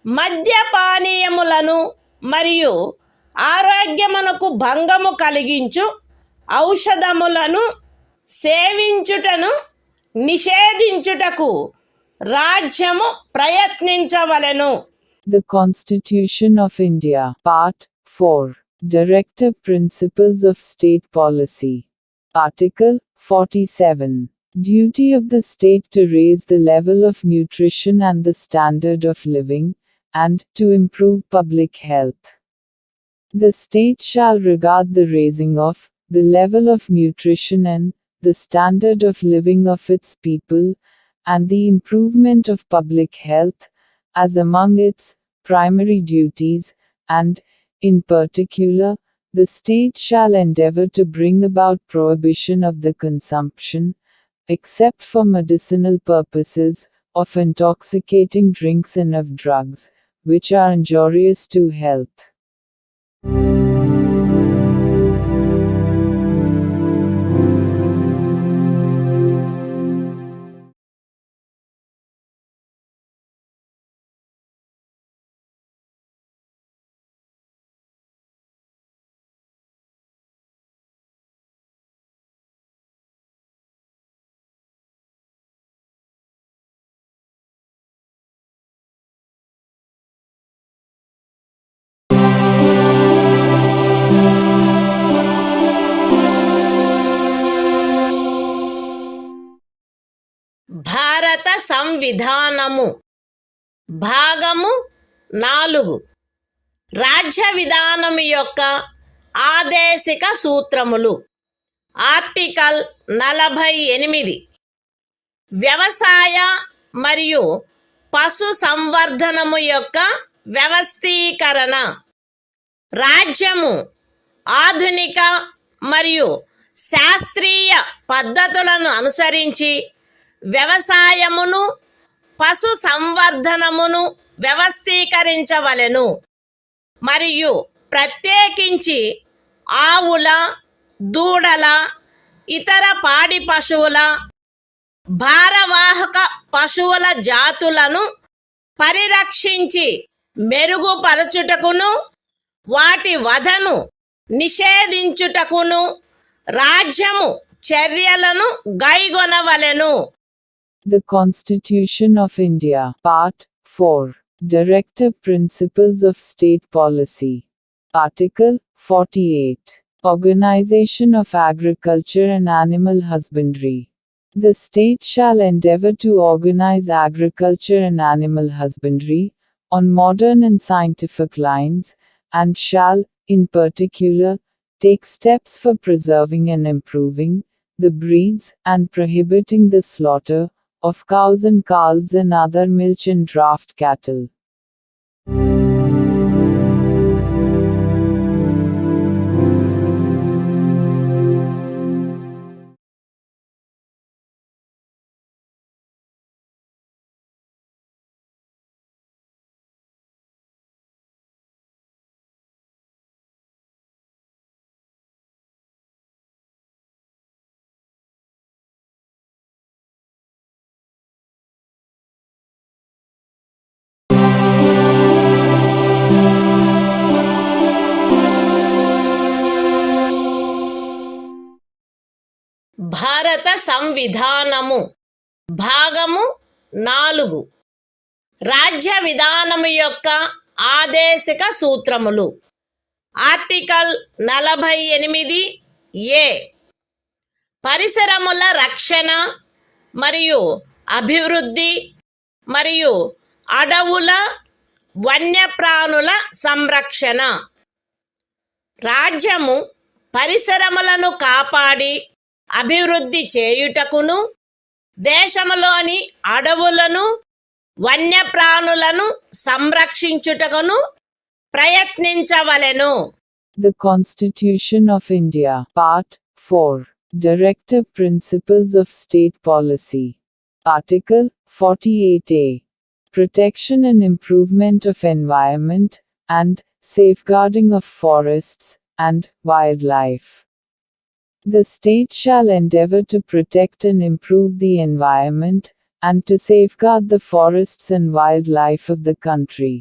[SPEAKER 1] మద్యపానీయములను మరియు ఆరోగ్యమునకు భంగము కలిగించు ఔషధములను సేవించుటను నిషేధించుటకు రాజ్యము ప్రయత్నించవలెను.
[SPEAKER 2] The Constitution of India, Part 4, Directive Principles of State Policy. Article 47. Duty of the state to raise the level of nutrition and the standard of living, and to improve public health. The state shall regard the raising of the level of nutrition and the standard of living of its people, and the improvement of public health, as among its primary duties, and, in particular, the state shall endeavor to bring about prohibition of the consumption, except for medicinal purposes, of intoxicating drinks and of drugs, which are injurious to health.
[SPEAKER 1] భారత సంవిధానము భాగము 4 రాజ్య విధానము యొక్క ఆదేశిక సూత్రములు. Article 48 వ్యవసాయ మరియు పశు సంవర్ధనము యొక్క వ్యవస్థీకరణ. రాజ్యము ఆధునిక మరియు శాస్త్రీయ పద్ధతులను అనుసరించి వ్యవసాయమును, పశు సంవర్ధనమును వ్యవస్థీకరించవలెను మరియు ప్రత్యేకించి ఆవుల, దూడల, ఇతర పాడి పశువుల, భారవాహక పశువుల జాతులను పరిరక్షించి మెరుగుపరచుటకును వాటి వధను నిషేధించుటకును రాజ్యము చర్యలను గైగొనవలెను.
[SPEAKER 2] The Constitution of India, Part 4, Directive Principles of State Policy. Article 48. Organization of Agriculture and Animal Husbandry. The state shall endeavor to organize agriculture and animal husbandry on modern and scientific lines, and shall, in particular, take steps for preserving and improving the breeds and prohibiting the slaughter of cows and calves and other milch and draft cattle.
[SPEAKER 1] భారత సంవిధానము భాగము 4 రాజ్య విధానము యొక్క ఆదేశిక సూత్రములు. Article 48 ఏ పరిసరముల రక్షణ మరియు అభివృద్ధి మరియు అడవుల వన్యప్రాణుల సంరక్షణ. రాజ్యము పరిసరములను కాపాడి అభివృద్ధి చేయుటకును దేశములోని అడవులను వన్యప్రాణులను సంరక్షించుటకును ప్రయత్నించవలెను.
[SPEAKER 2] The Constitution of India, Part 4, Directive Principles of State Policy. Article 48A. Protection and improvement of environment, and safeguarding of forests and wildlife. The state shall endeavor to protect and improve the environment, and to safeguard the forests and wildlife of the country.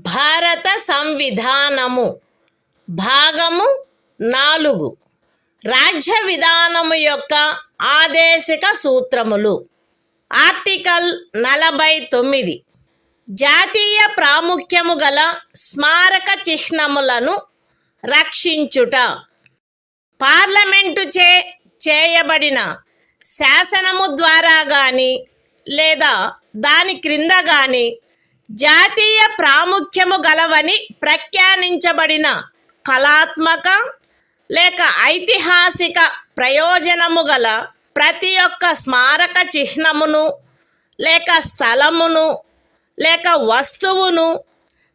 [SPEAKER 1] భారత సంవిధానము భాగము 4 రాజ్య విధానము యొక్క ఆదేశిక సూత్రములు. Article 49 జాతీయ ప్రాముఖ్యము గల స్మారక చిహ్నములను రక్షించుట. Parliament చేయబడిన శాసనము ద్వారా గాని లేదా దాని క్రింద గాని జాతీయ ప్రాముఖ్యము గలవని ప్రఖ్యానించబడిన కళాత్మక లేక ఐతిహాసిక ప్రయోజనము గల ప్రతి ఒక్క స్మారక చిహ్నమును లేక స్థలమును లేక వస్తువును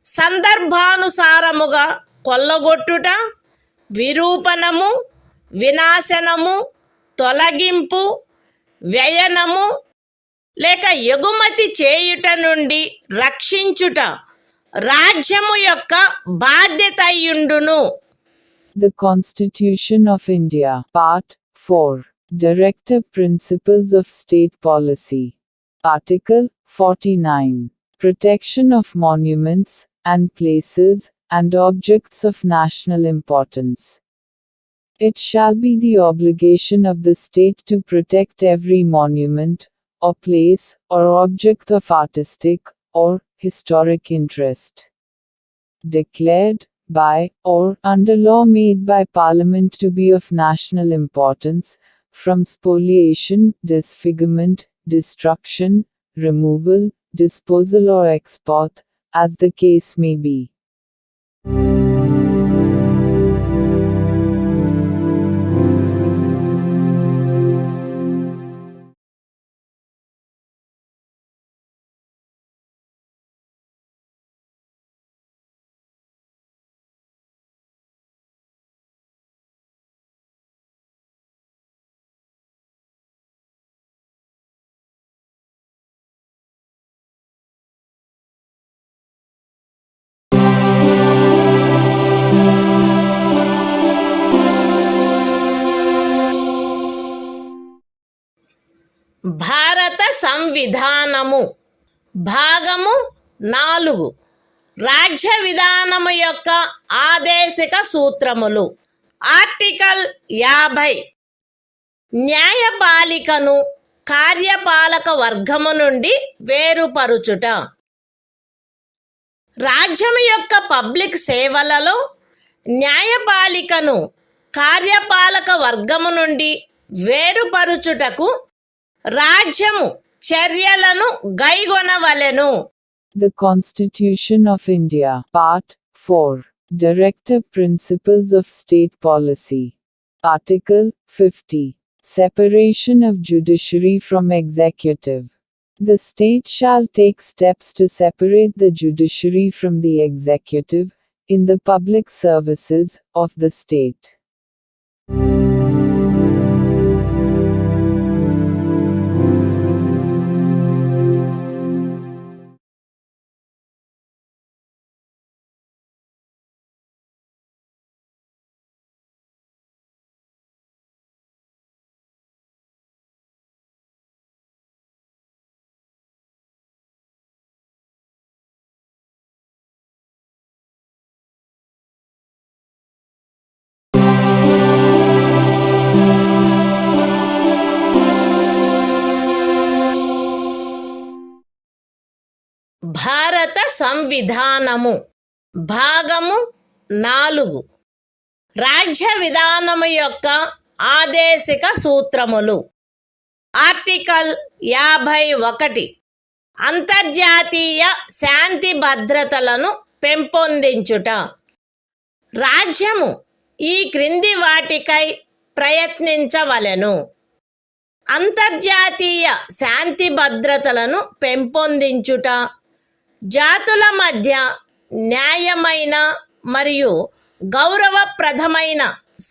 [SPEAKER 1] సందర్భానుసారముగా కొల్లగొట్టుట, విరూపణము, వినాశనము, తొలగింపు, వ్యయనము లేక ఎగుమతి చేయుట నుండి రక్షించుట రాజ్యము యొక్క బాధ్యత అయ్యుండును.
[SPEAKER 2] The Constitution of India, Part 4, Directive Principles of State Policy. Article 49. Protection of monuments and places and objects of national importance. It shall be the obligation of the state to protect every monument, or place, or object of artistic or historic interest, declared by or under law made by Parliament to be of national importance, from spoliation, disfigurement, destruction, removal, disposal or export, as the case may be.
[SPEAKER 1] భారత సంవిధానము భాగము 4 రాజ్య విధానము యొక్క ఆదేశిక సూత్రములు. Article 50 న్యాయపాలికను కార్యపాలక వర్గము నుండి వేరుపరుచుట. రాజ్యం యొక్క public సేవలలో న్యాయపాలికను కార్యపాలక వర్గము నుండి వేరుపరుచుటకు రాజ్యము చర్యలను గైగొనవలెను.
[SPEAKER 2] The Constitution of India, Part 4, Directive Principles of State Policy. Article 50. Separation of judiciary from executive. The state shall take steps to separate the judiciary from the executive, in the public services of the state.
[SPEAKER 1] భారత సంవిధానము భాగము 4 రాజ్య విధానము యొక్క ఆదేశిక సూత్రములు. Article 51 అంతర్జాతీయ శాంతి భద్రతలను పెంపొందించుట. రాజ్యము ఈ క్రింది వాటికై ప్రయత్నించవలెను: అంతర్జాతీయ శాంతి భద్రతలను పెంపొందించుట, జాతుల మధ్య న్యాయమైన మరియు గౌరవప్రదమైన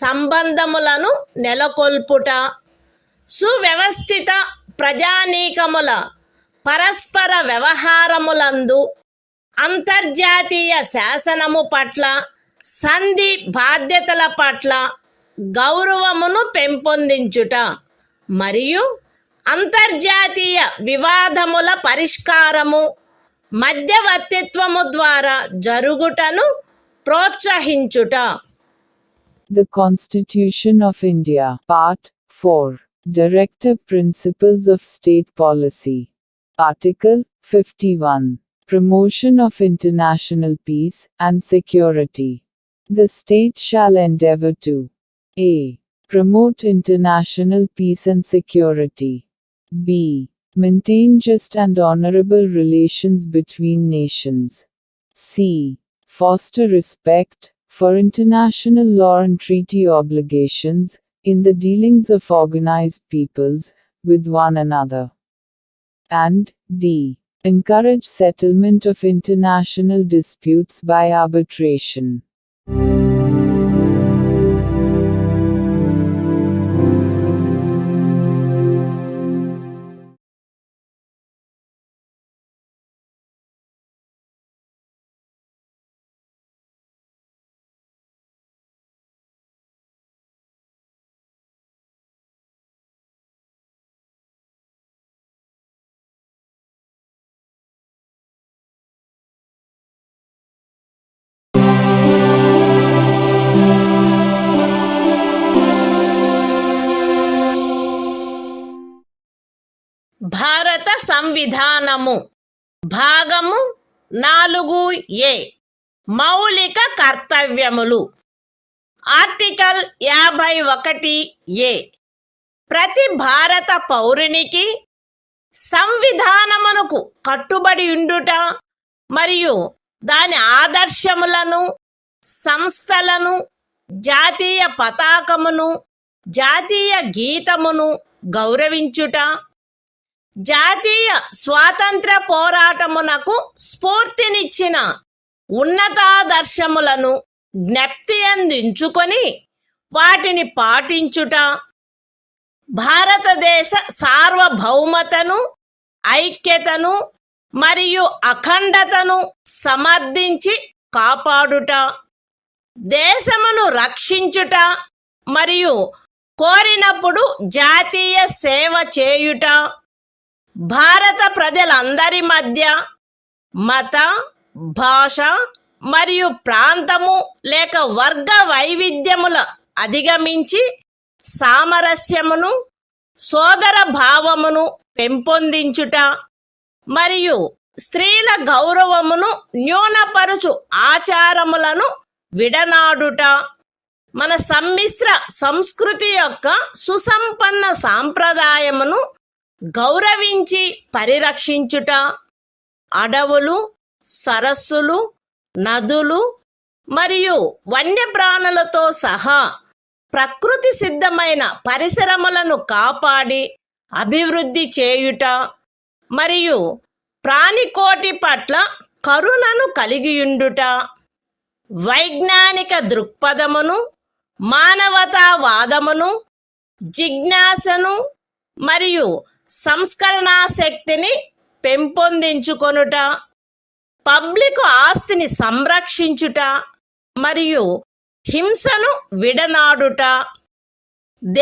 [SPEAKER 1] సంబంధములను నెలకొల్పుట, సువ్యవస్థిత ప్రజానీకముల పరస్పర వ్యవహారములందు అంతర్జాతీయ శాసనము పట్ల, సంధి బాధ్యతల పట్ల గౌరవమును పెంపొందించుట మరియు అంతర్జాతీయ వివాదముల పరిష్కారము మధ్యవర్తిత్వము ద్వారా జరుగుటను ప్రోత్సహించుట.
[SPEAKER 2] The Constitution of India, Part 4, Directive Principles of State Policy. Article 51, Promotion of International Peace and Security. The state shall endeavor to a. Promote international peace and security. b. Maintain just and honorable relations between nations. c. Foster respect for international law and treaty obligations in the dealings of organized peoples with one another. And d. Encourage settlement of international disputes by arbitration.
[SPEAKER 1] భారత సంవిధానము భాగము 4A మౌలిక కర్తవ్యములు. Article 51A ప్రతి భారత పౌరునికి సంవిధానమునకు కట్టుబడి ఉండుట మరియు దాని ఆదర్శములను, సంస్థలను, జాతీయ పతాకమును, జాతీయ గీతమును గౌరవించుట, జాతీయ స్వాతంత్ర పోరాటమునకు స్ఫూర్తినిచ్చిన ఉన్నతాదర్శములను జ్ఞప్తి అందించుకొని వాటిని పాటించుట, భారతదేశ సార్వభౌమతను, ఐక్యతను మరియు అఖండతను సమర్థించి కాపాడుట, దేశమును రక్షించుట మరియు కోరినప్పుడు జాతీయ సేవ చేయుట, భారత ప్రజలందరి మధ్య మత, భాష మరియు ప్రాంతము లేక వర్గ వైవిధ్యముల అధిగమించి సామరస్యమును, సోదర భావమును పెంపొందించుట మరియు స్త్రీల గౌరవమును న్యూనపరచు ఆచారములను విడనాడుట, మన సమ్మిశ్ర సంస్కృతి యొక్క సుసంపన్న సాంప్రదాయమును గౌరవించి పరిరక్షించుట, అడవులు, సరస్సులు, నదులు మరియు వన్యప్రాణులతో సహా ప్రకృతి సిద్ధమైన పరిసరములను కాపాడి అభివృద్ధి చేయుట మరియు ప్రాణికోటి పట్ల కరుణను కలిగియుండుట, వైజ్ఞానిక దృక్పథమును, మానవతావాదమును, జిజ్ఞాసను మరియు సంస్కరణా శక్తిని పెంపొందించుకొనుట, పబ్లిక్ ఆస్తిని సంరక్షించుట మరియు హింసను విడనాడుట,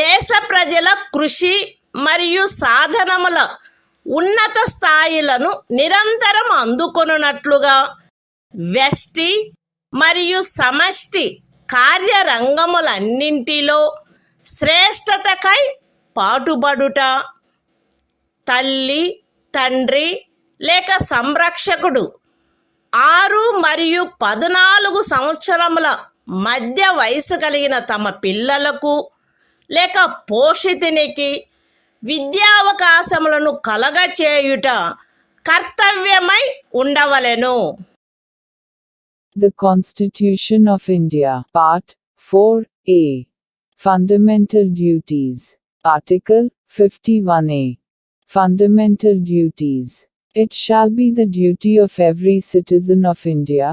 [SPEAKER 1] దేశ ప్రజల కృషి మరియు సాధనముల ఉన్నత స్థాయిలను నిరంతరం అందుకొనున్నట్లుగా వ్యష్టి మరియు సమష్టి కార్యరంగములన్నింటిలో శ్రేష్టతకై పాటుపడుట, తల్లి, తండ్రి లేక సంరక్షకుడు 6 మరియు 14 సంవత్సరముల మధ్య వయసు కలిగిన తమ పిల్లలకు లేక పోషితునికి విద్యావకాశములను కలగచేయుట కర్తవ్యమై ఉండవలెను.
[SPEAKER 2] The Constitution of India, Part 4A. Fundamental Duties. Article 51A. Fundamental Duties. It shall be the duty of every citizen of India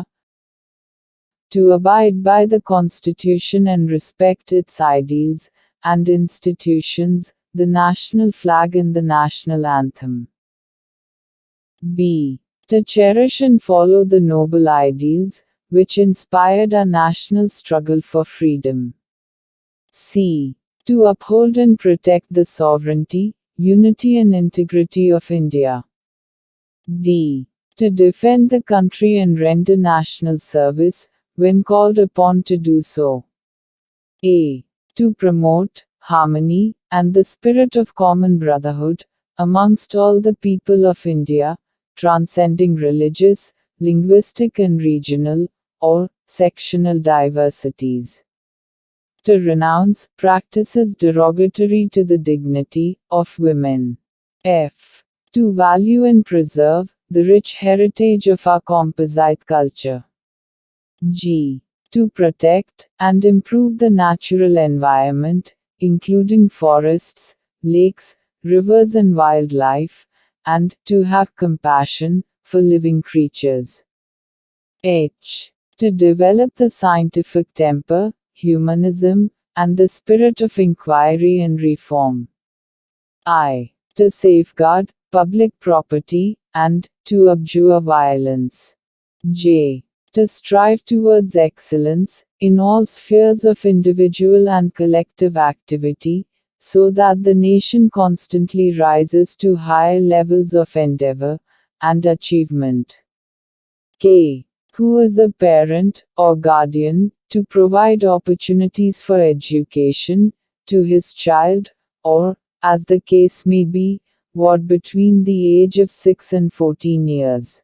[SPEAKER 2] to abide by the Constitution and respect its ideals and institutions, the national flag and the national anthem. B. To cherish and follow the noble ideals which inspired our national struggle for freedom. C. To uphold and protect the sovereignty, unity and integrity of India. D. To defend the country and render national service when called upon to do so. A. To promote harmony and the spirit of common brotherhood amongst all the people of India, transcending religious, linguistic and regional or sectional diversities. To renounce practices derogatory to the dignity of women. F. To value and preserve the rich heritage of our composite culture. G. To protect and improve the natural environment, including forests, lakes, rivers and wildlife, and to have compassion for living creatures. H. To develop the scientific temper, humanism, and the spirit of inquiry and reform. I. To safeguard public property and to abjure violence. J. To strive towards excellence in all spheres of individual and collective activity, so that the nation constantly rises to higher levels of endeavor and achievement. K. Who is a parent or guardian, to provide opportunities for education to his child, or, as the case may be, what between the age of 6 and 14 years.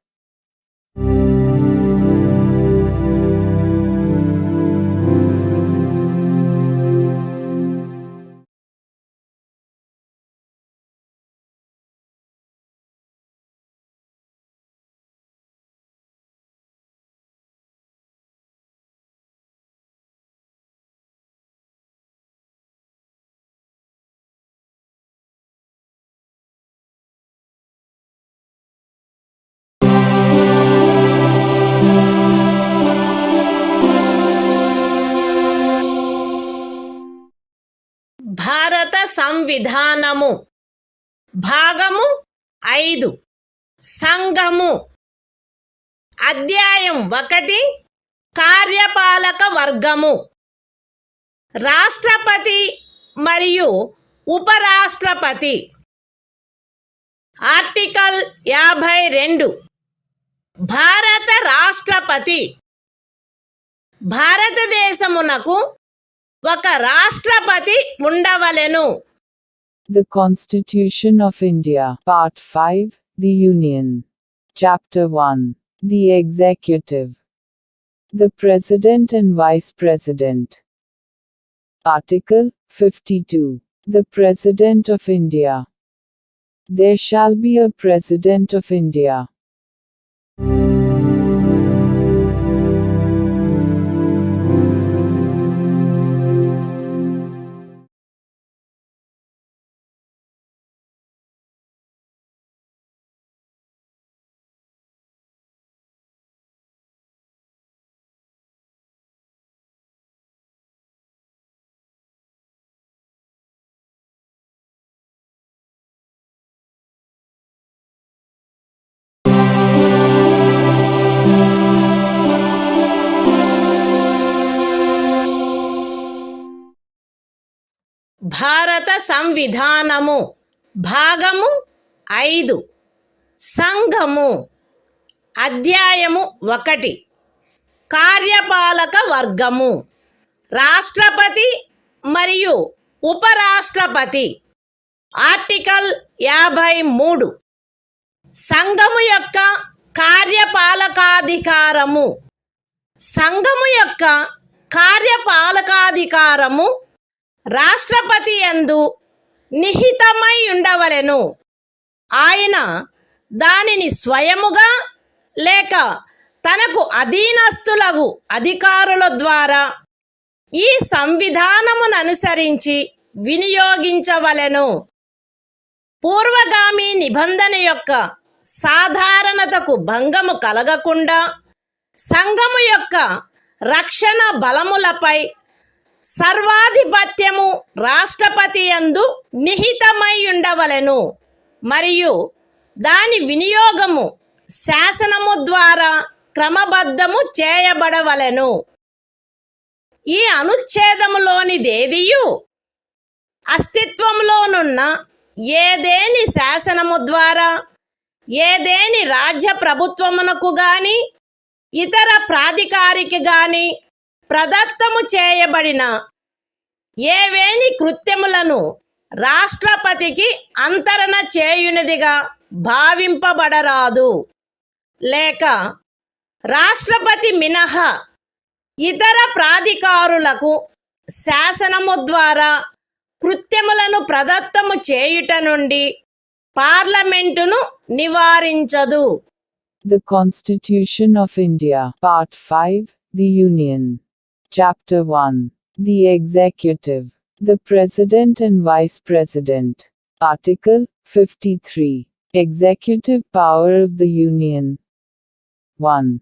[SPEAKER 1] భారత సంవిధానము భాగము 5 సంఘము అధ్యాయం 1 కార్యపాలక వర్గము రాష్ట్రపతి మరియు ఉపరాష్ట్రపతి article 52 భారత రాష్ట్రపతి భారతదేశమునకు ఒక రాష్ట్రపతి ఉండవలెను.
[SPEAKER 2] The Constitution of India, Part 5, The Union. Chapter 1. The Executive. The President and Vice President. Article 52. The President of India. There shall be a President of India.
[SPEAKER 1] భారత సంవిధానము భాగము 5 సంఘము అధ్యాయము 1 కార్యపాలక వర్గము రాష్ట్రపతి మరియు ఉపరాష్ట్రపతి ఆర్టికల్ 53 సంఘము యొక్క కార్యపాలకాధికారము సంఘము యొక్క కార్యపాలకాధికారము రాష్ట్రపతి యందు నిహితమై ఉండవలెను. ఆయన దానిని స్వయముగా లేక తనకు అధీనస్థులగు అధికారుల ద్వారా ఈ సంవిధానమును అనుసరించి వినియోగించవలెను. పూర్వగామి నిబంధన యొక్క సాధారణతకు భంగము కలగకుండా సంఘము యొక్క రక్షణ బలములపై సర్వాధిపత్యము రాష్ట్రపతి యందు నిహితమై ఉండవలెను మరియు దాని వినియోగము శాసనము ద్వారా క్రమబద్ధము చేయబడవలెను. ఈ అనుచ్ఛేదములోనిదేదియు అస్తిత్వంలోనున్న ఏదేని శాసనము ద్వారా ఏదేని రాజ్య ప్రభుత్వమునకు గాని ఇతర ప్రాధికారికి గాని ప్రదత్తము చేయబడిన ఏవేని కృత్యములను రాష్ట్రపతికి అంతరణ చేయునిదిగా భావింపబడరాదు. లేక రాష్ట్రపతి మినహా ఇతర ప్రాధికారులకు శాసనము ద్వారా కృత్యములను ప్రదత్తము చేయుట నుండి పార్లమెంటును నివారించదు.
[SPEAKER 2] The Constitution of India, Part 5, The Union. Chapter 1. The Executive. The President and Vice President. Article 53. Executive power of the Union. 1.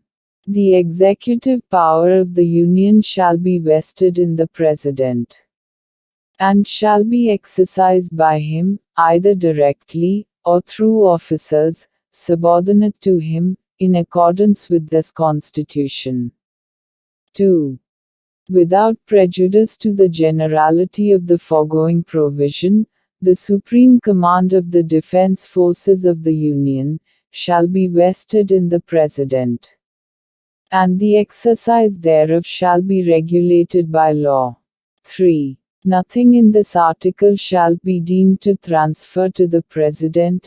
[SPEAKER 2] The executive power of the Union shall be vested in the President, and shall be exercised by him, either directly, or through officers, subordinate to him, in accordance with this Constitution. 2. Without prejudice to the generality of the foregoing provision, the supreme command of the defense forces of the Union shall be vested in the President, and the exercise thereof shall be regulated by law. 3. Nothing in this article shall be deemed to transfer to the President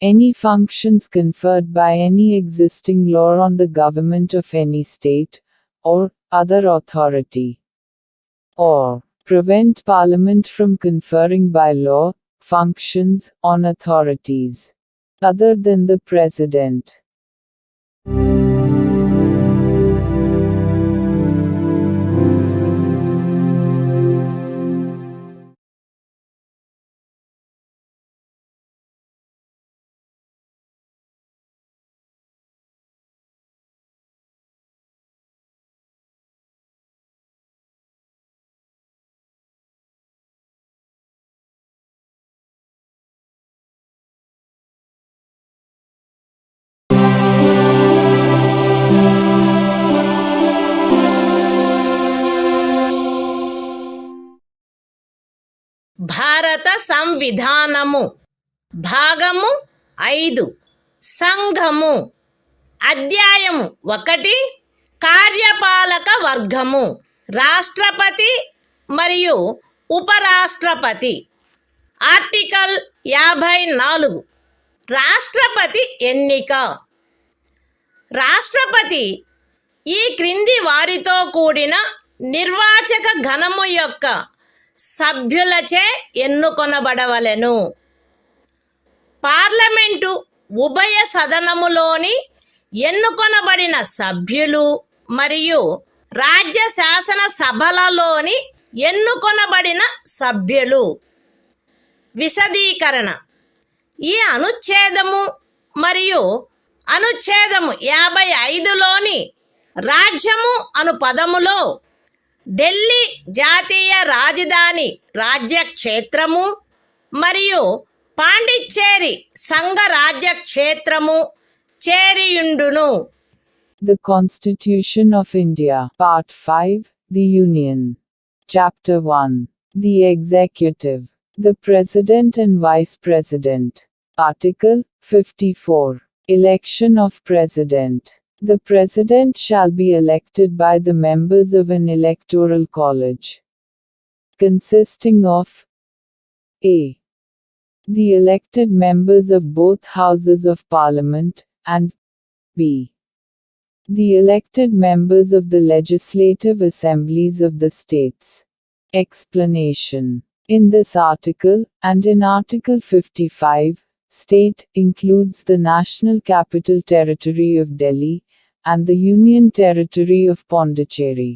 [SPEAKER 2] any functions conferred by any existing law on the government of any state, or other authority, or prevent Parliament from conferring by law functions on authorities other than the President.
[SPEAKER 1] భారత సంవిధానము భాగము 5 సంఘము అధ్యాయము 1 కార్యపాలక వర్గము రాష్ట్రపతి మరియు ఉపరాష్ట్రపతి article 54 రాష్ట్రపతి ఎన్నిక రాష్ట్రపతి ఈ క్రింది వారితో కూడిన నిర్వాచక గణము యొక్క సభ్యులచే ఎన్నుకొనబడవలెను. పార్లమెంటు ఉభయ సదనములోని ఎన్నుకొనబడిన సభ్యులు మరియు రాజ్య శాసన సభలలోని ఎన్నుకొనబడిన సభ్యులు. విశదీకరణ ఈ అనుచ్ఛేదము మరియు అనుచ్ఛేదము 55లోని రాజ్యము అను పదములో ఢిల్లీ జాతీయ రాజధాని రాజ్యక్షేత్రము మరియు పాండిచ్చేరి సంఘ రాజ్యక్షేత్రము చేరియుండును.
[SPEAKER 2] The Constitution of India, Part 5, The Union. Chapter 1. The Executive. The President and Vice President. Article 54. Election of President. The President shall be elected by the members of an electoral college, consisting of a. the elected members of both houses of Parliament, and b. the elected members of the legislative assemblies of the states. Explanation. In this article, and in Article 55, state includes the National Capital Territory of Delhi and the Union Territory of Pondicherry.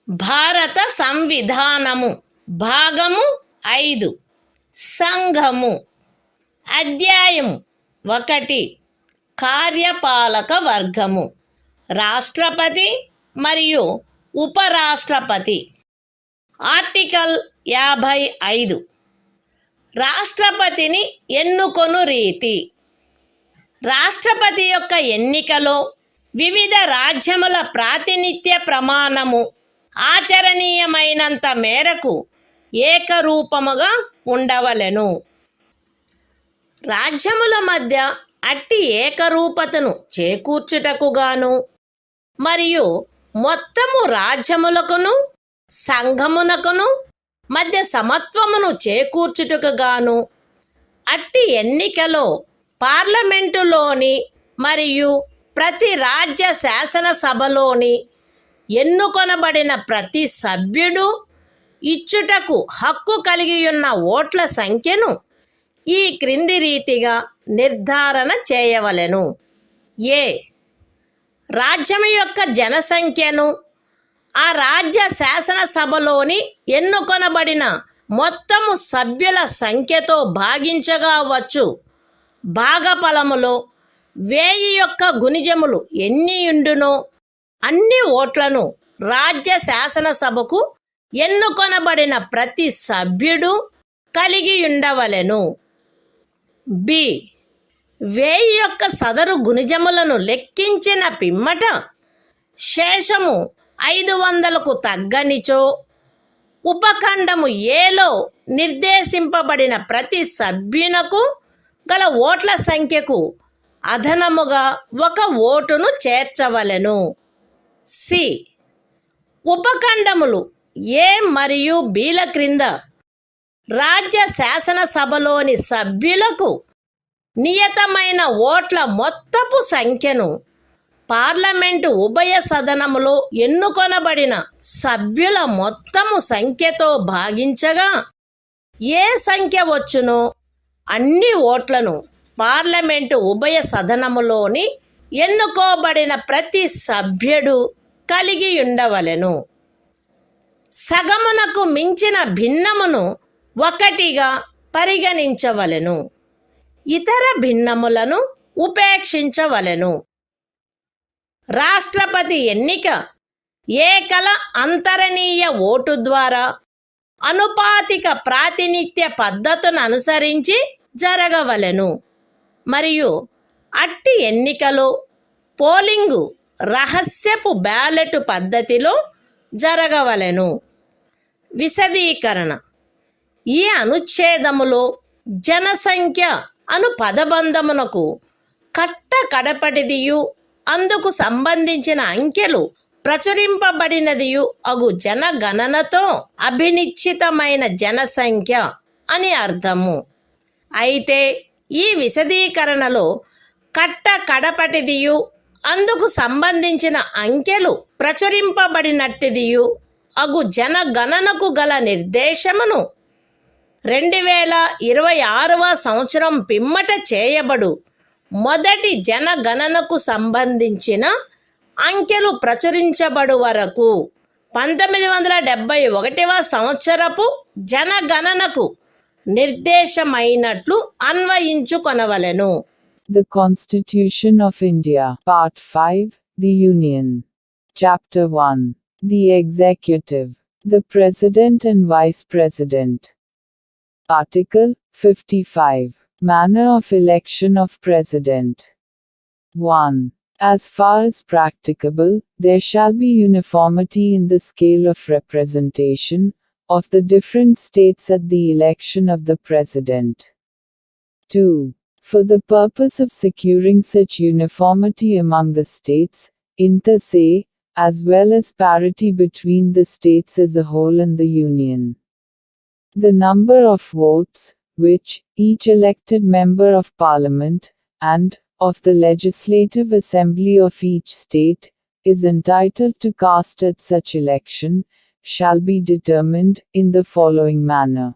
[SPEAKER 1] భారత సంవిధానము భాగము 5 సంఘము. అధ్యాయము 1 కార్యపాలక వర్గము. రాష్ట్రపతి మరియు ఉపరాష్ట్రపతి. Article 55 రాష్ట్రపతిని ఎన్నుకొను రీతి. రాష్ట్రపతి యొక్క ఎన్నికలో వివిధ రాజ్యముల ప్రాతినిధ్య ప్రమాణము ఆచరణీయమైనంత మేరకు ఏకరూపముగా ఉండవలెను. రాజ్యముల మధ్య అట్టి ఏకరూపతను చేకూర్చుటకుగాను మరియు మొత్తము రాజ్యములకును సంఘమునకును మధ్య సమత్వమును చేకూర్చుటకుగాను అట్టి ఎన్నికలో పార్లమెంటులోని మరియు ప్రతి రాజ్య శాసనసభలోని ఎన్నుకొనబడిన ప్రతి సభ్యుడు ఇచ్చుటకు హక్కు కలిగియున్న ఓట్ల సంఖ్యను ఈ క్రింది రీతిగా నిర్ధారణ చేయవలెను. ఏ. రాజ్యము యొక్క జనసంఖ్యను ఆ రాజ్య శాసనసభలోని ఎన్నుకొనబడిన మొత్తము సభ్యుల సంఖ్యతో భాగించగా వచ్చు భాగఫలములో 1000 యొక్క గుణిజములు ఎన్నియుండునో అన్ని ఓట్లను రాజ్య శాసనసభకు ఎన్నుకొనబడిన ప్రతి సభ్యుడు కలిగి ఉండవలెను. బి. 1000 యొక్క సదరు గుణిజములను లెక్కించిన పిమ్మట శేషము 500కు తగ్గనిచో ఉపఖండము ఏలో నిర్దేశింపబడిన ప్రతి సభ్యునకు గల ఓట్ల సంఖ్యకు అదనముగా 1 ఓటును చేర్చవలెను. సి. ఉపఖండములు ఏ మరియు బిల క్రింద రాజ్య శాసనసభలోని సభ్యులకు నియతమైన ఓట్ల మొత్తపు సంఖ్యను పార్లమెంటు ఉభయ సదనములో ఎన్నుకొనబడిన సభ్యుల మొత్తము సంఖ్యతో భాగించగా ఏ సంఖ్య వచ్చునో అన్ని ఓట్లను పార్లమెంటు ఉభయ సదనములోని ఎన్నుకోబడిన ప్రతి సభ్యుడు కలిగి ఉండవలెను. సగమునకు మించిన భిన్నమును 1గా పరిగణించవలెను. ఇతర భిన్నములను ఉపేక్షించవలెను. రాష్ట్రపతి ఎన్నిక ఏకల అంతరణీయ ఓటు ద్వారా అనుపాతిక ప్రాతినిధ్య పద్ధతును అనుసరించి జరగవలెను మరియు అట్టి ఎన్నికలో పోలింగు రహస్యపు బ్యాలెట్ పద్ధతిలో జరగవలెను. విశదీకరణ. ఈ అనుచ్ఛేదములో జనసంఖ్య అను పదబంధమునకు కడపటిదియు అందుకు సంబంధించిన అంకెలు ప్రచురింపబడినదియు అగు జనగణనతో అభినిశ్చితమైన జనసంఖ్య అని అర్థము. అయితే ఈ విశదీకరణలో కడపటిదియు అందుకు సంబంధించిన అంకెలు ప్రచురింపబడినట్టిదియు అగు జనగణనకు గల నిర్దేశమును 2026వ సంవత్సరం పిమ్మట చేయబడు మొదటి జనగణనకు సంబంధించిన అంకెలు ప్రచురించబడు వరకు 1971వ సంవత్సరపు జనగణనకు నిర్దేశమైనట్లు అన్వయించుకొనవలెను.
[SPEAKER 2] The Constitution of India, Part 5, The Union. Chapter 1. The Executive, the President and Vice President. Article 55. Manner of election of President. 1. As far as practicable, there shall be uniformity in the scale of representation of the different states at the election of the President. 2. For the purpose of securing such uniformity among the states, inter se, as well as parity between the states as a whole and the Union, the number of votes, which each elected member of Parliament, and of the Legislative Assembly of each state, is entitled to cast at such election, shall be determined in the following manner.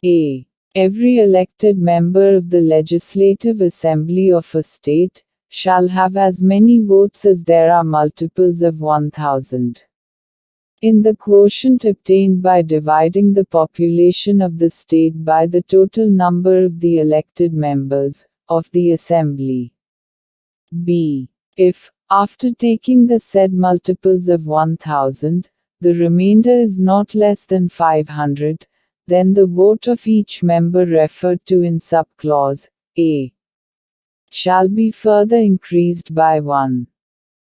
[SPEAKER 2] A. Every elected member of the Legislative Assembly of a state shall have as many votes as there are multiples of 1,000. In the quotient obtained by dividing the population of the state by the total number of the elected members of the Assembly. B. If, after taking the said multiples of 1,000, the remainder is not less than 500, then the vote of each member referred to in subclause A shall be further increased by 1.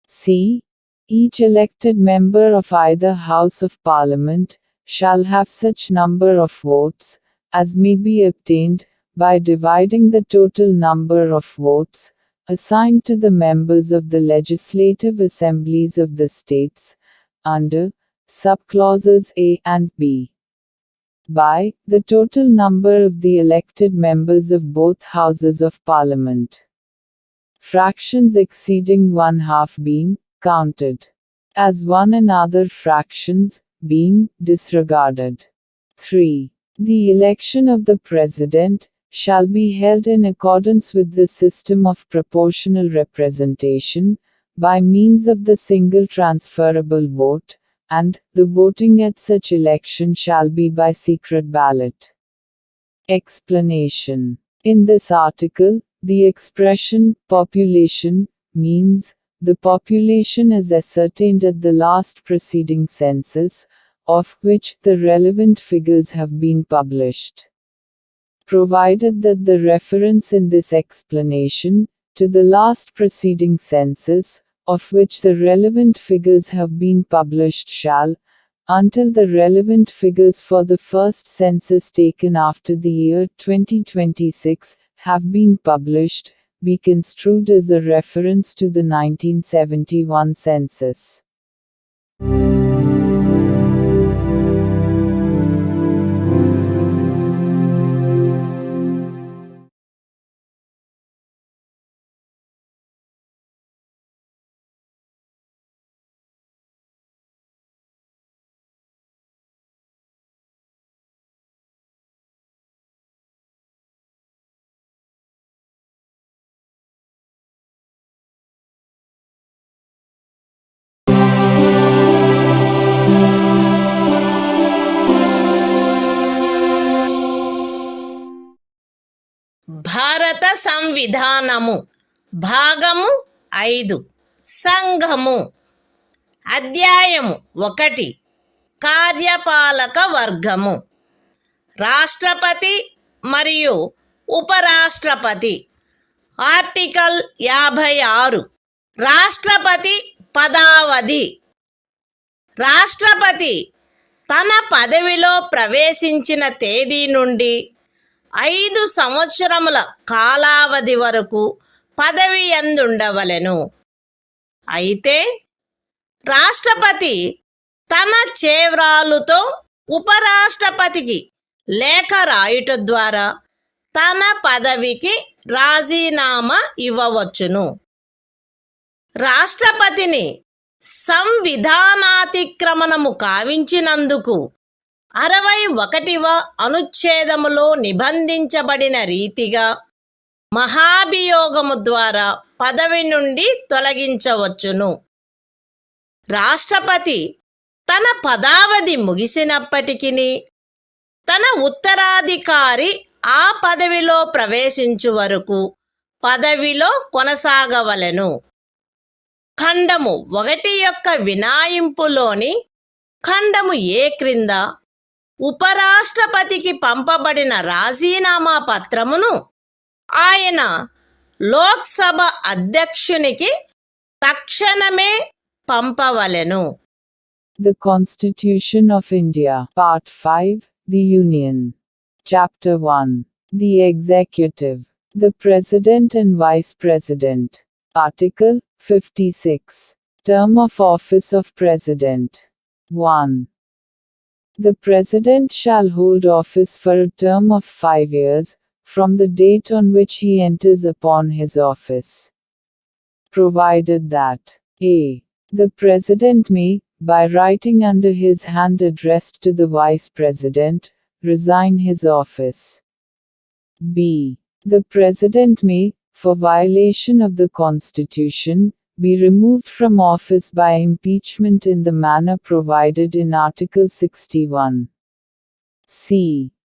[SPEAKER 2] C. Each elected member of either House of Parliament shall have such number of votes as may be obtained by dividing the total number of votes assigned to the members of the legislative assemblies of the states under subclauses A and B by the total number of the elected members of both houses of Parliament, fractions exceeding 1/2 being counted as one and other fractions being disregarded. 3. The election of the President shall be held in accordance with the system of proportional representation, by means of the single transferable vote, and the voting at such election shall be by secret ballot. Explanation. In this article, the expression population means the population as ascertained at the last preceding census, of which the relevant figures have been published. Provided that the reference in this explanation to the last preceding census, of which the relevant figures have been published shall, until the relevant figures for the first census taken after the year 2026 have been published, be construed as a reference to the 1971 census.
[SPEAKER 1] భారత సంవిధానము భాగము 5 సంఘము అధ్యాయము 1 కార్యపాలక వర్గము రాష్ట్రపతి మరియు ఉపరాష్ట్రపతి article 56 రాష్ట్రపతి పదావధి రాష్ట్రపతి తన పదవిలో ప్రవేశించిన తేదీ నుండి 5 సంవత్సరముల కాలావధి వరకు పదవి యందుండవలెను. అయితే రాష్ట్రపతి తన చేవ్రాలుతో ఉపరాష్ట్రపతికి లేఖ రాయుట ద్వారా తన పదవికి రాజీనామా ఇవ్వవచ్చును. రాష్ట్రపతిని సంవిధానాతిక్రమణము కావించినందుకు 61వ అనుచ్ఛేదములో నిబంధించబడిన రీతిగా మహాభియోగము ద్వారా పదవి నుండి తొలగించవచ్చును. రాష్ట్రపతి తన పదావధి ముగిసినప్పటికీ తన ఉత్తరాధికారి ఆ పదవిలో ప్రవేశించు వరకు పదవిలో కొనసాగవలెను. ఖండము 1 యొక్క వినాయింపులోని ఖండము ఏ క్రింద ఉపరాష్ట్రపతికి పంపబడిన రాజీనామా పత్రమును ఆయన లోక్సభ అధ్యక్షునికి తక్షణమే పంపవలెను.
[SPEAKER 2] The Constitution of India, Part 5, The Union. Chapter 1. The Executive. The President and Vice President. Article 56. Term of Office of President. 1. The President shall hold office for a term of 5 years, from the date on which he enters upon his office. Provided that a. The President may, by writing under his hand addressed to the Vice President, resign his office. b. The President may, for violation of the Constitution, be removed from office by impeachment in the manner provided in Article 61. c.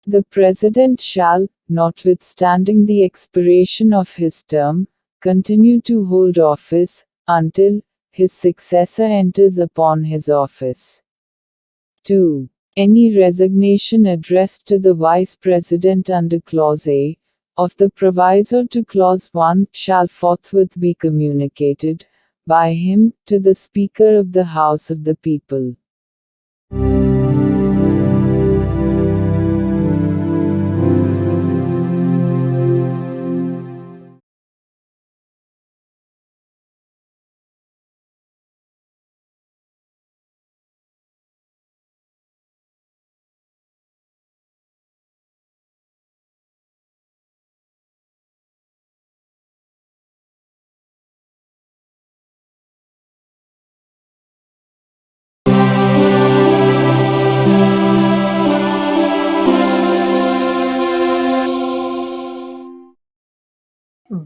[SPEAKER 2] The President shall, notwithstanding the expiration of his term, continue to hold office, until his successor enters upon his office. 2. Any resignation addressed to the Vice President under Clause A of the proviso to Clause 1 shall forthwith be communicated by him to the Speaker of the House of the People.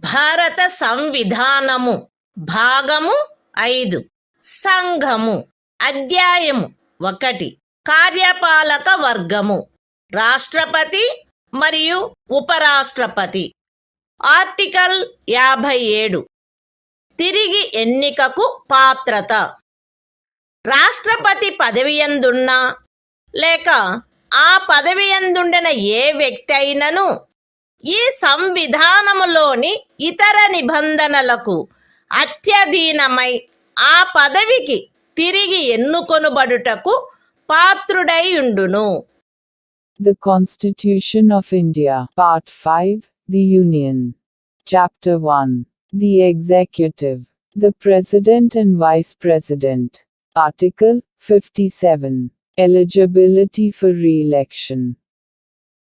[SPEAKER 1] భారత సంవిధానము భాగము 5 సంఘము అధ్యాయము 1 కార్యపాలక వర్గము రాష్ట్రపతి మరియు ఉపరాష్ట్రపతి. Article 57 తిరిగి ఎన్నికకు పాత్రత. రాష్ట్రపతి పదవియందున్నా లేక ఆ పదవియందుండిన ఏ వ్యక్తి అయినను ఈ సంవిధానములోని ఇతర నిబంధనలకు అత్యధీనమై ఆ పదవికి తిరిగి ఎన్నుకొనుబడుటకు పాత్రుడై ఉండును.
[SPEAKER 2] The Constitution of India, Part 5, The Union. Chapter 1. The Executive. The President and Vice President. Article 57. Eligibility for re-election.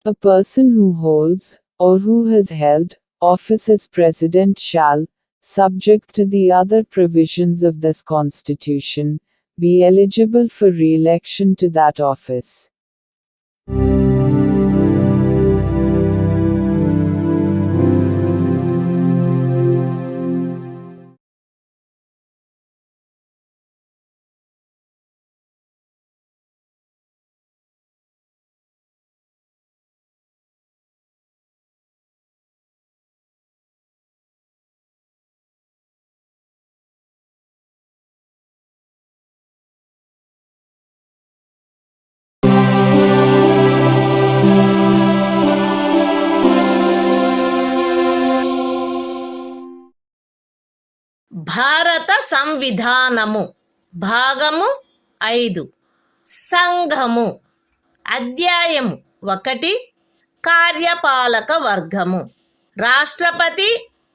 [SPEAKER 2] A person who holds, or who has held, office as President shall, subject to the other provisions of this Constitution, be eligible for re-election to that office.
[SPEAKER 1] భారత సంవిధానము భాగము 5 సంఘము అధ్యాయము 1 కార్యపాలక వర్గము రాష్ట్రపతి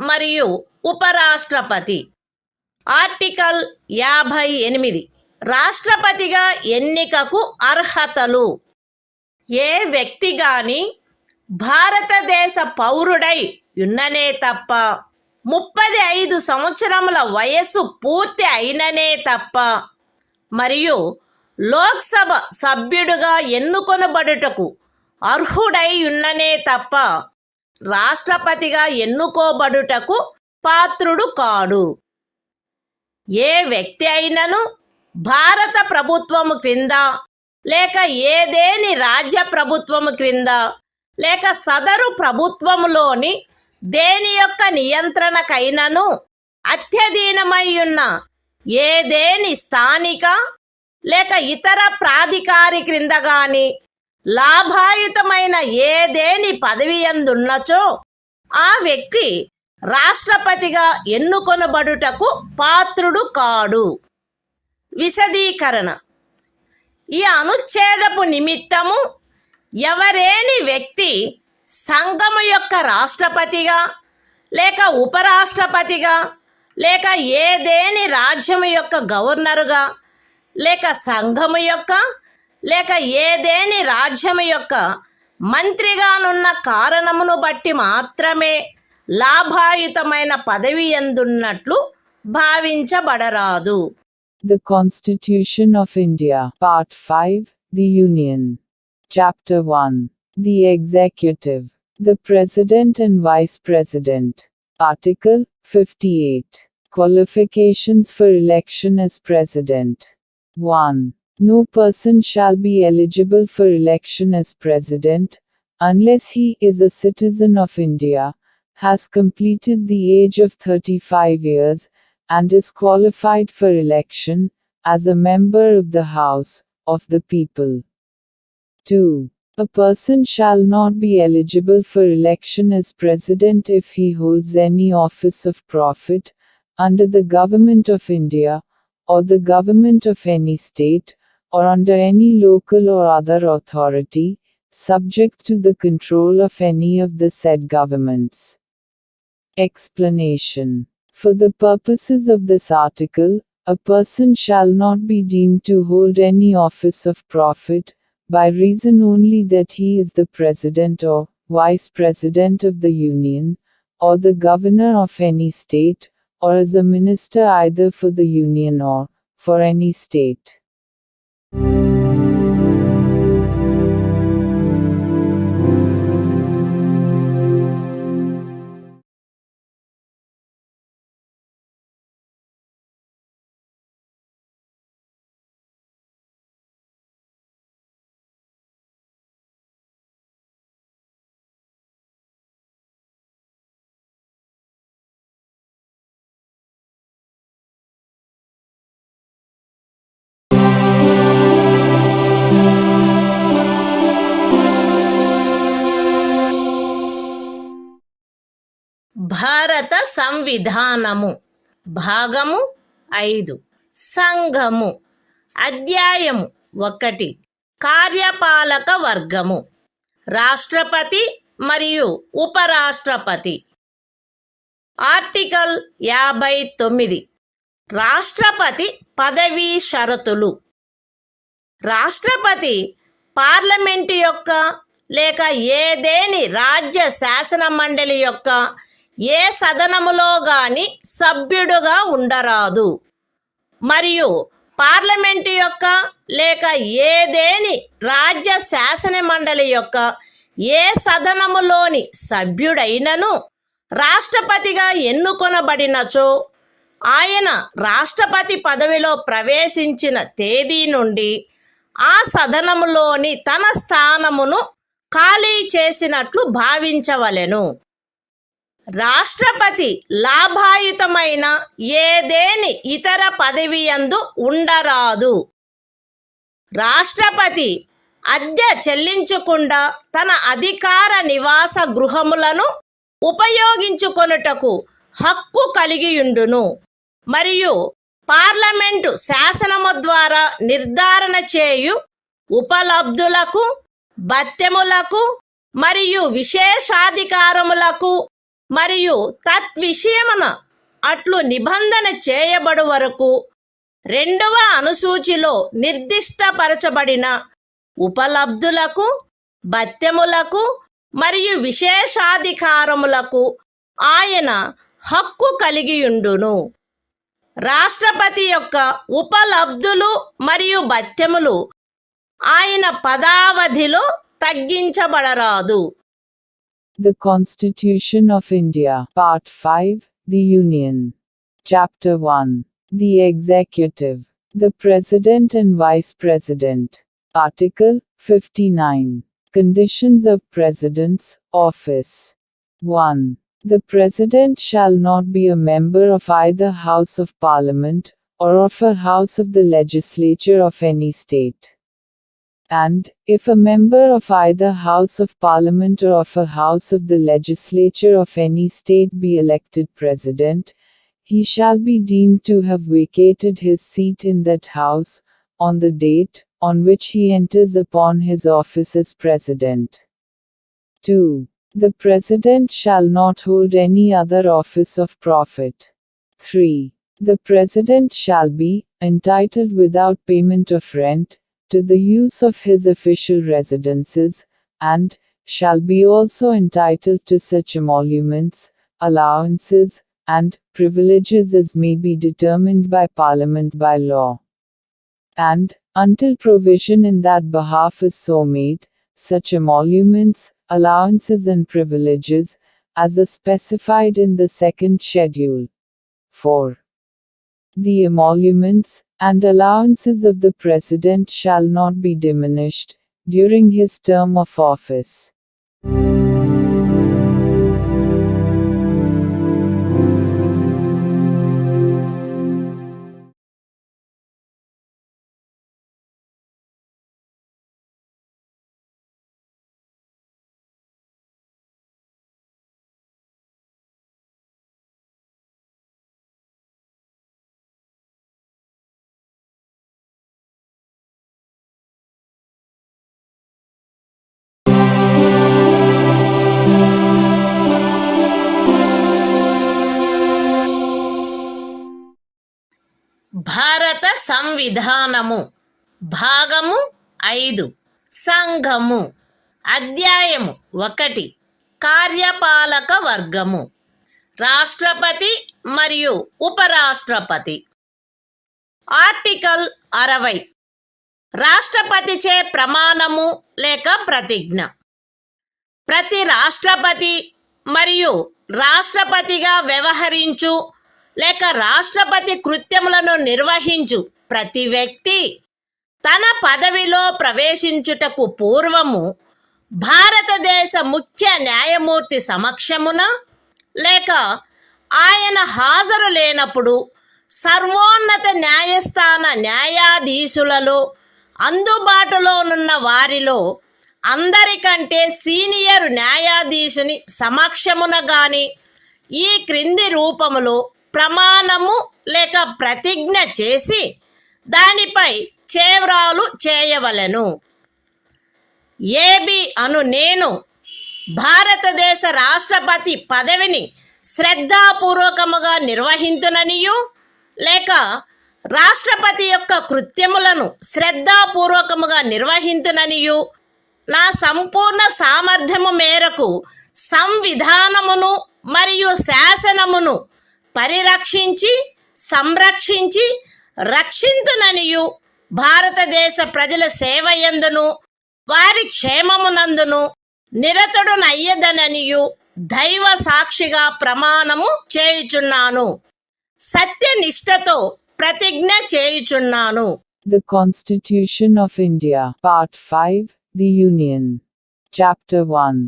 [SPEAKER 1] మరియు ఉపరాష్ట్రపతి. Article 58 రాష్ట్రపతిగా ఎన్నికకు అర్హతలు. ఏ వ్యక్తి గాని భారతదేశ పౌరుడై యున్ననే తప్ప 35 సంవత్సరముల వయస్సు పూర్తి అయిననే తప్ప మరియు లోక్సభ సభ్యుడుగా ఎన్నుకొనబడుటకు అర్హుడై ఉన్ననే తప్ప రాష్ట్రపతిగా ఎన్నుకోబడుటకు పాత్రుడు కాడు. ఏ వ్యక్తి అయినను భారత ప్రభుత్వము క్రింద లేక ఏదేని రాజ్య ప్రభుత్వము క్రింద లేక సదరు ప్రభుత్వములోని దేని యొక్క నియంత్రణకైనను అత్యధీనమై ఉన్న ఏదేని స్థానిక లేక ఇతర ప్రాధికారి క్రింద గాని లాభాయుతమైన ఏదేని పదవి యందున్నచో ఆ వ్యక్తి రాష్ట్రపతిగా ఎన్నుకొనబడుటకు పాత్రుడు కాడు. విశదీకరణ: ఈ అనుచ్ఛేదపు నిమిత్తము ఎవరేని వ్యక్తి సంఘము యొక్క రాష్ట్రపతిగా లేక ఉపరాష్ట్రపతిగా లేక ఏదేని రాజ్యము యొక్క గవర్నరుగా లేక సంఘము యొక్క లేక ఏదేని రాజ్యము యొక్క మంత్రిగానున్న కారణమును బట్టి మాత్రమే లాభాయుతమైన పదవి యందున్నట్లు భావించబడరాదు.
[SPEAKER 2] The Constitution of India, Part 5, The Union. Chapter 1. The Executive. The President and Vice President. Article 58. Qualifications for election as President. 1. No person shall be eligible for election as President, unless he is a citizen of India, has completed the age of 35 years, and is qualified for election, as a member of the House, of the people. 2. A person shall not be eligible for election as President if he holds any office of profit, under the Government of India, or the Government of any state, or under any local or other authority, subject to the control of any of the said governments. Explanation: for the purposes of this article, a person shall not be deemed to hold any office of profit, by reason only that he is the President or Vice President of the Union, or the Governor of any state, or as a minister either for the Union or for any state.
[SPEAKER 1] భారత సంవిధానము భాగము 5 సంఘము అధ్యాయము 1 కార్యపాలక వర్గము రాష్ట్రపతి మరియు ఉపరాష్ట్రపతి. Article 59 రాష్ట్రపతి పదవీ షరతులు. రాష్ట్రపతి పార్లమెంటు యొక్క లేక ఏదేని రాజ్య శాసన మండలి యొక్క ఏ సదనములో గాని సభ్యుడుగా ఉండరాదు, మరియు పార్లమెంటు యొక్క లేక ఏదేని రాజ్య శాసన మండలి యొక్క ఏ సదనములోని సభ్యుడైనను రాష్ట్రపతిగా ఎన్నుకొనబడినచో ఆయన రాష్ట్రపతి పదవిలో ప్రవేశించిన తేదీ నుండి ఆ సదనములోని తన స్థానమును ఖాళీ చేసినట్లు భావించవలెను. రాష్ట్రపతి లాభాయుతమైన ఏదేని ఇతర పదవి యందు ఉండరాదు. రాష్ట్రపతి అద్దె చెల్లించకుండా తన అధికార నివాస గృహములను ఉపయోగించుకొనుటకు హక్కు కలిగియుండును, మరియు పార్లమెంటు శాసనము ద్వారా నిర్ధారణ చేయు ఉపలబ్ధులకు, భత్యములకు మరియు విశేషాధికారములకు మరియు తద్విషయమున అట్లు నిబంధన చేయబడు వరకు 2వ అనుసూచిలో నిర్దిష్టపరచబడిన ఉపలబ్ధులకు, భత్యములకు మరియు విశేషాధికారములకు ఆయన హక్కు కలిగియుండును. రాష్ట్రపతి యొక్క ఉపలబ్ధులు మరియు భత్యములు ఆయన పదావధిలో తగ్గించబడరాదు.
[SPEAKER 2] The Constitution of India, Part 5, The Union. Chapter 1. The Executive. The President and Vice President. Article 59. Conditions of President's office. 1. The President shall not be a member of either House of Parliament, or of a House of the Legislature of any state. And, if a member of either House of Parliament or of a House of the Legislature of any state be elected President, he shall be deemed to have vacated his seat in that House, on the date on which he enters upon his office as President. 2. The President shall not hold any other office of profit. 3. The President shall be entitled without payment of rent to the use of his official residences, and shall be also entitled to such emoluments, allowances, and privileges as may be determined by Parliament by law. And, until provision in that behalf is so made, such emoluments, allowances and privileges, as are specified in the second schedule. 4. The emoluments and allowances of the President shall not be diminished during his term of office.
[SPEAKER 1] భారత సంవిధానము భాగము 5 సంఘము అధ్యాయము 1 కార్యపాలక వర్గము రాష్ట్రపతి మరియు ఉపరాష్ట్రపతి article 60 రాష్ట్రపతిచే ప్రమాణము లేక ప్రతిజ్ఞ ప్రతి రాష్ట్రపతి మరియు రాష్ట్రపతిగా వ్యవహరించు లేక రాష్ట్రపతి కృత్యములను నిర్వహించు ప్రతి వ్యక్తి తన పదవిలో ప్రవేశించుటకు పూర్వము భారతదేశ ముఖ్య న్యాయమూర్తి సమక్షమున లేక ఆయన హాజరు లేనప్పుడు సర్వోన్నత న్యాయస్థాన న్యాయాధీశులలో అందుబాటులో ఉన్న వారిలో అందరికంటే సీనియర్ న్యాయాధీశుని సమక్షమున గాని ఈ క్రింది రూపములో ప్రమాణము లేక ప్రతిజ్ఞ చేసి దానిపై చేవ్రాలు చేయవలెను. ఏబి అను నేను భారతదేశ రాష్ట్రపతి పదవిని శ్రద్ధాపూర్వకముగా నిర్వహింతుననియు లేక రాష్ట్రపతి యొక్క కృత్యములను శ్రద్ధాపూర్వకముగా నిర్వహింతుననియు నా సంపూర్ణ సామర్థ్యము మేరకు సంవిధానమును మరియు శాసనమును పరిరక్షించి సంరక్షించి రక్షింతుననియు భారతదేశ ప్రజల సేవయందును వారి క్షేమమునందును నిరతుడునయ్యదననియు దైవ సాక్షిగా ప్రమాణము చేయుచున్నాను. సత్యనిష్టతో ప్రతిజ్ఞ చేయుచున్నాను.
[SPEAKER 2] The Constitution of India, Part 5, The Union. Chapter 1.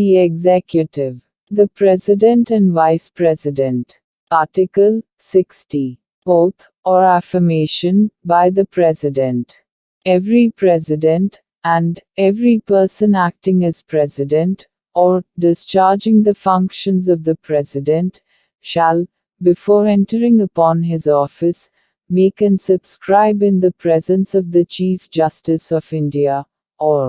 [SPEAKER 2] The Executive. The President and Vice President. Article 60. Oath or affirmation by the President. Every President, and every person acting as President, or discharging the functions of the President, shall, before entering upon his office, make and subscribe in the presence of the Chief Justice of India, or,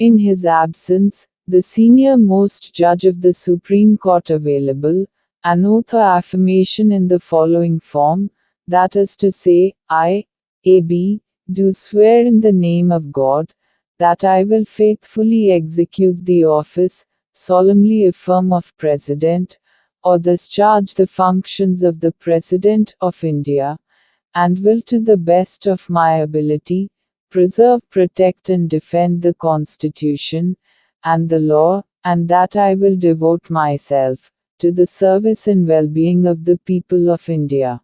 [SPEAKER 2] in his absence, the senior most judge of the Supreme Court available, an oath or affirmation in the following form, that is to say, I, A.B., do swear in the name of God, that I will faithfully execute the office, solemnly affirm of President, or discharge the functions of the President of India, and will to the best of my ability, preserve, protect and defend the Constitution, and the law, and that I will devote myself to the service and well-being of the people of India.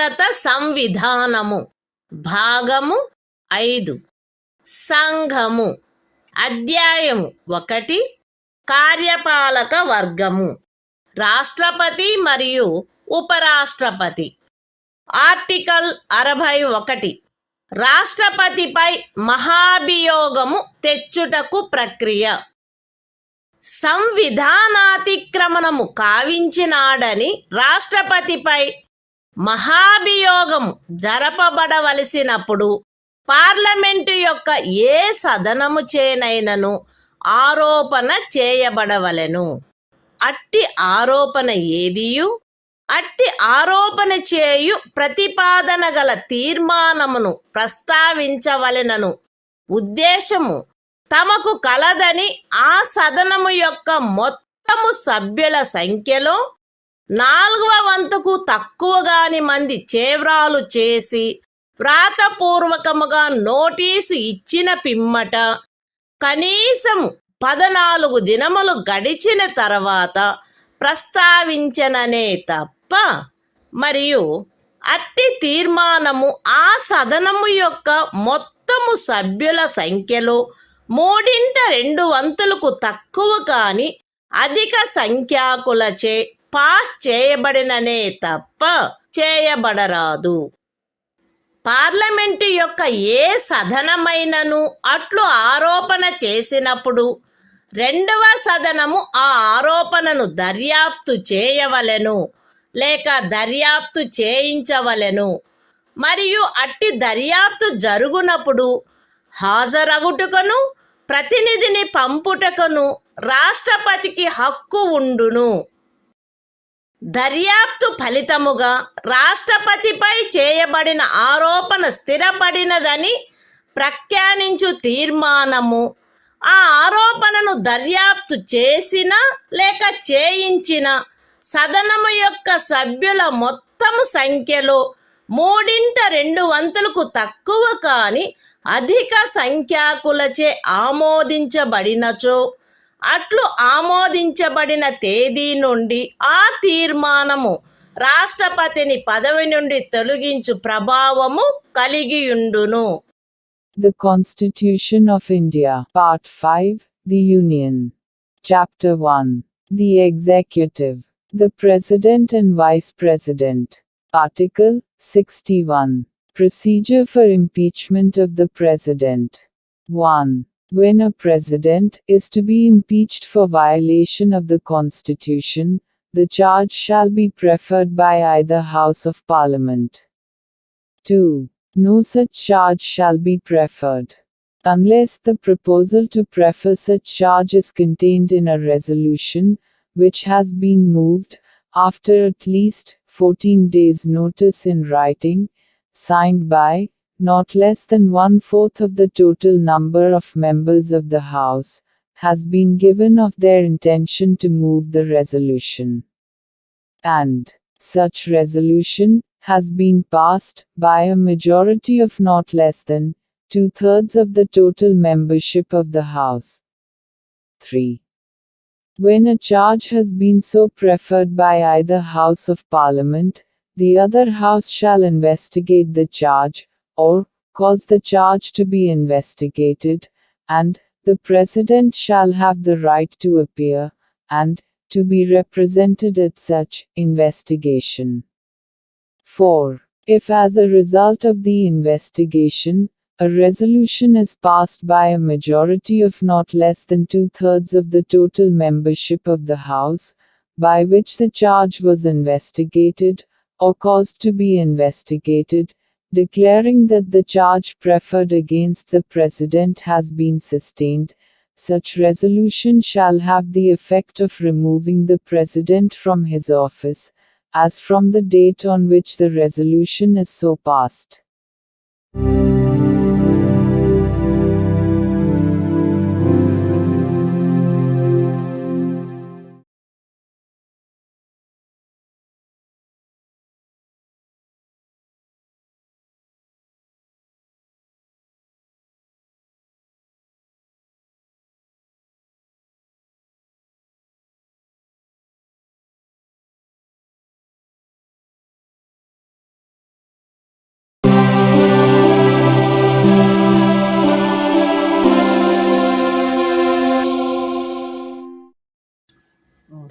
[SPEAKER 1] భారత సంవిధానము. భాగము 5. సంఘము. అధ్యాయము 1. కార్యపాలక వర్గము. రాష్ట్రపతి మరియు ఉపరాష్ట్రపతి. Article 61. రాష్ట్రపతిపై మహాభియోగము తెచ్చుటకు ప్రక్రియ. సంవిధానాతిక్రమణము కావించినాడని రాష్ట్రపతిపై మహాభియోగము జరపబడవలసినప్పుడు parliament యొక్క ఏ సదనము చేనైనను ఆరోపణ చేయబడవలెను. అట్టి ఆరోపణ ఏదియు అట్టి ఆరోపణ చేయు ప్రతిపాదన గల తీర్మానమును ప్రస్తావించవలెనను ఉద్దేశము తమకు కలదని ఆ సదనము యొక్క మొత్తము సభ్యుల సంఖ్యలో 4వ వంతుకు తక్కువగాని మంది చేవ్రాలు చేసి వ్రాతపూర్వకముగా నోటీసు ఇచ్చిన పిమ్మట కనీసము 14 దినములు గడిచిన తర్వాత ప్రస్తావించననే తప్ప మరియు అట్టి తీర్మానము ఆ సదనము యొక్క మొత్తము సభ్యుల సంఖ్యలో 3/2 తక్కువ కాని అధిక సంఖ్యాకులచే పాస్ చేయబడిననే తప్ప చేయబడరాదు. పార్లమెంటు యొక్క ఏ సదనమైనను అట్లు ఆరోపణ చేసినప్పుడు 2వ సదనము ఆ ఆరోపణను దర్యాప్తు చేయవలెను లేక దర్యాప్తు చేయించవలెను. మరియు అట్టి దర్యాప్తు జరుగునప్పుడు హాజరగుటకును ప్రతినిధిని పంపుటకును రాష్ట్రపతికి హక్కు ఉండును. దర్యాప్తు ఫలితముగా రాష్ట్రపతిపై చేయబడిన ఆరోపణ స్థిరపడినదని ప్రఖ్యానించు తీర్మానము ఆ ఆరోపణను దర్యాప్తు చేసిన లేక చేయించిన సదనము యొక్క సభ్యుల మొత్తము సంఖ్యలో 3/2 తక్కువ కాని అధిక సంఖ్యాకులచే ఆమోదించబడినచో అట్లు ఆమోదించబడిన తేదీ నుండి ఆ తీర్మానము రాష్ట్రపతిని పదవి నుండి తొలగించు ప్రభావము కలిగియుండును.
[SPEAKER 2] The Constitution of India, Part 5, The Union. Chapter 1. The Executive. The President and Vice President. Article 61. Procedure for impeachment of the President. 1. When a President is to be impeached for violation of the Constitution, the charge shall be preferred by either House of Parliament. 2. No such charge shall be preferred unless the proposal to prefer such charge is contained in a resolution, which has been moved, after at least 14 days' notice in writing, signed by not less than 1/4 of the total number of members of the House, has been given of their intention to move the resolution. And such resolution has been passed by a majority of not less than 2/3 of the total membership of the House. 3. When a charge has been so preferred by either House of Parliament, the other House shall investigate the charge, or cause the charge to be investigated, and the President shall have the right to appear, and to be represented at such investigation. 4. If as a result of the investigation, a resolution is passed by a majority of not less than 2/3 of the total membership of the House, by which the charge was investigated, or caused to be investigated, declaring that the charge preferred against the President has been sustained, such resolution shall have the effect of removing the President from his office, as from the date on which the resolution is so passed.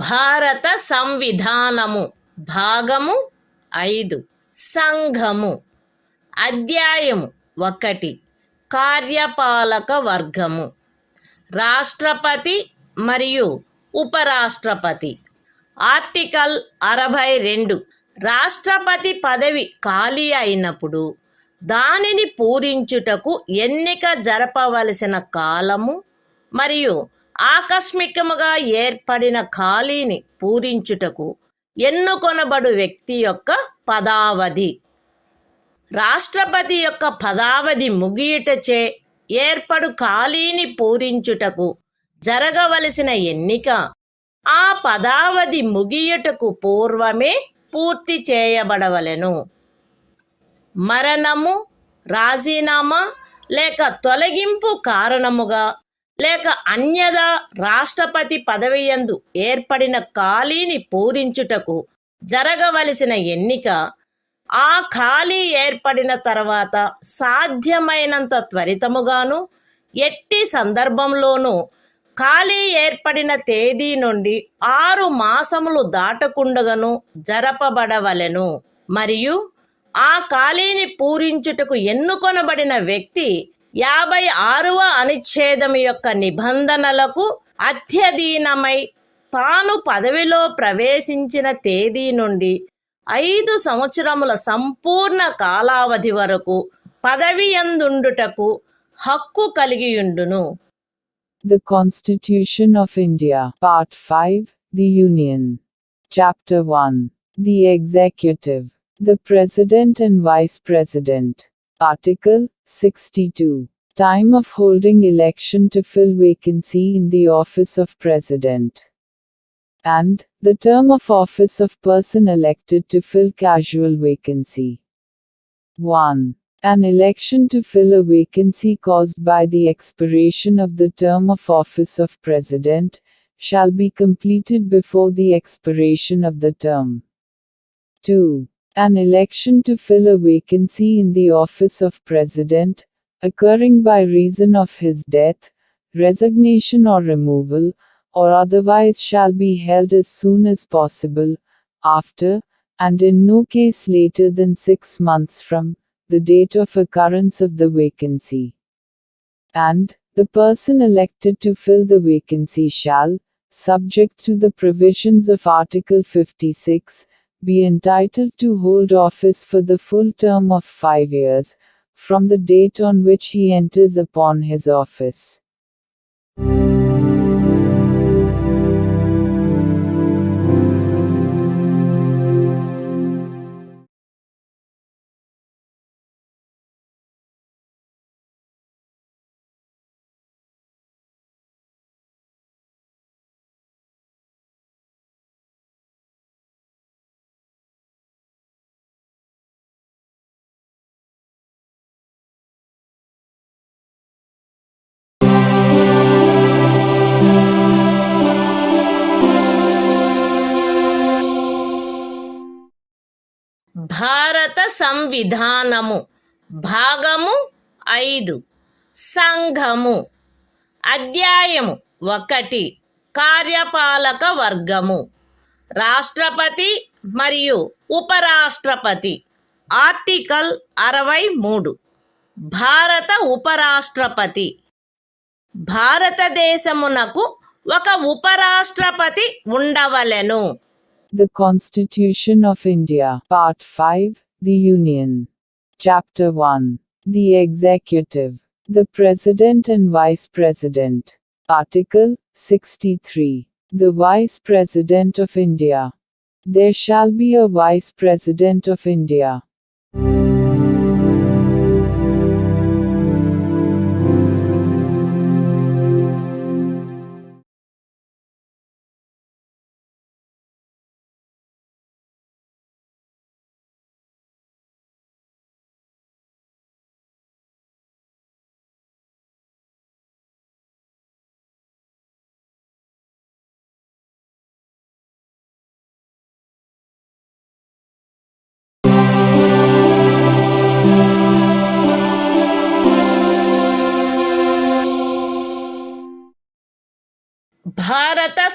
[SPEAKER 1] భారత సంవిధానము భాగము 5 సంఘము అధ్యాయము 1 కార్యపాలక వర్గము రాష్ట్రపతి మరియు ఉపరాష్ట్రపతి article 62 రాష్ట్రపతి పదవి ఖాళీ అయినప్పుడు దానిని పూరించుటకు ఎన్నిక జరపవలసిన కాలము మరియు ఆకస్మికముగా ఏర్పడిన ఖాళీని పూరించుటకు ఎన్నుకొనబడు వ్యక్తి యొక్క పదావధి రాష్ట్రపతి యొక్క పదావధి ముగియుటచే ఏర్పడు ఖాళీని పూరించుటకు జరగవలసిన ఎన్నిక ఆ పదావధి ముగియుటకు పూర్వమే పూర్తి చేయబడవలెను. మరణము, రాజీనామా లేక తొలగింపు కారణముగా లేక అన్యదా రాష్ట్రపతి పదవియందు ఏర్పడిన ఖాళీని పూరించుటకు జరగవలసిన ఎన్నిక ఆ ఖాళీ ఏర్పడిన తర్వాత సాధ్యమైనంత త్వరితముగాను ఎట్టి సందర్భంలోనూ ఖాళీ ఏర్పడిన తేదీ నుండి 6 మాసములు దాటకుండగను జరపబడవలెను. మరియు ఆ ఖాళీని పూరించుటకు ఎన్నుకొనబడిన వ్యక్తి 56వ అనుచ్ఛేదము యొక్క నిబంధనలకు అత్యధీనమై తాను పదవిలో ప్రవేశించిన తేదీ నుండి 5 సంవత్సరముల సంపూర్ణ కాలావధి వరకు పదవియందుండుటకు హక్కు కలిగియుండును.
[SPEAKER 2] The Constitution of India, Part 5, The Union. Chapter 1. The Executive. The President and Vice President. Article 62. Time of holding election to fill vacancy in the office of President. And the term of office of person elected to fill casual vacancy. 1. An election to fill a vacancy caused by the expiration of the term of office of President shall be completed before the expiration of the term. 2. An election to fill a vacancy in the office of President, occurring by reason of his death, resignation or removal, or otherwise shall be held as soon as possible, after, and in no case later than 6 months from, the date of occurrence of the vacancy. And, the person elected to fill the vacancy shall, subject to the provisions of Article 56, be entitled to hold office for the full term of 5 years, from the date on which he enters upon his office.
[SPEAKER 1] భారత సంవిధానము భాగము 5 సంఘము అధ్యాయము 1 కార్యపాలక వర్గము రాష్ట్రపతి మరియు ఉపరాష్ట్రపతి article 63 భారత ఉపరాష్ట్రపతి భారతదేశమునకు ఒక ఉపరాష్ట్రపతి ఉండవలెను.
[SPEAKER 2] The Constitution of India, Part 5, The Union. Chapter 1. The Executive. The President and Vice President. Article 63. The Vice President of India. There shall be a Vice President of India.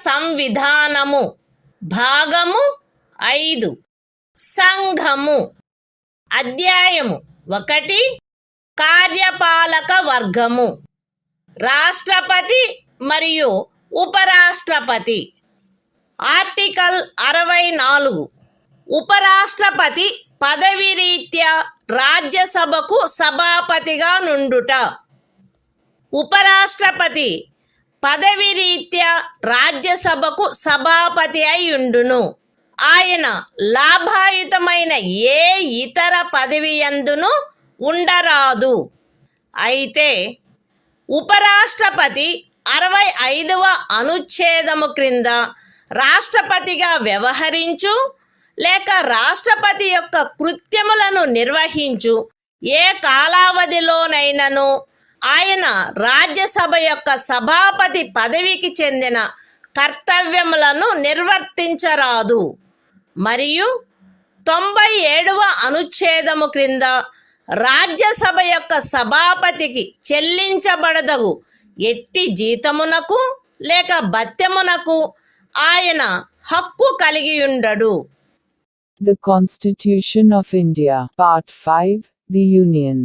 [SPEAKER 1] సంవిధానము భాగము 5 సంఘము అధ్యాయము 1 కార్యపాలక వర్గము రాష్ట్రపతి మరియు ఉపరాష్ట్రపతి ఆర్టికల్ 64 ఉపరాష్ట్రపతి పదవి రీత్యా రాజ్యసభకు సభాపతిగా నుండుట ఉపరాష్ట్రపతి పదవి రీత్యా రాజ్యసభకు సభాపతి అయ్యుండును. ఆయన లాభాయుతమైన ఏ ఇతర పదవి యందును ఉండరాదు. అయితే ఉపరాష్ట్రపతి 65వ అనుచ్ఛేదము క్రింద రాష్ట్రపతిగా వ్యవహరించు లేక రాష్ట్రపతి యొక్క కృత్యములను నిర్వహించు ఏ కాలావధిలోనైనను ఆయన రాజ్యసభ యొక్క సభాపతి పదవికి చెందిన కర్తవ్యములను నిర్వర్తించరాదు. మరియు 97వ అనుచ్ఛేదము క్రింద రాజ్యసభ యొక్క సభాపతికి చెల్లించబడదగు ఎట్టి జీతమునకు లేక భత్యమునకు ఆయన హక్కు కలిగి ఉండడు.
[SPEAKER 2] The Constitution of India, Part 5, The Union.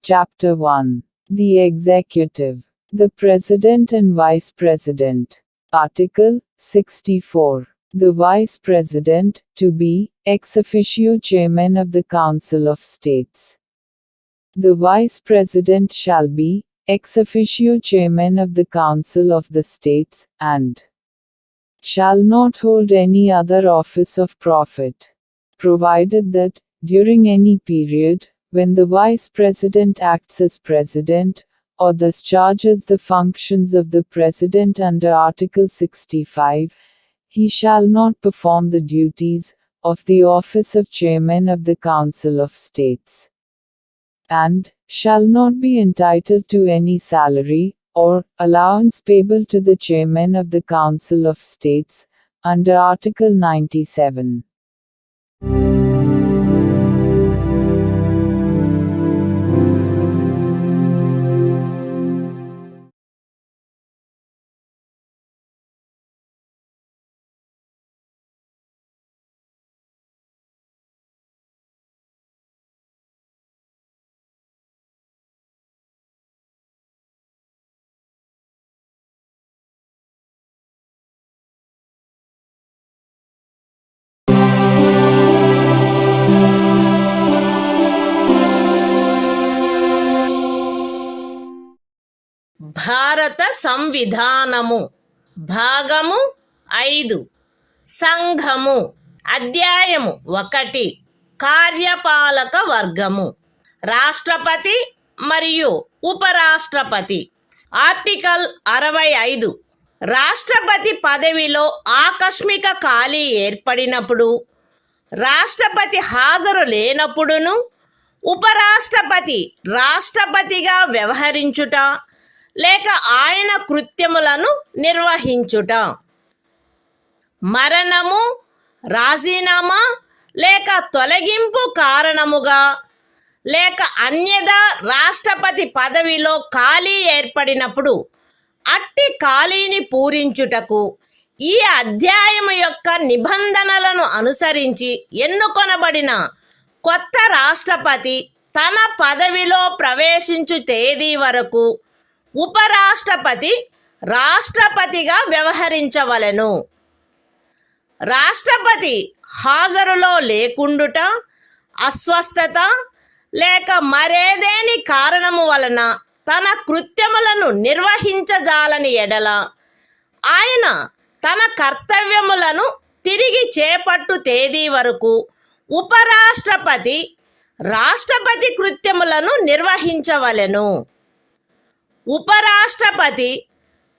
[SPEAKER 2] Chapter 1. The Executive. The President and Vice President. Article 64. The Vice President, to be, ex officio Chairman of the Council of States. The Vice President shall be, ex officio Chairman of the Council of the States, and shall not hold any other office of profit, provided that, during any period, when the Vice President acts as President, or discharges the functions of the President under Article 65, he shall not perform the duties of the office of Chairman of the Council of States, and shall not be entitled to any salary or allowance payable to the Chairman of the Council of States, under Article 97.
[SPEAKER 1] భారత సంవిధానము భాగము 5 సంఘము అధ్యాయము 1 కార్యపాలక వర్గము రాష్ట్రపతి మరియు ఉపరాష్ట్రపతి article 65 రాష్ట్రపతి పదవిలో ఆకస్మిక ఖాళీ ఏర్పడినప్పుడు రాష్ట్రపతి హాజరు లేనప్పుడును ఉపరాష్ట్రపతి రాష్ట్రపతిగా వ్యవహరించుట లేక ఆయన కృత్యములను నిర్వహించుట మరణము రాజీనామా లేక తొలగింపు కారణముగా లేక అన్యదా రాష్ట్రపతి పదవిలో ఖాళీ ఏర్పడినప్పుడు అట్టి ఖాళీని పూరించుటకు ఈ అధ్యాయము యొక్క నిబంధనలను అనుసరించి ఎన్నుకొనబడిన కొత్త రాష్ట్రపతి తన పదవిలో ప్రవేశించు తేదీ వరకు ఉపరాష్ట్రపతి రాష్ట్రపతిగా వ్యవహరించవలెను. రాష్ట్రపతి హాజరులో లేకుండుట అస్వస్థత లేక మరేదేని కారణము వలన తన కృత్యములను నిర్వహించజాలని ఎడల ఆయన తన కర్తవ్యములను తిరిగి చేపట్టు తేదీ వరకు ఉపరాష్ట్రపతి రాష్ట్రపతి కృత్యములను నిర్వహించవలెను. ఉపరాష్ట్రపతి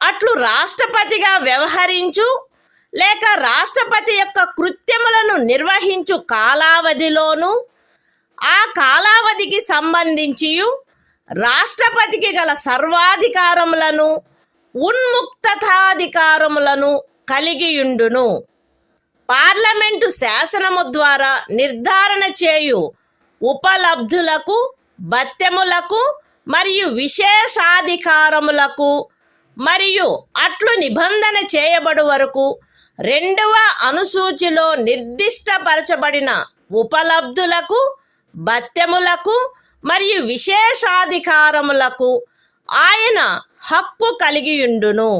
[SPEAKER 1] అట్లు రాష్ట్రపతిగా వ్యవహరించు లేక రాష్ట్రపతి యొక్క కృత్యములను నిర్వహించు కాలావధిలోను ఆ కాలావధికి సంబంధించి రాష్ట్రపతికి గల సర్వాధికారములను ఉన్ముక్తతాధికారములను కలిగియుండును. పార్లమెంటు శాసనము ద్వారా నిర్ధారణ చేయు ఉపలబ్ధులకు భత్యములకు మరియు విశేషాధికారములకు మరియు అట్లు నిబంధన చేయబడు వరకు 2వ అనుసూచిలో నిర్దిష్టపరచబడిన ఉపలబ్ధులకు, భత్యములకు మరియు విశేషాధికారములకు ఆయన హక్కు కలిగియుండును.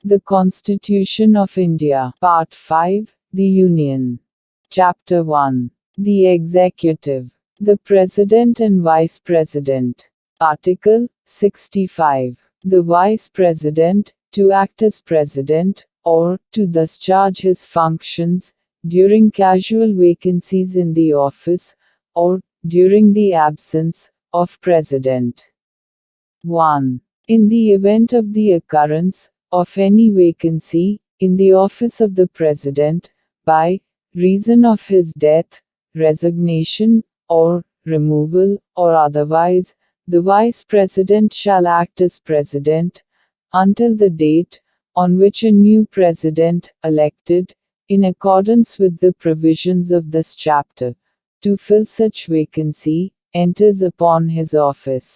[SPEAKER 2] The Constitution of India, Part 5, The Union. Chapter 1. The Executive. The President and Vice President. Article 65. The Vice President, to act as President, or to discharge his functions, during casual vacancies in the office, or during the absence of President. 1. In the event of the occurrence of any vacancy in the office of the President, by reason of his death, resignation, or removal, or otherwise, the Vice President shall act as President, until the date on which a new President, elected, in accordance with the provisions of this chapter, to fill such vacancy, enters upon his office.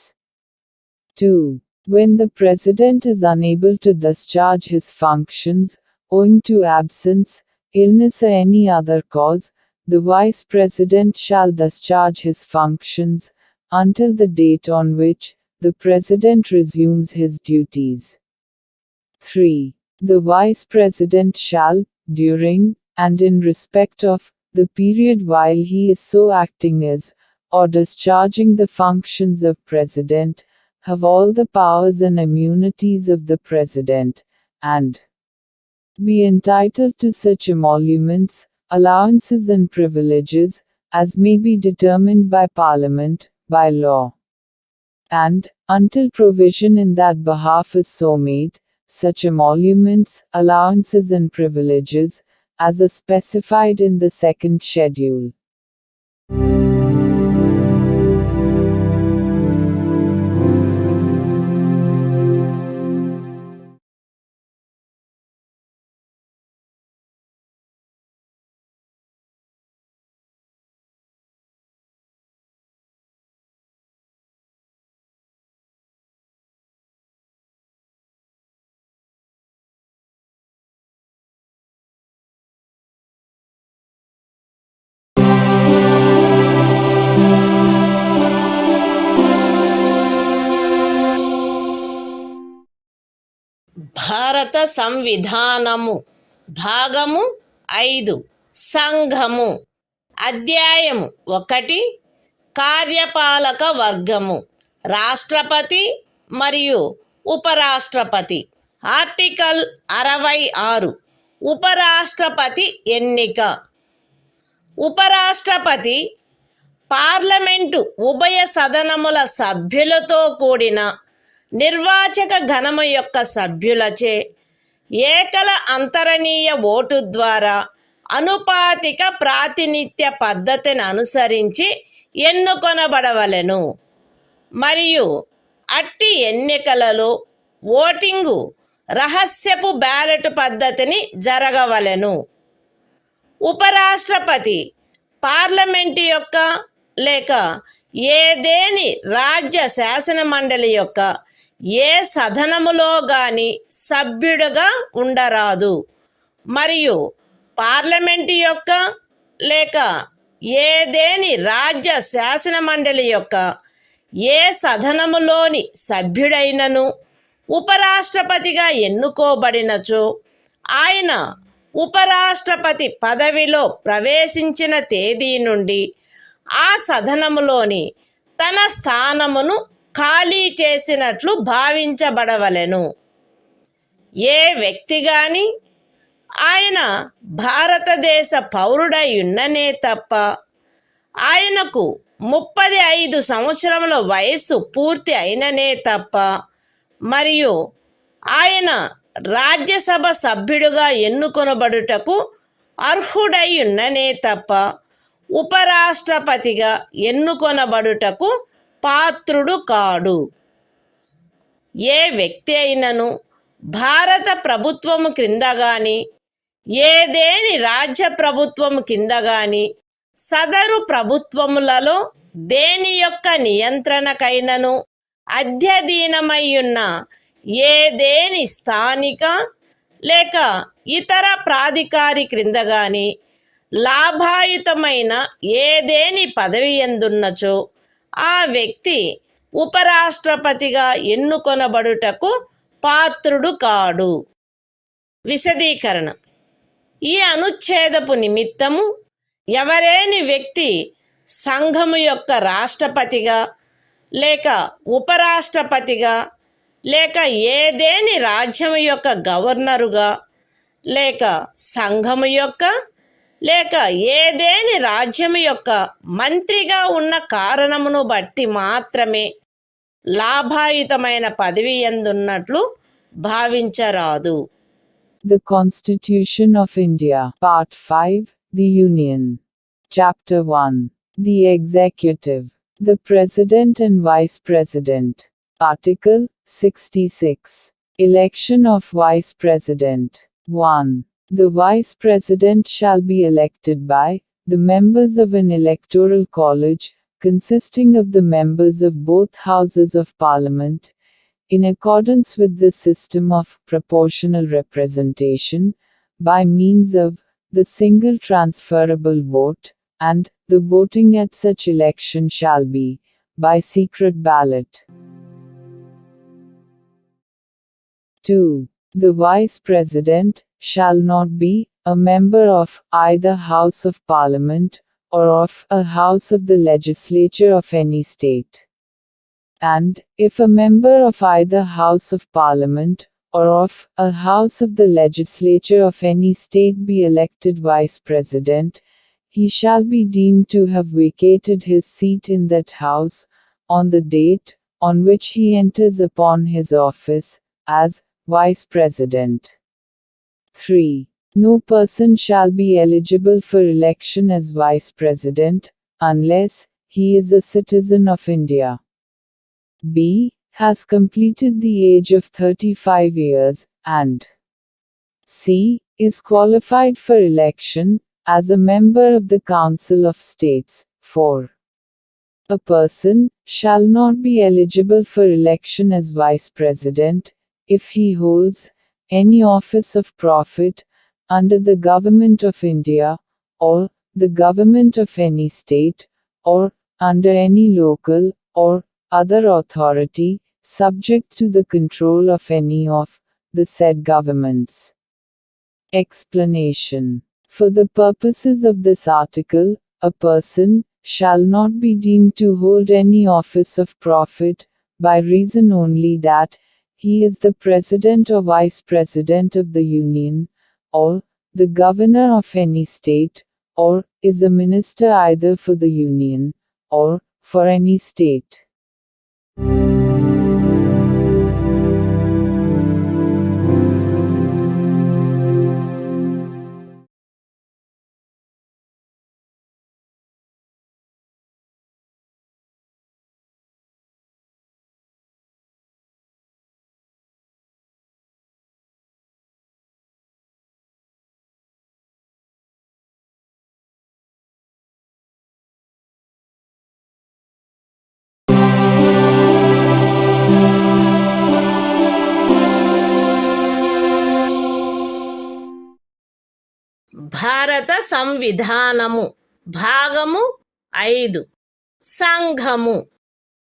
[SPEAKER 2] 2. When the President is unable to discharge his functions, owing to absence, illness or any other cause, the Vice President shall discharge his functions, until the date on which the President resumes his duties. 3. The Vice President shall, during, and in respect of, the period while he is so acting as, or discharging the functions of President, have all the powers and immunities of the President, and be entitled to such emoluments, allowances and privileges, as may be determined by Parliament, by law. And, until provision in that behalf is so made, such emoluments, allowances and privileges, as are specified in the second schedule.
[SPEAKER 1] భారత సంవిధానము భాగము 5 సంఘము అధ్యాయము 1 కార్యపాలక వర్గము రాష్ట్రపతి మరియు ఉపరాష్ట్రపతి. Article 66 ఉపరాష్ట్రపతి ఎన్నిక. ఉపరాష్ట్రపతి పార్లమెంటు ఉభయ సదనముల సభ్యులతో కూడిన నిర్వాచక గణము యొక్క సభ్యులచే ఏకల అంతరణీయ ఓటు ద్వారా అనుపాతిక ప్రాతినిధ్య పద్ధతిని అనుసరించి ఎన్నుకొనబడవలెను మరియు అట్టి ఎన్నికలలో ఓటింగు రహస్యపు బ్యాలెట్ పద్ధతిని జరగవలెను. ఉపరాష్ట్రపతి పార్లమెంటు యొక్క లేక ఏదేని రాజ్య శాసన మండలి యొక్క ఏ సదనములో గాని సభ్యుడుగా ఉండరాదు మరియు పార్లమెంటు యొక్క లేక ఏదేని రాజ్య శాసన మండలి యొక్క ఏ సదనములోని సభ్యుడైనను ఉపరాష్ట్రపతిగా ఎన్నుకోబడినచో ఆయన ఉపరాష్ట్రపతి పదవిలో ప్రవేశించిన తేదీ నుండి ఆ సదనములోని తన స్థానమును ఖాళీ చేసినట్లు భావించబడవలెను. ఏ వ్యక్తి గాని ఆయన భారతదేశ పౌరుడై ఉన్ననే తప్ప ఆయనకు 35 సంవత్సరముల వయస్సు పూర్తి అయిననే తప్ప మరియు ఆయన రాజ్యసభ సభ్యుడుగా ఎన్నుకొనబడుటకు అర్హుడై ఉన్ననే తప్ప ఉపరాష్ట్రపతిగా ఎన్నుకొనబడుటకు పాత్రుడు కాడు. ఏ వ్యక్తి అయినను భారత ప్రభుత్వము క్రింద గాని ఏదేని రాజ్య ప్రభుత్వము కింద గాని సదరు ప్రభుత్వములలో దేని యొక్క నియంత్రణకైనను అధ్యధీనమయ్యున్న ఏదేని స్థానిక లేక ఇతర ప్రాధికారి క్రింద గాని లాభాయుతమైన ఏదేని పదవి ఎందున్నచో ఆ వ్యక్తి ఉపరాష్ట్రపతిగా ఎన్నుకొనబడుటకు పాత్రుడు కాడు. విశదీకరణ: ఈ అనుచ్ఛేదపు నిమిత్తము ఎవరేని వ్యక్తి సంఘము యొక్క రాష్ట్రపతిగా లేక ఉపరాష్ట్రపతిగా లేక ఏదేని రాజ్యము యొక్క గవర్నరుగా లేక సంఘము యొక్క లేక ఏదేని రాజ్యము యొక్క మంత్రిగా ఉన్న కారణమును బట్టి మాత్రమే లాభాయుతమైన పదవి ఎందున్నట్లు భావించరాదు.
[SPEAKER 2] The Constitution of India, Part 5, The Union. Chapter 1. The Executive. The President and Vice President. Article 66. Election of Vice President. 1. The Vice President shall be elected by the members of an electoral college, consisting of the members of both Houses of Parliament, in accordance with the system of proportional representation, by means of the single transferable vote, and the voting at such election shall be by secret ballot. 2. The Vice President shall not be a member of either House of Parliament or of a House of the Legislature of any state. And, if a member of either House of Parliament or of a House of the Legislature of any state be elected Vice President, he shall be deemed to have vacated his seat in that House, on the date on which he enters upon his office, as Vice President. 3. No person shall be eligible for election as Vice President, unless he is a citizen of India. B. Has completed the age of 35 years, and C. Is qualified for election as a member of the Council of States. 4. A person shall not be eligible for election as Vice President if he holds any office of profit under the Government of India, or the Government of any state, or under any local or other authority, subject to the control of any of the said governments. Explanation. For the purposes of this article, a person shall not be deemed to hold any office of profit, by reason only that he is the President or Vice President of the Union, or the Governor of any state, or is a minister either for the Union, or for any state.
[SPEAKER 1] భారత సంవిధానము భాగము 5 సంఘము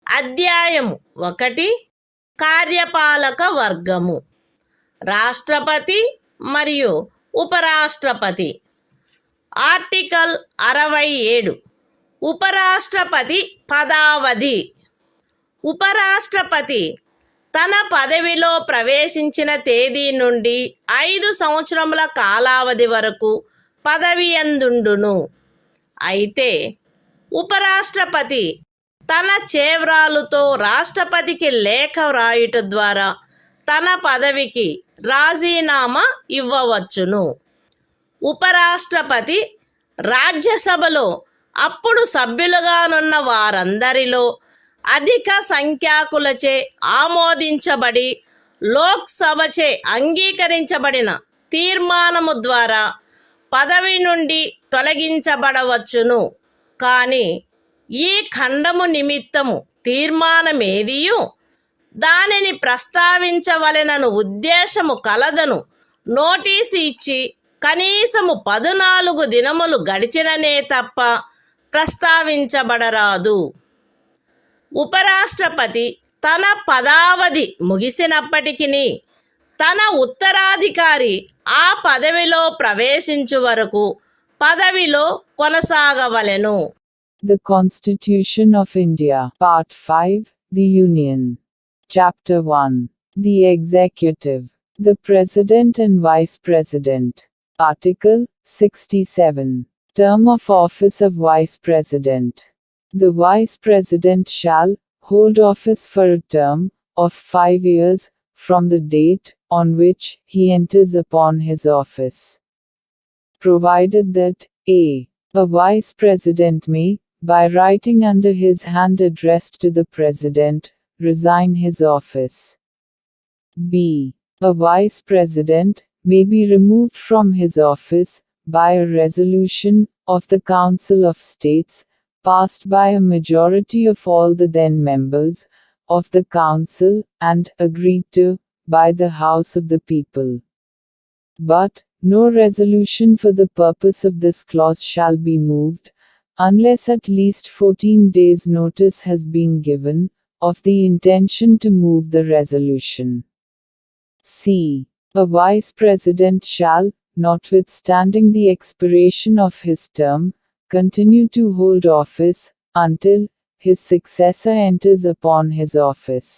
[SPEAKER 1] అధ్యాయము 1 కార్యపాలక వర్గము రాష్ట్రపతి మరియు ఉపరాష్ట్రపతి. Article 67 ఉపరాష్ట్రపతి పదావధి. ఉపరాష్ట్రపతి తన పదవిలో ప్రవేశించిన తేదీ నుండి 5 సంవత్సరముల కాలావధి వరకు పదవి యందుండును. అయితే ఉపరాష్ట్రపతి తన చేవ్రాలుతో రాష్ట్రపతికి లేఖ వ్రాయుట ద్వారా తన పదవికి రాజీనామా ఇవ్వవచ్చును. ఉపరాష్ట్రపతి రాజ్యసభలో అప్పుడు సభ్యులుగానున్న వారందరిలో అధిక సంఖ్యాకులచే ఆమోదించబడి లోక్సభచే అంగీకరించబడిన తీర్మానము ద్వారా పదవి నుండి తొలగించబడవచ్చును. కానీ ఈ ఖండము నిమిత్తము తీర్మానమేదియు దానిని ప్రస్తావించవలెనను ఉద్దేశము కలదను నోటీసు ఇచ్చి కనీసము 14 దినములు గడిచిననే తప్ప ప్రస్తావించబడరాదు. ఉపరాష్ట్రపతి తన పదావధి ముగిసినప్పటికీ తన ఉత్తరాధికారి ఆ పదవిలో ప్రవేశించు వరకు పదవిలో కొనసాగవలెను.
[SPEAKER 2] The Constitution of India, Part 5, The Union. Chapter 1. The Executive. The President and Vice President. Article 67. Term of office of Vice President. The Vice President shall hold office for a term of 5 years from the date on which he enters upon his office, provided that a Vice President may, by writing under his hand addressed to the President, resign his office. b. A Vice President may be removed from his office by a resolution of the Council of States, passed by a majority of all the then members of the Council and agreed to by the House of the People. But no resolution for the purpose of this clause shall be moved, unless at least 14 days' notice has been given of the intention to move the resolution. c. A Vice President shall, notwithstanding the expiration of his term, continue to hold office until his successor enters upon his office.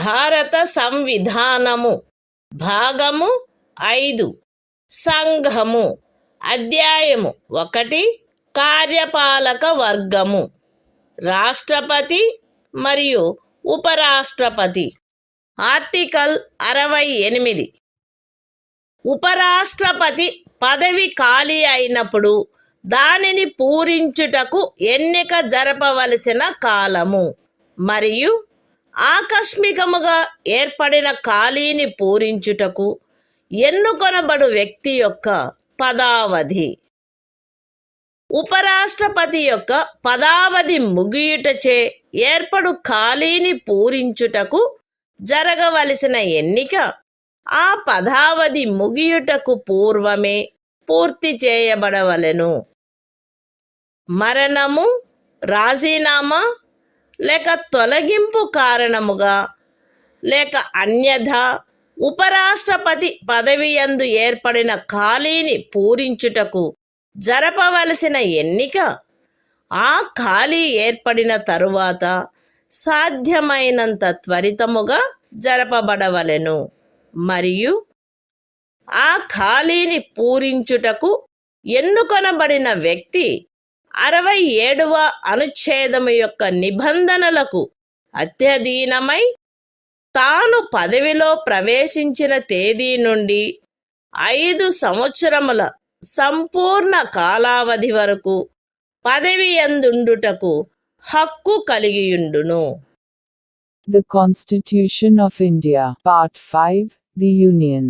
[SPEAKER 1] భారత సంవిధానము భాగము 5 సంఘము అధ్యాయము 1 కార్యపాలక వర్గము రాష్ట్రపతి మరియు ఉపరాష్ట్రపతి. Article 68. ఉపరాష్ట్రపతి పదవి ఖాళీ అయినప్పుడు దానిని పూరించుటకు ఎన్నిక జరపవలసిన కాలము మరియు ఆకస్మికముగా ఏర్పడిన ఖాళీని పూరించుటకు ఎన్నుకొనబడు వ్యక్తి యొక్క పదావధి. ఉపరాష్ట్రపతి యొక్క పదావధి ముగియుటచే ఏర్పడు ఖాళీని పూరించుటకు జరగవలసిన ఎన్నిక ఆ పదావధి ముగియుటకు పూర్వమే పూర్తి చేయబడవలెను. మరణము, రాజీనామా లేక తొలగింపు కారణముగా లేక అన్యథా ఉపరాష్ట్రపతి పదవియందు ఏర్పడిన ఖాళీని పూరించుటకు జరపవలసిన ఎన్నిక ఆ ఖాళీ ఏర్పడిన తరువాత సాధ్యమైనంత త్వరితముగా జరపబడవలెను మరియు ఆ ఖాళీని పూరించుటకు ఎన్నుకొనబడిన వ్యక్తి 67వ అనుచ్ఛేదము యొక్క నిబంధనలకు అత్యధీనమై తాను పదవిలో ప్రవేశించిన తేదీ నుండి 5 సంవత్సరముల సంపూర్ణ కాలావధి వరకు పదవి యందుండుటకు హక్కు కలిగియుండును.
[SPEAKER 2] The Constitution of India, Part 5, The Union.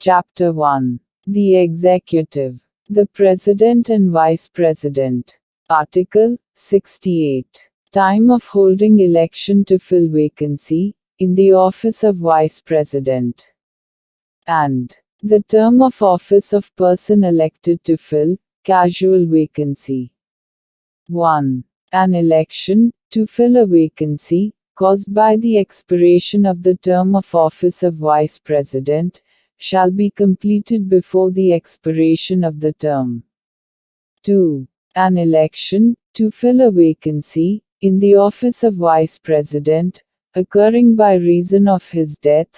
[SPEAKER 2] Chapter 1. The Executive. The President and Vice President. Article 68. Time of holding election to fill vacancy in the office of Vice President. And the term of office of person elected to fill casual vacancy. 1. An election to fill a vacancy caused by the expiration of the term of office of Vice President shall be completed before the expiration of the term. 2. An election to fill a vacancy in the office of Vice President occurring by reason of his death,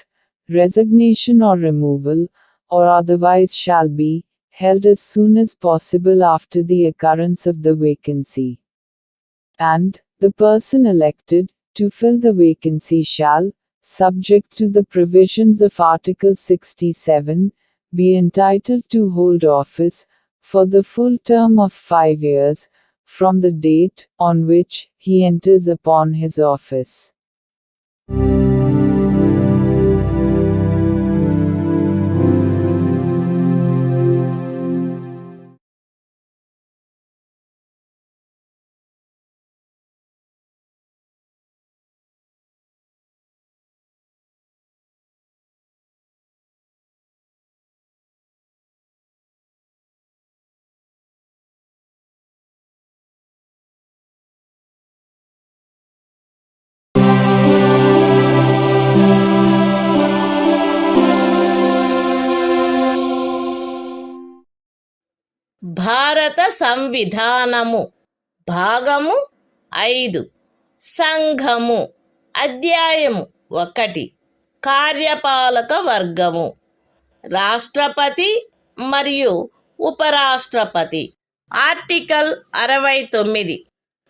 [SPEAKER 2] resignation or removal, or otherwise shall be held as soon as possible after the occurrence of the vacancy. And, the person elected, to fill the vacancy shall, subject to the provisions of Article 67, be entitled to hold office, for the full term of 5 years, from the date on which he enters upon his office.
[SPEAKER 1] భారత సంవిధానము భాగము 5 సంఘము అధ్యాయము 1 కార్యపాలక వర్గము రాష్ట్రపతి మరియు ఉపరాష్ట్రపతి article 69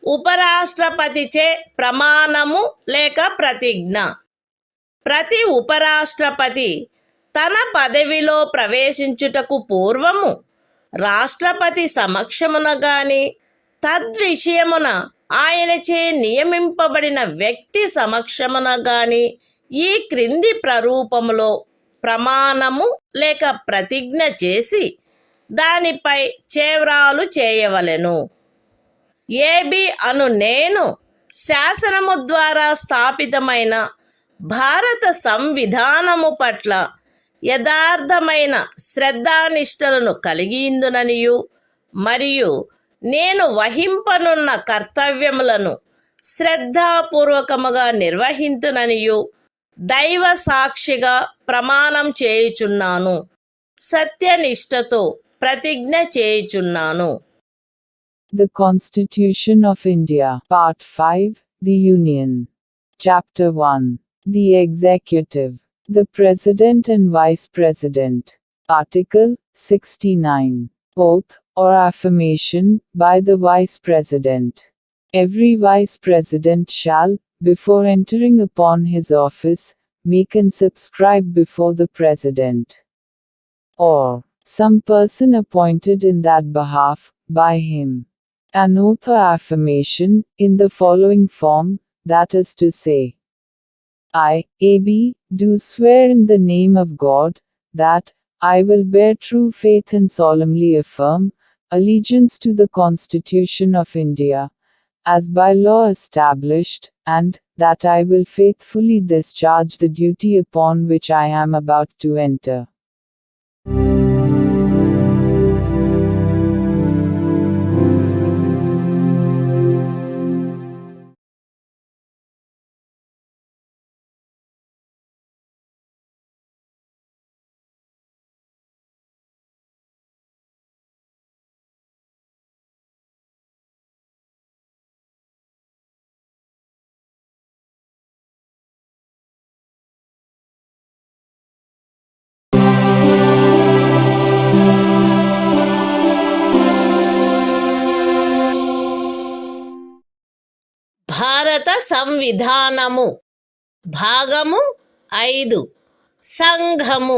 [SPEAKER 1] ఉపరాష్ట్రపతిచే ప్రమాణము లేక ప్రతిజ్ఞ ప్రతి ఉపరాష్ట్రపతి తన పదవిలో ప్రవేశించుటకు పూర్వము రాష్ట్రపతి సమక్షమున గాని తద్విషయమున ఆయనచే నియమింపబడిన వ్యక్తి సమక్షమున గాని ఈ క్రింది ప్రరూపములో ప్రమాణము లేక ప్రతిజ్ఞ చేసి దానిపై చేవ్రాలు చేయవలెను. ఏబి అను నేను శాసనము ద్వారా స్థాపితమైన భారత సంవిధానము పట్ల యథార్థమైన శ్రద్ధానిష్టలను కలిగియుందుననియు మరియు నేను వహింపనున్న కర్తవ్యములను శ్రద్ధాపూర్వకముగా నిర్వహింతుననియు దైవ సాక్షిగా ప్రమాణం చేయుచున్నాను, సత్యనిష్టతో ప్రతిజ్ఞ చేయుచున్నాను.
[SPEAKER 2] The Constitution of India, Part 5, The Union. Chapter 1. The Executive. The President and Vice President. Article 69. Oath, or affirmation, by the Vice President. Every Vice President shall, before entering upon his office, make and subscribe before the President, or some person appointed in that behalf, by him, an oath or affirmation, in the following form, that is to say, I, A.B., do swear in the name of God, that I will bear true faith and solemnly affirm allegiance to the Constitution of India, as by law established, and that I will faithfully discharge the duty upon which I am about to enter.
[SPEAKER 1] భారత సంవిధానము భాగము 5 సంఘము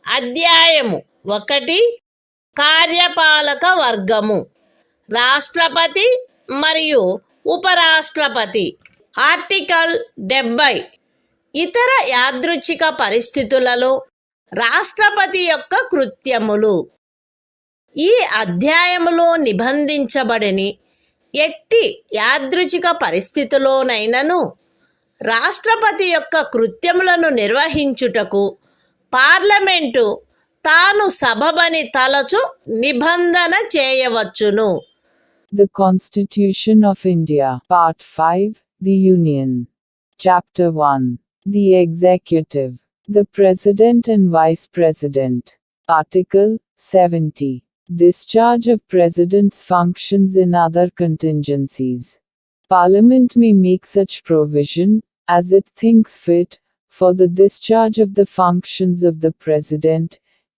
[SPEAKER 1] అధ్యాయము 1 కార్యపాలక వర్గము రాష్ట్రపతి మరియు ఉపరాష్ట్రపతి article 70 ఇతర యాదృచ్ఛిక పరిస్థితులలో రాష్ట్రపతి యొక్క కృత్యములు. ఈ అధ్యాయములో నిబంధించబడని ఎట్టి యాదృచ్ఛిక పరిస్థితిలోనైనను రాష్ట్రపతి యొక్క కృత్యములను నిర్వహించుటకు పార్లమెంటు తాను సబబని తలచు నిబంధన చేయవచ్చును.
[SPEAKER 2] The Constitution of India, Part 5, The Union. Chapter 1. The Executive. The President and Vice President. Article 70. Discharge of President's functions in other contingencies. Parliament may make such provision, as it thinks fit, for the discharge of the functions of the President,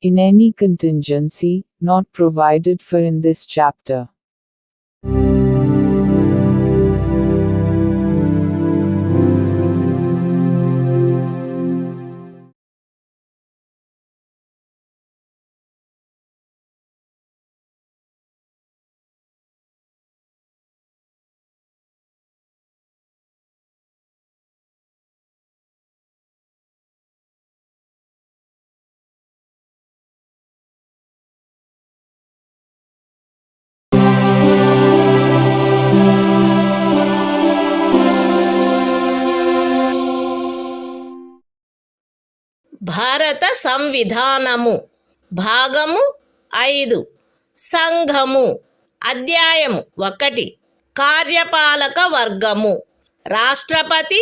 [SPEAKER 2] in any contingency not provided for in this chapter.
[SPEAKER 1] భారత సంవిధానము భాగము 5 సంఘము అధ్యాయము 1 కార్యపాలక వర్గము రాష్ట్రపతి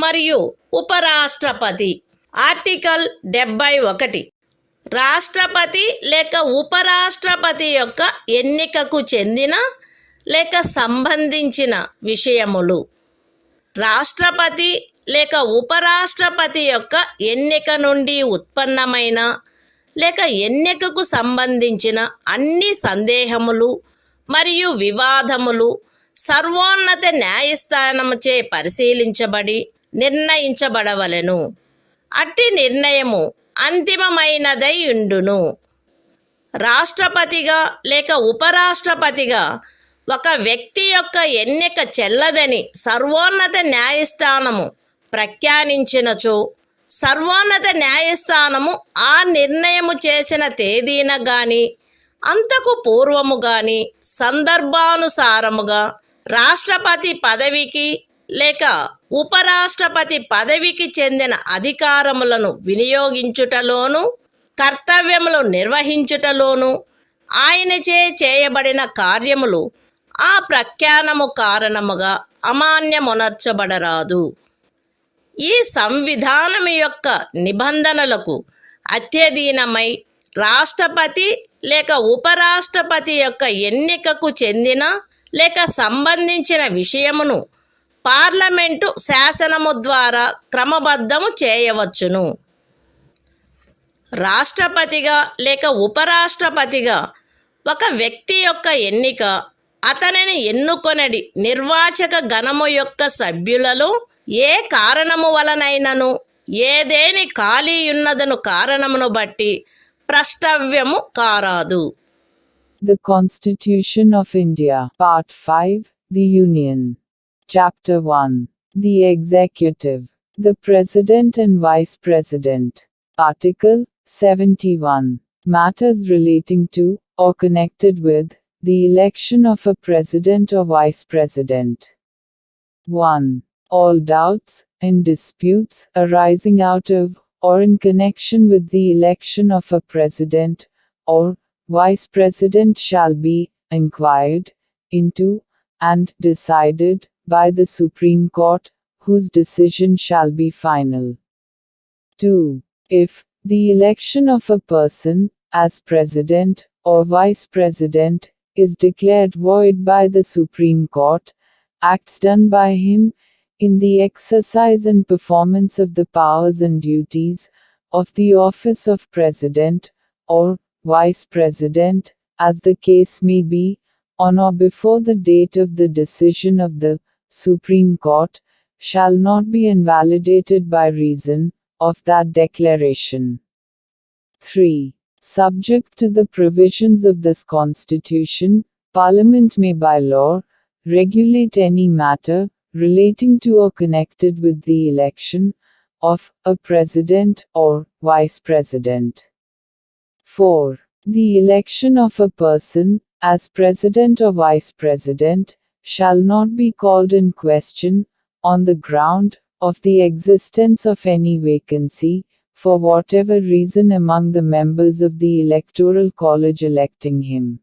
[SPEAKER 1] మరియు ఉపరాష్ట్రపతి article 71 రాష్ట్రపతి లేక ఉపరాష్ట్రపతి యొక్క ఎన్నికకు చెందిన లేక సంబంధించిన విషయములు రాష్ట్రపతి లేక ఉపరాష్ట్రపతి యొక్క ఎన్నిక నుండి ఉత్పన్నమైన లేక ఎన్నికకు సంబంధించిన అన్ని సందేహములు మరియు వివాదములు సర్వోన్నత న్యాయస్థానముచే పరిశీలించబడి నిర్ణయించబడవలెను. అట్టి నిర్ణయము అంతిమమైనదై ఉండును. రాష్ట్రపతిగా లేక ఉపరాష్ట్రపతిగా ఒక వ్యక్తి యొక్క ఎన్నిక చెల్లదని సర్వోన్నత న్యాయస్థానము ప్రఖ్యానించినచో సర్వోన్నత న్యాయస్థానము ఆ నిర్ణయము చేసిన తేదీన గాని అంతకు పూర్వము గాని సందర్భానుసారముగా రాష్ట్రపతి పదవికి లేక ఉపరాష్ట్రపతి పదవికి చెందిన అధికారములను వినియోగించుటలోను కర్తవ్యములు నిర్వహించుటలోను ఆయనచే చేయబడిన కార్యములు ఆ ప్రఖ్యానము కారణముగా అమాన్యమునర్చబడరాదు. ఈ సంవిధానము యొక్క నిబంధనలకు అత్యధీనమై రాష్ట్రపతి లేక ఉపరాష్ట్రపతి యొక్క ఎన్నికకు చెందిన లేక సంబంధించిన విషయమును పార్లమెంటు శాసనము ద్వారా క్రమబద్ధము చేయవచ్చును. రాష్ట్రపతిగా లేక ఉపరాష్ట్రపతిగా ఒక వ్యక్తి యొక్క ఎన్నిక అతనిని ఎన్నుకొనడి నిర్వాచక గణము యొక్క సభ్యులలో ఏ కారణము వలనైనను ఏదేని ఖాళీ ఉన్నదను కారణమును బట్టి ప్రష్టవ్యము కారాదు.
[SPEAKER 2] The Constitution of India, Part 5, The Union. Chapter 1. The Executive. The President and Vice President. Article 71. Matters relating to, or connected with, the election of a President or Vice President. 1. All doubts and disputes arising out of, or in connection with the election of a President, or Vice President shall be inquired into, and decided, by the Supreme Court, whose decision shall be final. 2. If the election of a person, as President, or Vice President, is declared void by the Supreme Court, acts done by him, in the exercise and performance of the powers and duties, of the office of President, or Vice President, as the case may be, on or before the date of the decision of the Supreme Court, shall not be invalidated by reason of that declaration. 3. Subject to the provisions of this Constitution, Parliament may by law regulate any matter relating to or connected with the election of a President or Vice President. 4. The election of a person, as President or Vice President, shall not be called in question, on the ground of the existence of any vacancy, for whatever reason among the members of the Electoral College electing him.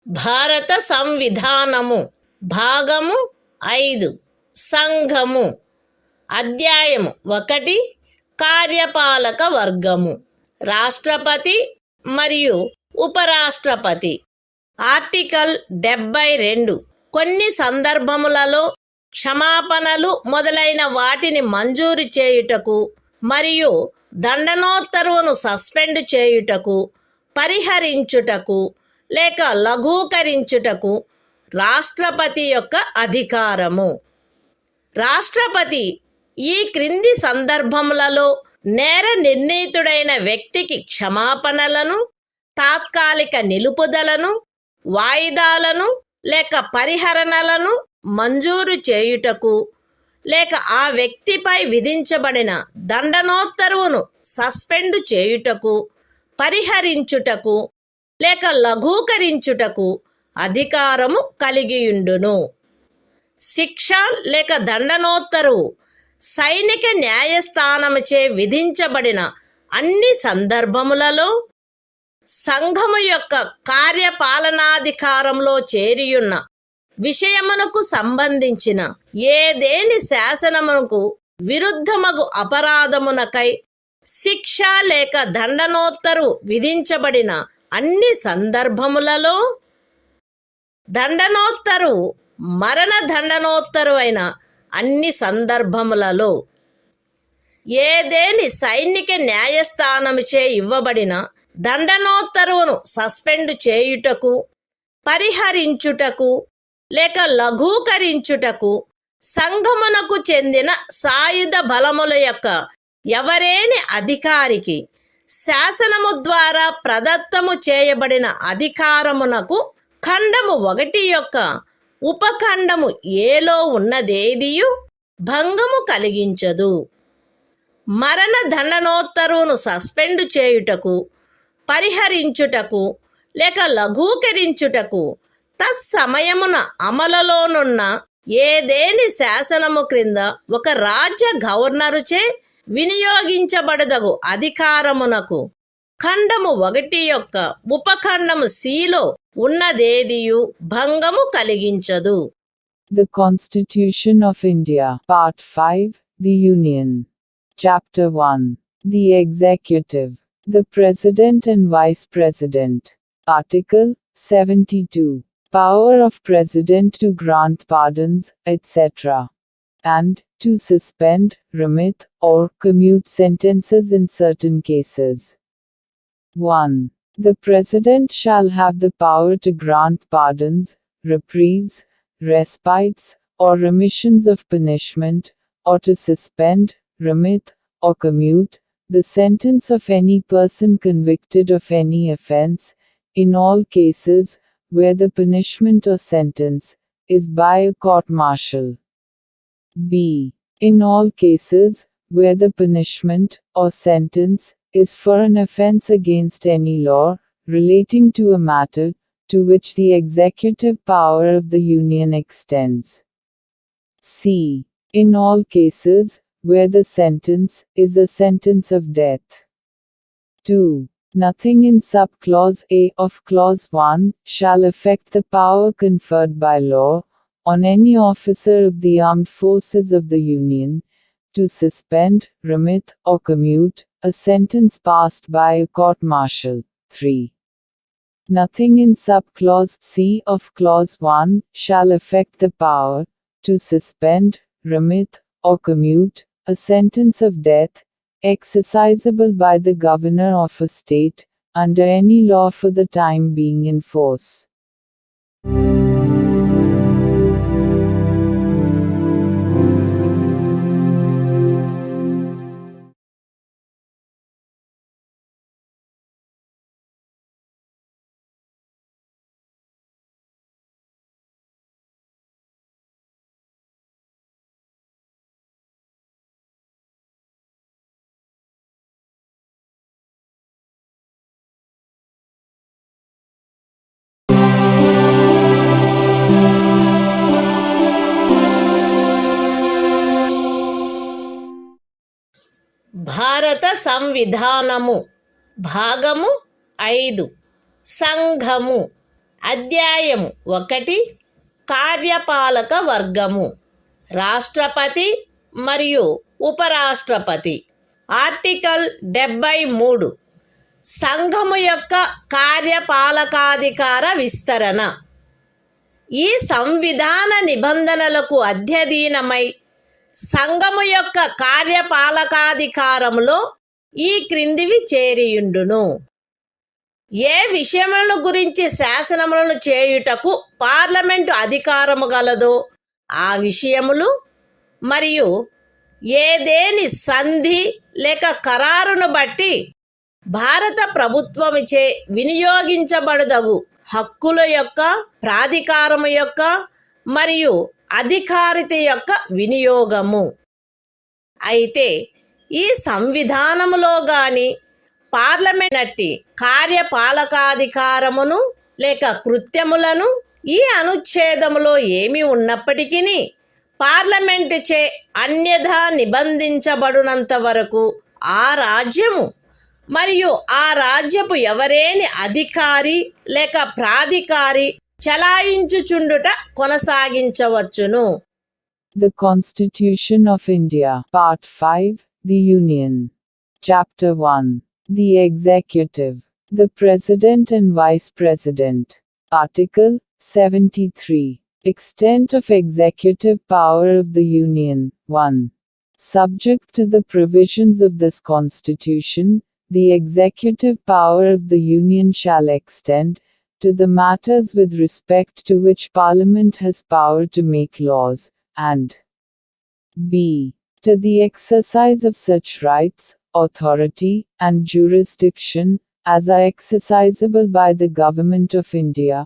[SPEAKER 1] భారత సంవిధానము భాగము 5 సంఘము అధ్యాయము 1 కార్యపాలక వర్గము రాష్ట్రపతి మరియు ఉపరాష్ట్రపతి article 72 కొన్ని సందర్భములలో క్షమాపణలు మొదలైన వాటిని మంజూరు చేయుటకు మరియు దండనోత్తర్వును సస్పెండ్ చేయుటకు పరిహరించుటకు లేక లఘూకరించుటకు రాష్ట్రపతి యొక్క అధికారము. రాష్ట్రపతి ఈ క్రింది సందర్భములలో నేర నిర్ణీతుడైన వ్యక్తికి క్షమాపణలను, తాత్కాలిక నిలుపుదలను, వాయిదాలను లేక పరిహరణలను మంజూరు చేయుటకు లేక ఆ వ్యక్తిపై విధించబడిన దండనోత్తర్వును సస్పెండ్ చేయుటకు, పరిహరించుటకు లేక లఘూకరించుటకు అధికారము కలిగియుండును. శిక్ష లేక దండనోత్తరువు సైనిక న్యాయస్థానముచే విధించబడిన అన్ని సందర్భములలో సంఘము యొక్క కార్యపాలనాధికారంలో చేరియున్న విషయమునకు సంబంధించిన ఏదేని శాసనమునకు విరుద్ధమగు అపరాధమునకై శిక్ష లేక దండనోత్తరు విధించబడిన అన్ని సందర్భములలో దండనోత్తరు మరణ దండనోత్తరు అయిన అన్ని సందర్భములలో ఏదేని సైనిక న్యాయస్థానముచే ఇవ్వబడిన దండనోత్తరువును సస్పెండ్ చేయుటకు, పరిహరించుటకు లేక లఘూకరించుటకు సంఘమునకు చెందిన సాయుధ బలముల యొక్క ఎవరేని అధికారికి శాసనము ద్వారా ప్రదత్తము చేయబడిన అధికారమునకు ఖండము 1 యొక్క ఉపఖండము ఏలో ఉన్నదేదియు భంగము కలిగించదు. మరణ దండనోత్తరువును సస్పెండ్ చేయుటకు, పరిహరించుటకు లేక లఘూకరించుటకు తత్సమయమున అమలులోనున్న ఏదేని శాసనము క్రింద ఒక రాజ్య గవర్నరుచే వినియోగించబడదగు అధికారమునకు ఖండము 1 యొక్క ఉపఖండము సిలో ఉన్నదేదియు భంగము కలిగించదు.
[SPEAKER 2] The Constitution of India, Part 5, The Union. Chapter 1. The Executive. The President and Vice President. Article 72. Power of President to grant pardons, etc. and to suspend, remit, or commute sentences in certain cases. 1. The President shall have the power to grant pardons, reprieves, respites, or remissions of punishment, or to suspend, remit, or commute the sentence of any person convicted of any offense, in all cases where the punishment or sentence is by a court-martial. B. In all cases where the punishment or sentence is for an offense against any law relating to a matter to which the executive power of the Union extends. C. In all cases where the sentence is a sentence of death. 2. Nothing in sub-clause A of clause 1 shall affect the power conferred by law on any officer of the armed forces of the Union to suspend, remit, or commute a sentence passed by a court-martial. 3. Nothing in sub-clause C of clause 1 shall affect the power to suspend, remit, or commute a sentence of death exercisable by the governor of a state under any law for the time being in force.
[SPEAKER 1] భారత సంవిధానము భాగము 5 సంఘము అధ్యాయం 1 కార్యపాలక వర్గము రాష్ట్రపతి మరియు ఉపరాష్ట్రపతి. Article 73 సంఘము యొక్క కార్యపాలకాధికార విస్తరణ. ఈ సంవిధాన నిబంధనలకు అధ్యయనమై సంఘము యొక్క కార్యపాలకాధికారములో ఈ క్రిందివి చేరియుండును. ఏ విషయములను గురించి శాసనములను చేయుటకు పార్లమెంటు అధికారము గలదో ఆ విషయములు మరియు ఏదేని సంధి లేక ఖరారును బట్టి భారత ప్రభుత్వముచే వినియోగించబడదగు హక్కుల యొక్క ప్రాధికారము యొక్క మరియు అధికారిత యొక్క వినియోగము. అయితే ఈ సంవిధానములో గాని పార్లమెంట్ కార్యపాలకాధికారమును లేక కృత్యములను ఈ అనుచ్ఛేదములో ఏమి ఉన్నప్పటికీ పార్లమెంటు చే అన్యథా నిబంధించబడినంత వరకు ఆ రాజ్యము మరియు ఆ రాజ్యపు ఎవరేని అధికారి లేక ప్రాధికారి చలాయించుచుండుట కొనసాగించవచ్చును.
[SPEAKER 2] The Constitution of India, Part 5, The Union. Chapter 1. The Executive. The President and Vice President. Article 73. Extent of executive power of the Union. 1. Subject to the provisions of this Constitution, the executive power of the Union shall extend to the matters with respect to which Parliament has power to make laws, and b. to the exercise of such rights, authority, and jurisdiction as are exercisable by the Government of India,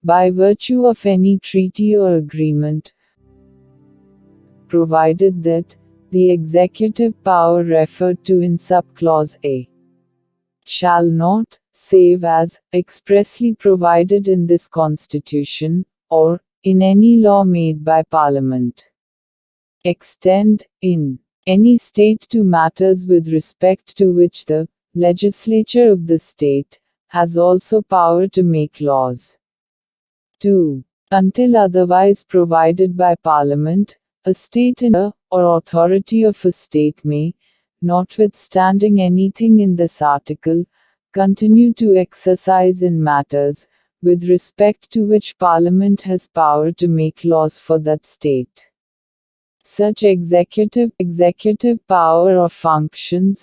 [SPEAKER 2] by virtue of any treaty or agreement, provided that the executive power referred to in subclause A shall not, save as expressly provided in this Constitution, or in any law made by Parliament, extend, in any state to matters with respect to which the legislature of the state has also power to make laws. 2. Until otherwise provided by Parliament, a state or authority of a state may, notwithstanding anything in this article, continue to exercise in matters, with respect to which Parliament has power to make laws for that state. Such executive power or functions